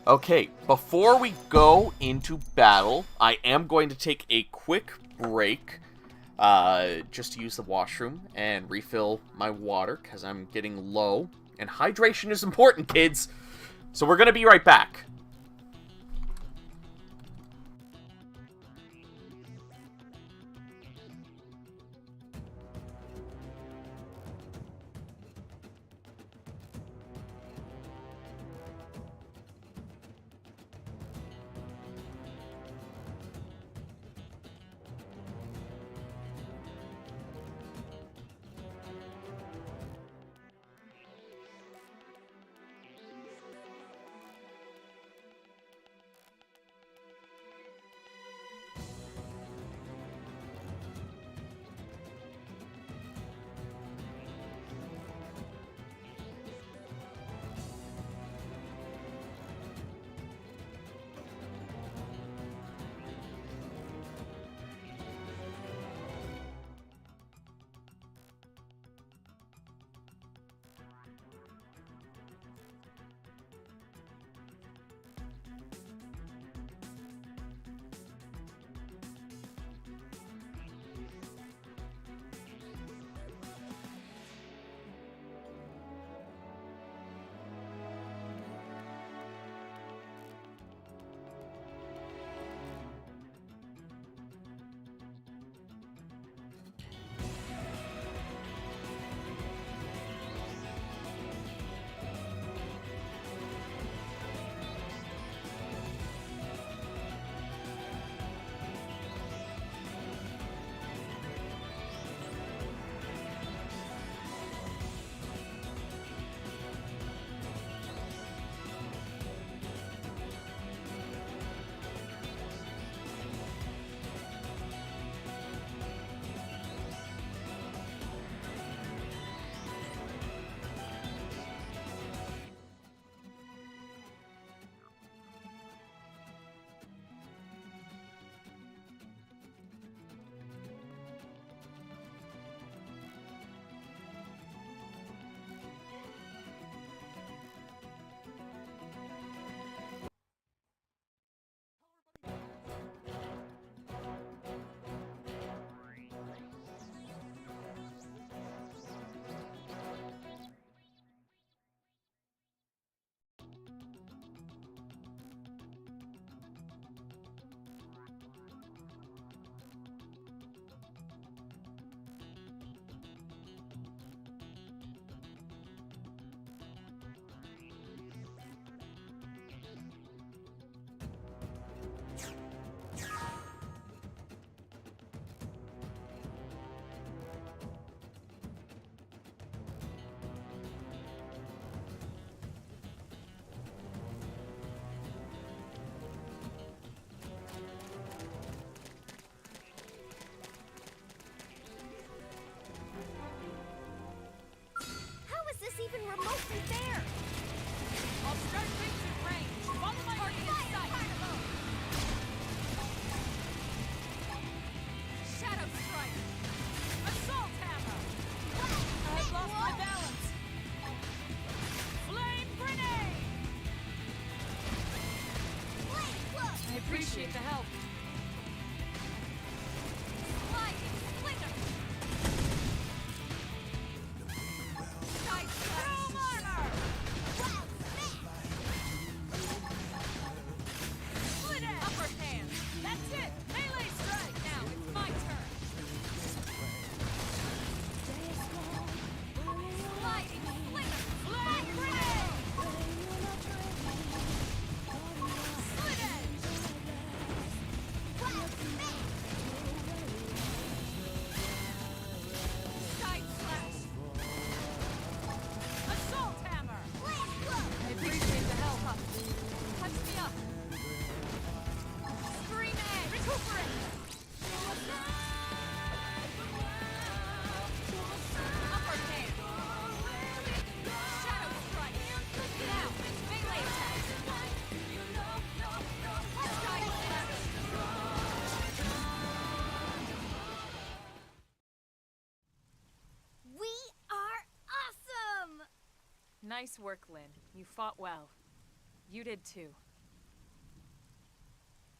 Okay, before we go into battle, I am going to take a quick break. Just to use the washroom and refill my water because I'm getting low. And hydration is important, kids. So we're going to be right back. Even remotely fair. I'll start things at range. Follow my target in sight. Shadow strike. Assault hammer. I've lost my balance. Flame grenade. Nice work, Lynn. You fought well. You did too.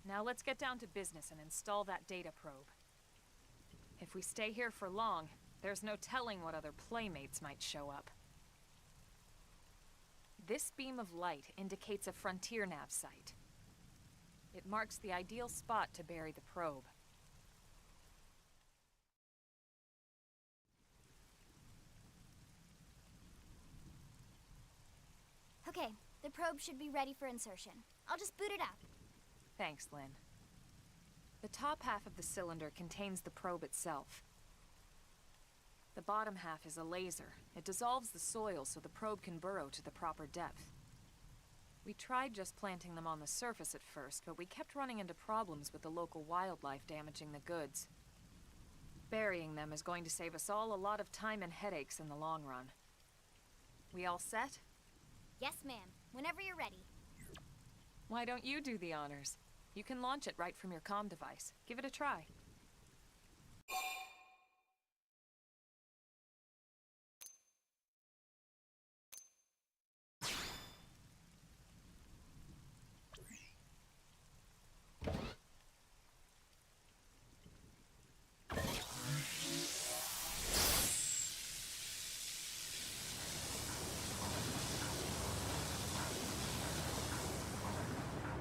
Now let's get down to business and install that data probe. If we stay here for long, there's no telling what other playmates might show up. This beam of light indicates a frontier nav site. It marks the ideal spot to bury the probe. Okay, the probe should be ready for insertion. I'll just boot it up. Thanks, Lynn. The top half of the cylinder contains the probe itself. The bottom half is a laser. It dissolves the soil so the probe can burrow to the proper depth. We tried just planting them on the surface at first, but we kept running into problems with the local wildlife damaging the goods. Burying them is going to save us all a lot of time and headaches in the long run. We all set? Yes, ma'am. Whenever you're ready. Why don't you do the honors? You can launch it right from your comm device. Give it a try.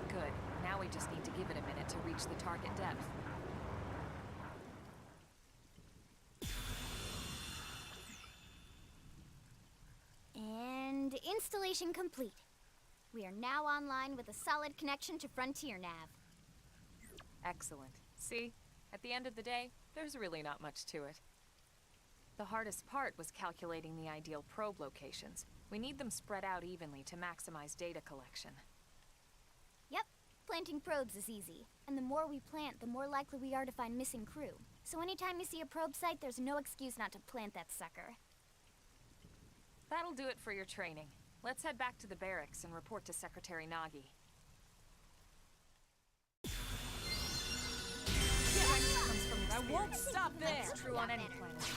Good. Now we just need to give it a minute to reach the target depth. And installation complete. We are now online with a solid connection to Frontier Nav. Excellent. See? At the end of the day, there's really not much to it. The hardest part was calculating the ideal probe locations. We need them spread out evenly to maximize data collection. Yep, planting probes is easy. And the more we plant, the more likely we are to find missing crew. So anytime you see a probe site, there's no excuse not to plant that sucker. That'll do it for your training. Let's head back to the barracks and report to Secretary Nagi. I won't stop there! That's true on any planet.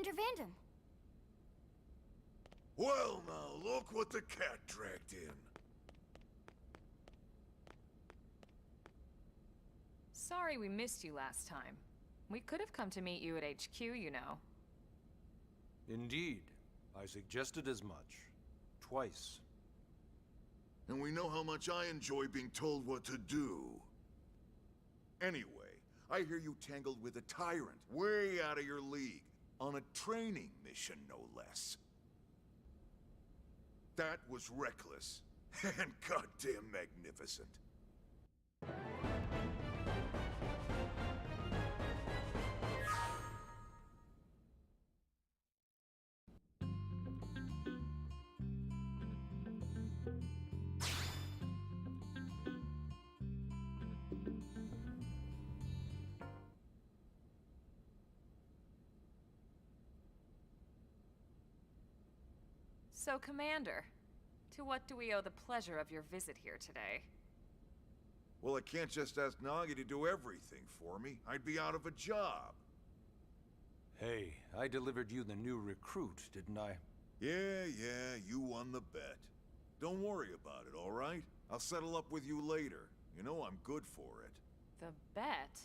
Commander Vandam. Well now, look what the cat dragged in. Sorry we missed you last time. We could have come to meet you at HQ, you know. Indeed. I suggested as much. Twice. And we know how much I enjoy being told what to do. Anyway, I hear you tangled with a tyrant, way out of your league, on a training mission, no less. That was reckless, and goddamn magnificent. So, Commander, to what do we owe the pleasure of your visit here today? Well, I can't just ask Nagi to do everything for me. I'd be out of a job. Hey, I delivered you the new recruit, didn't I? Yeah, you won the bet. Don't worry about it, all right? I'll settle up with you later. You know I'm good for it. The bet?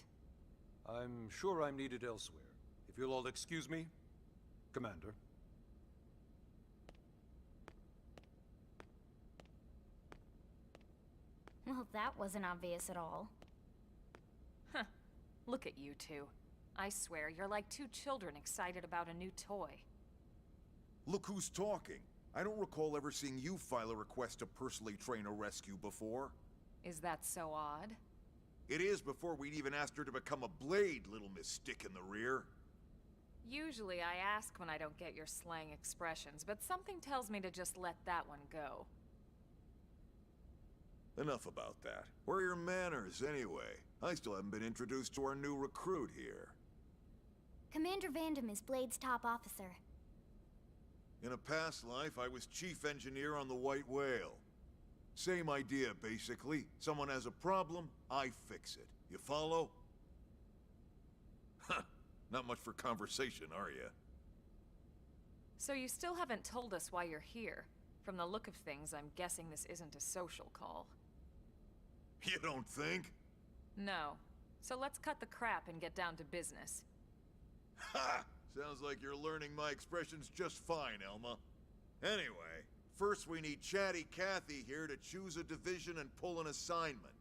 I'm sure I'm needed elsewhere. If you'll all excuse me, Commander. Well, that wasn't obvious at all. Huh. Look at you two. I swear, you're like two children excited about a new toy. Look who's talking. I don't recall ever seeing you file a request to personally train a rescue before. Is that so odd? It is before we'd even asked her to become a blade, little Miss Stick in the Rear. Usually I ask when I don't get your slang expressions, but something tells me to just let that one go. Enough about that. Where are your manners, anyway? I still haven't been introduced to our new recruit here. Commander Vandam is Blade's top officer. In a past life, I was chief engineer on the White Whale. Same idea, basically. Someone has a problem, I fix it. You follow? Huh. Not much for conversation, are you? So you still haven't told us why you're here. From the look of things, I'm guessing this isn't a social call. You don't think? No. So let's cut the crap and get down to business. Ha! Sounds like you're learning my expressions just fine, Elma. Anyway, first we need Chatty Cathy here to choose a division and pull an assignment.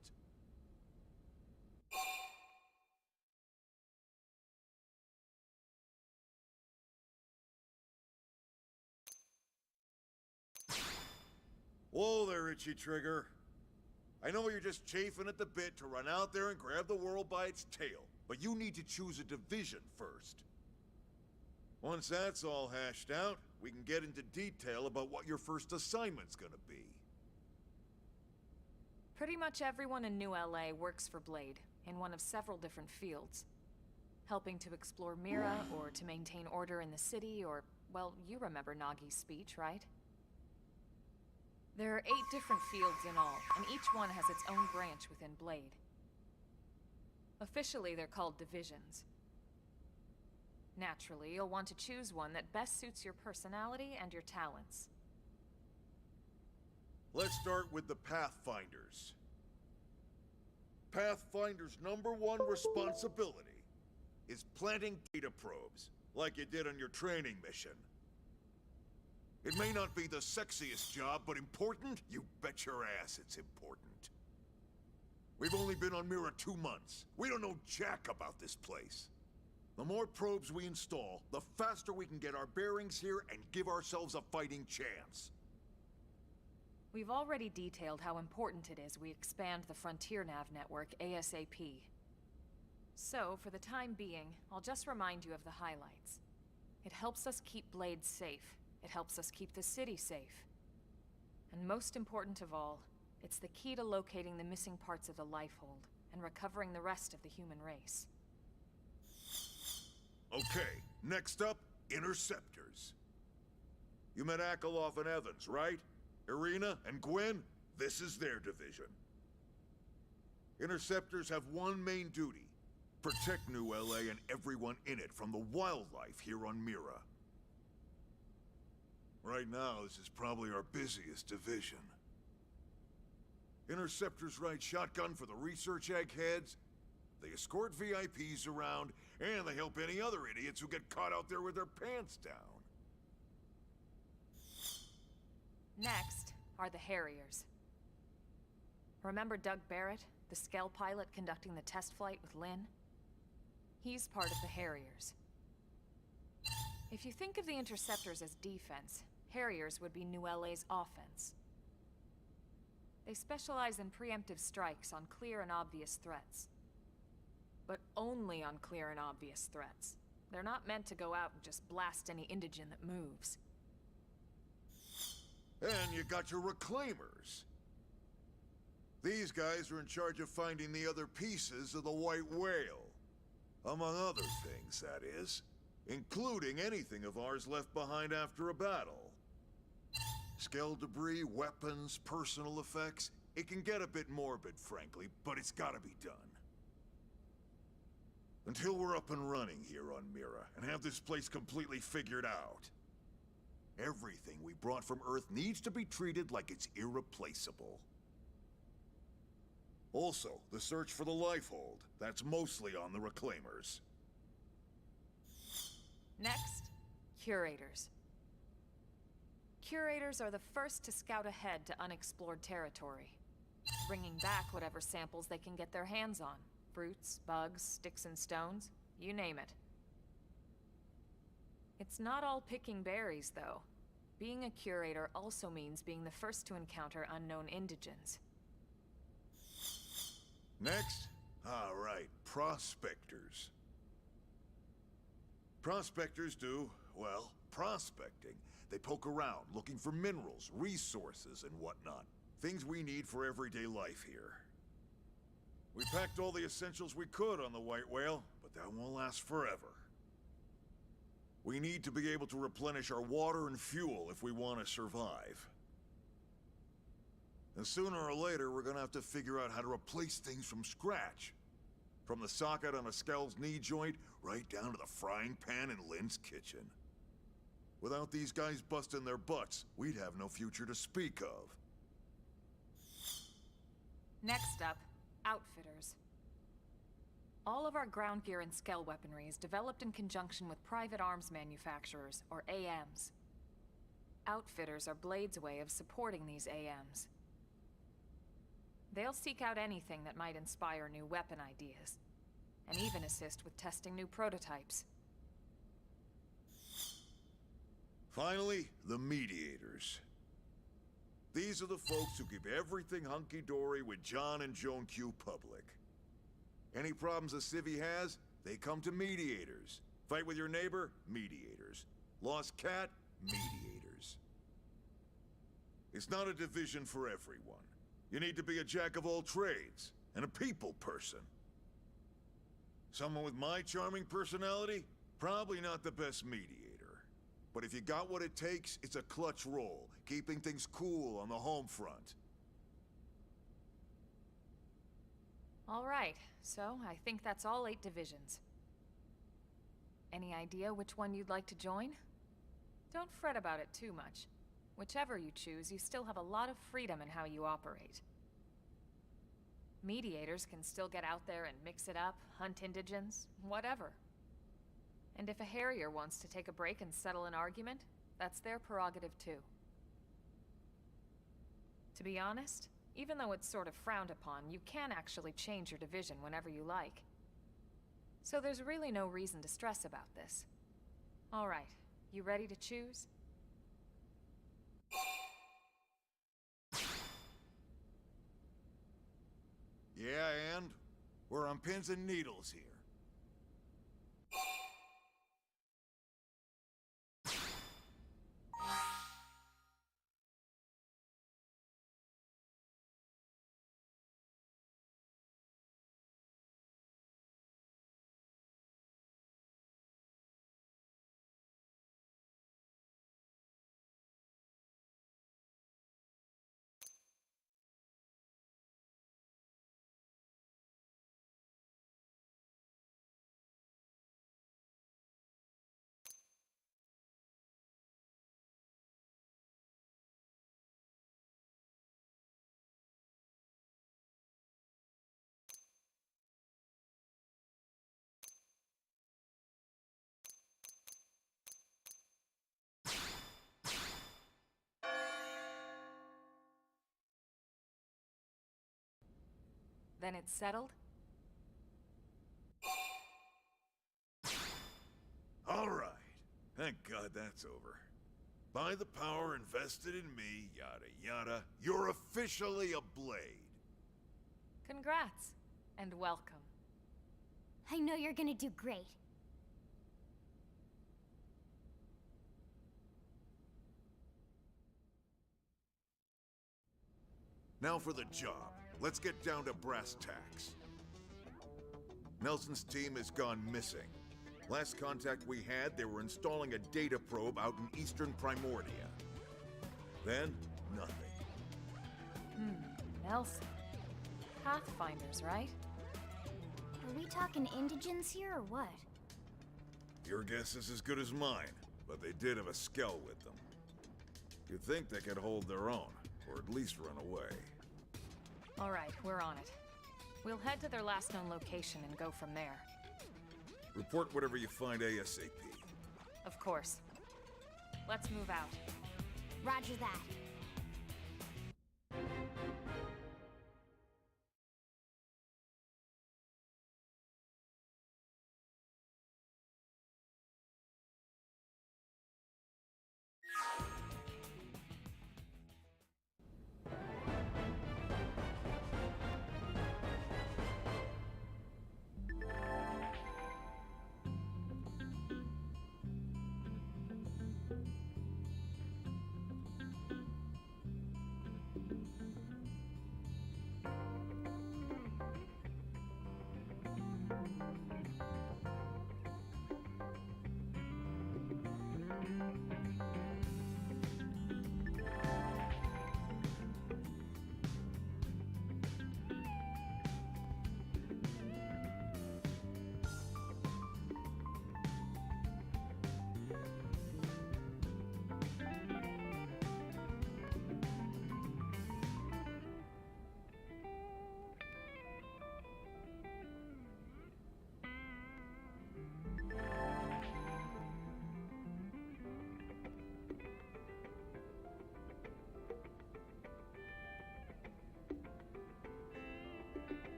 Whoa there, Itchy Trigger. I know you're just chafing at the bit to run out there and grab the world by its tail, but you need to choose a division first. Once that's all hashed out, we can get into detail about what your first assignment's gonna be. Pretty much everyone in New LA works for Blade, in one of several different fields. Helping to explore Mira, or to maintain order in the city, or, well, you remember Nagi's speech, right? There are 8 different fields in all, and each one has its own branch within Blade. Officially, they're called divisions. Naturally, you'll want to choose one that best suits your personality and your talents. Let's start with the Pathfinders. Pathfinder's #1 responsibility is planting data probes, like you did on your training mission. It may not be the sexiest job, but important? You bet your ass it's important. We've only been on Mira 2 months. We don't know jack about this place. The more probes we install, the faster we can get our bearings here and give ourselves a fighting chance. We've already detailed how important it is we expand the Frontier Nav network ASAP. So, for the time being, I'll just remind you of the highlights. It helps us keep Blade safe. It helps us keep the city safe. And most important of all, it's the key to locating the missing parts of the Lifehold and recovering the rest of the human race. Okay, next up, Interceptors. You met Akeloff and Evans, right? Irina and Gwen? This is their division. Interceptors have one main duty: Protect New LA and everyone in it from the wildlife here on Mira. Right now, this is probably our busiest division. Interceptors ride shotgun for the research eggheads, they escort VIPs around, and they help any other idiots who get caught out there with their pants down. Next are the Harriers. Remember Doug Barrett, the Skell pilot conducting the test flight with Lynn? He's part of the Harriers. If you think of the Interceptors as defense, Harriers would be New LA's offense. They specialize in preemptive strikes on clear and obvious threats. But only on clear and obvious threats. They're not meant to go out and just blast any indigene that moves. And you got your Reclaimers. These guys are in charge of finding the other pieces of the White Whale. Among other things, that is. Including anything of ours left behind after a battle. Skell debris, weapons, personal effects. It can get a bit morbid, frankly, but it's gotta be done. Until we're up and running here on Mira, and have this place completely figured out. Everything we brought from Earth needs to be treated like it's irreplaceable. Also, the search for the Lifehold. That's mostly on the Reclaimers. Next, Curators. Curators are the first to scout ahead to unexplored territory, bringing back whatever samples they can get their hands on. Fruits, bugs, sticks and stones, you name it. It's not all picking berries, though. Being a curator also means being the first to encounter unknown indigens. Next? All right, prospectors. Prospectors do, well, prospecting. They poke around, looking for minerals, resources, and whatnot. Things we need for everyday life here. We packed all the essentials we could on the White Whale, but that won't last forever. We need to be able to replenish our water and fuel if we want to survive. And sooner or later, we're gonna have to figure out how to replace things from scratch. From the socket on a Skell's knee joint, right down to the frying pan in Lynn's kitchen. Without these guys busting their butts, we'd have no future to speak of. Next up, Outfitters. All of our ground gear and Skell weaponry is developed in conjunction with private arms manufacturers, or AMs. Outfitters are Blade's way of supporting these AMs. They'll seek out anything that might inspire new weapon ideas, and even assist with testing new prototypes. Finally, the Mediators. These are the folks who keep everything hunky-dory with John and Joan Q public. Any problems a civvy has, they come to Mediators. Fight with your neighbor? Mediators. Lost cat? Mediators. It's not a division for everyone. You need to be a jack of all trades, and a people person. Someone with my charming personality? Probably not the best mediator. But if you got what it takes, it's a clutch role, keeping things cool on the home front. All right, so I think that's all 8 divisions. Any idea which one you'd like to join? Don't fret about it too much. Whichever you choose, you still have a lot of freedom in how you operate. Mediators can still get out there and mix it up, hunt indigens, whatever. And if a Harrier wants to take a break and settle an argument, that's their prerogative too. To be honest, even though it's sort of frowned upon, you can actually change your division whenever you like. So there's really no reason to stress about this. All right, you ready to choose? Yeah, and? We're on pins and needles here. Then it's settled? All right. Thank God that's over. By the power invested in me, yada yada, you're officially a Blade. Congrats, and welcome. I know you're gonna do great. Now for the job. Let's get down to brass tacks. Nelson's team has gone missing. Last contact we had, they were installing a data probe out in eastern Primordia. Then, nothing. Nelson. Pathfinders, right? Are we talking indigents here or what? Your guess is as good as mine, but they did have a skell with them. You'd think they could hold their own, or at least run away. Alright, we're on it. We'll head to their last known location and go from there. Report whatever you find ASAP. Of course. Let's move out. Roger that.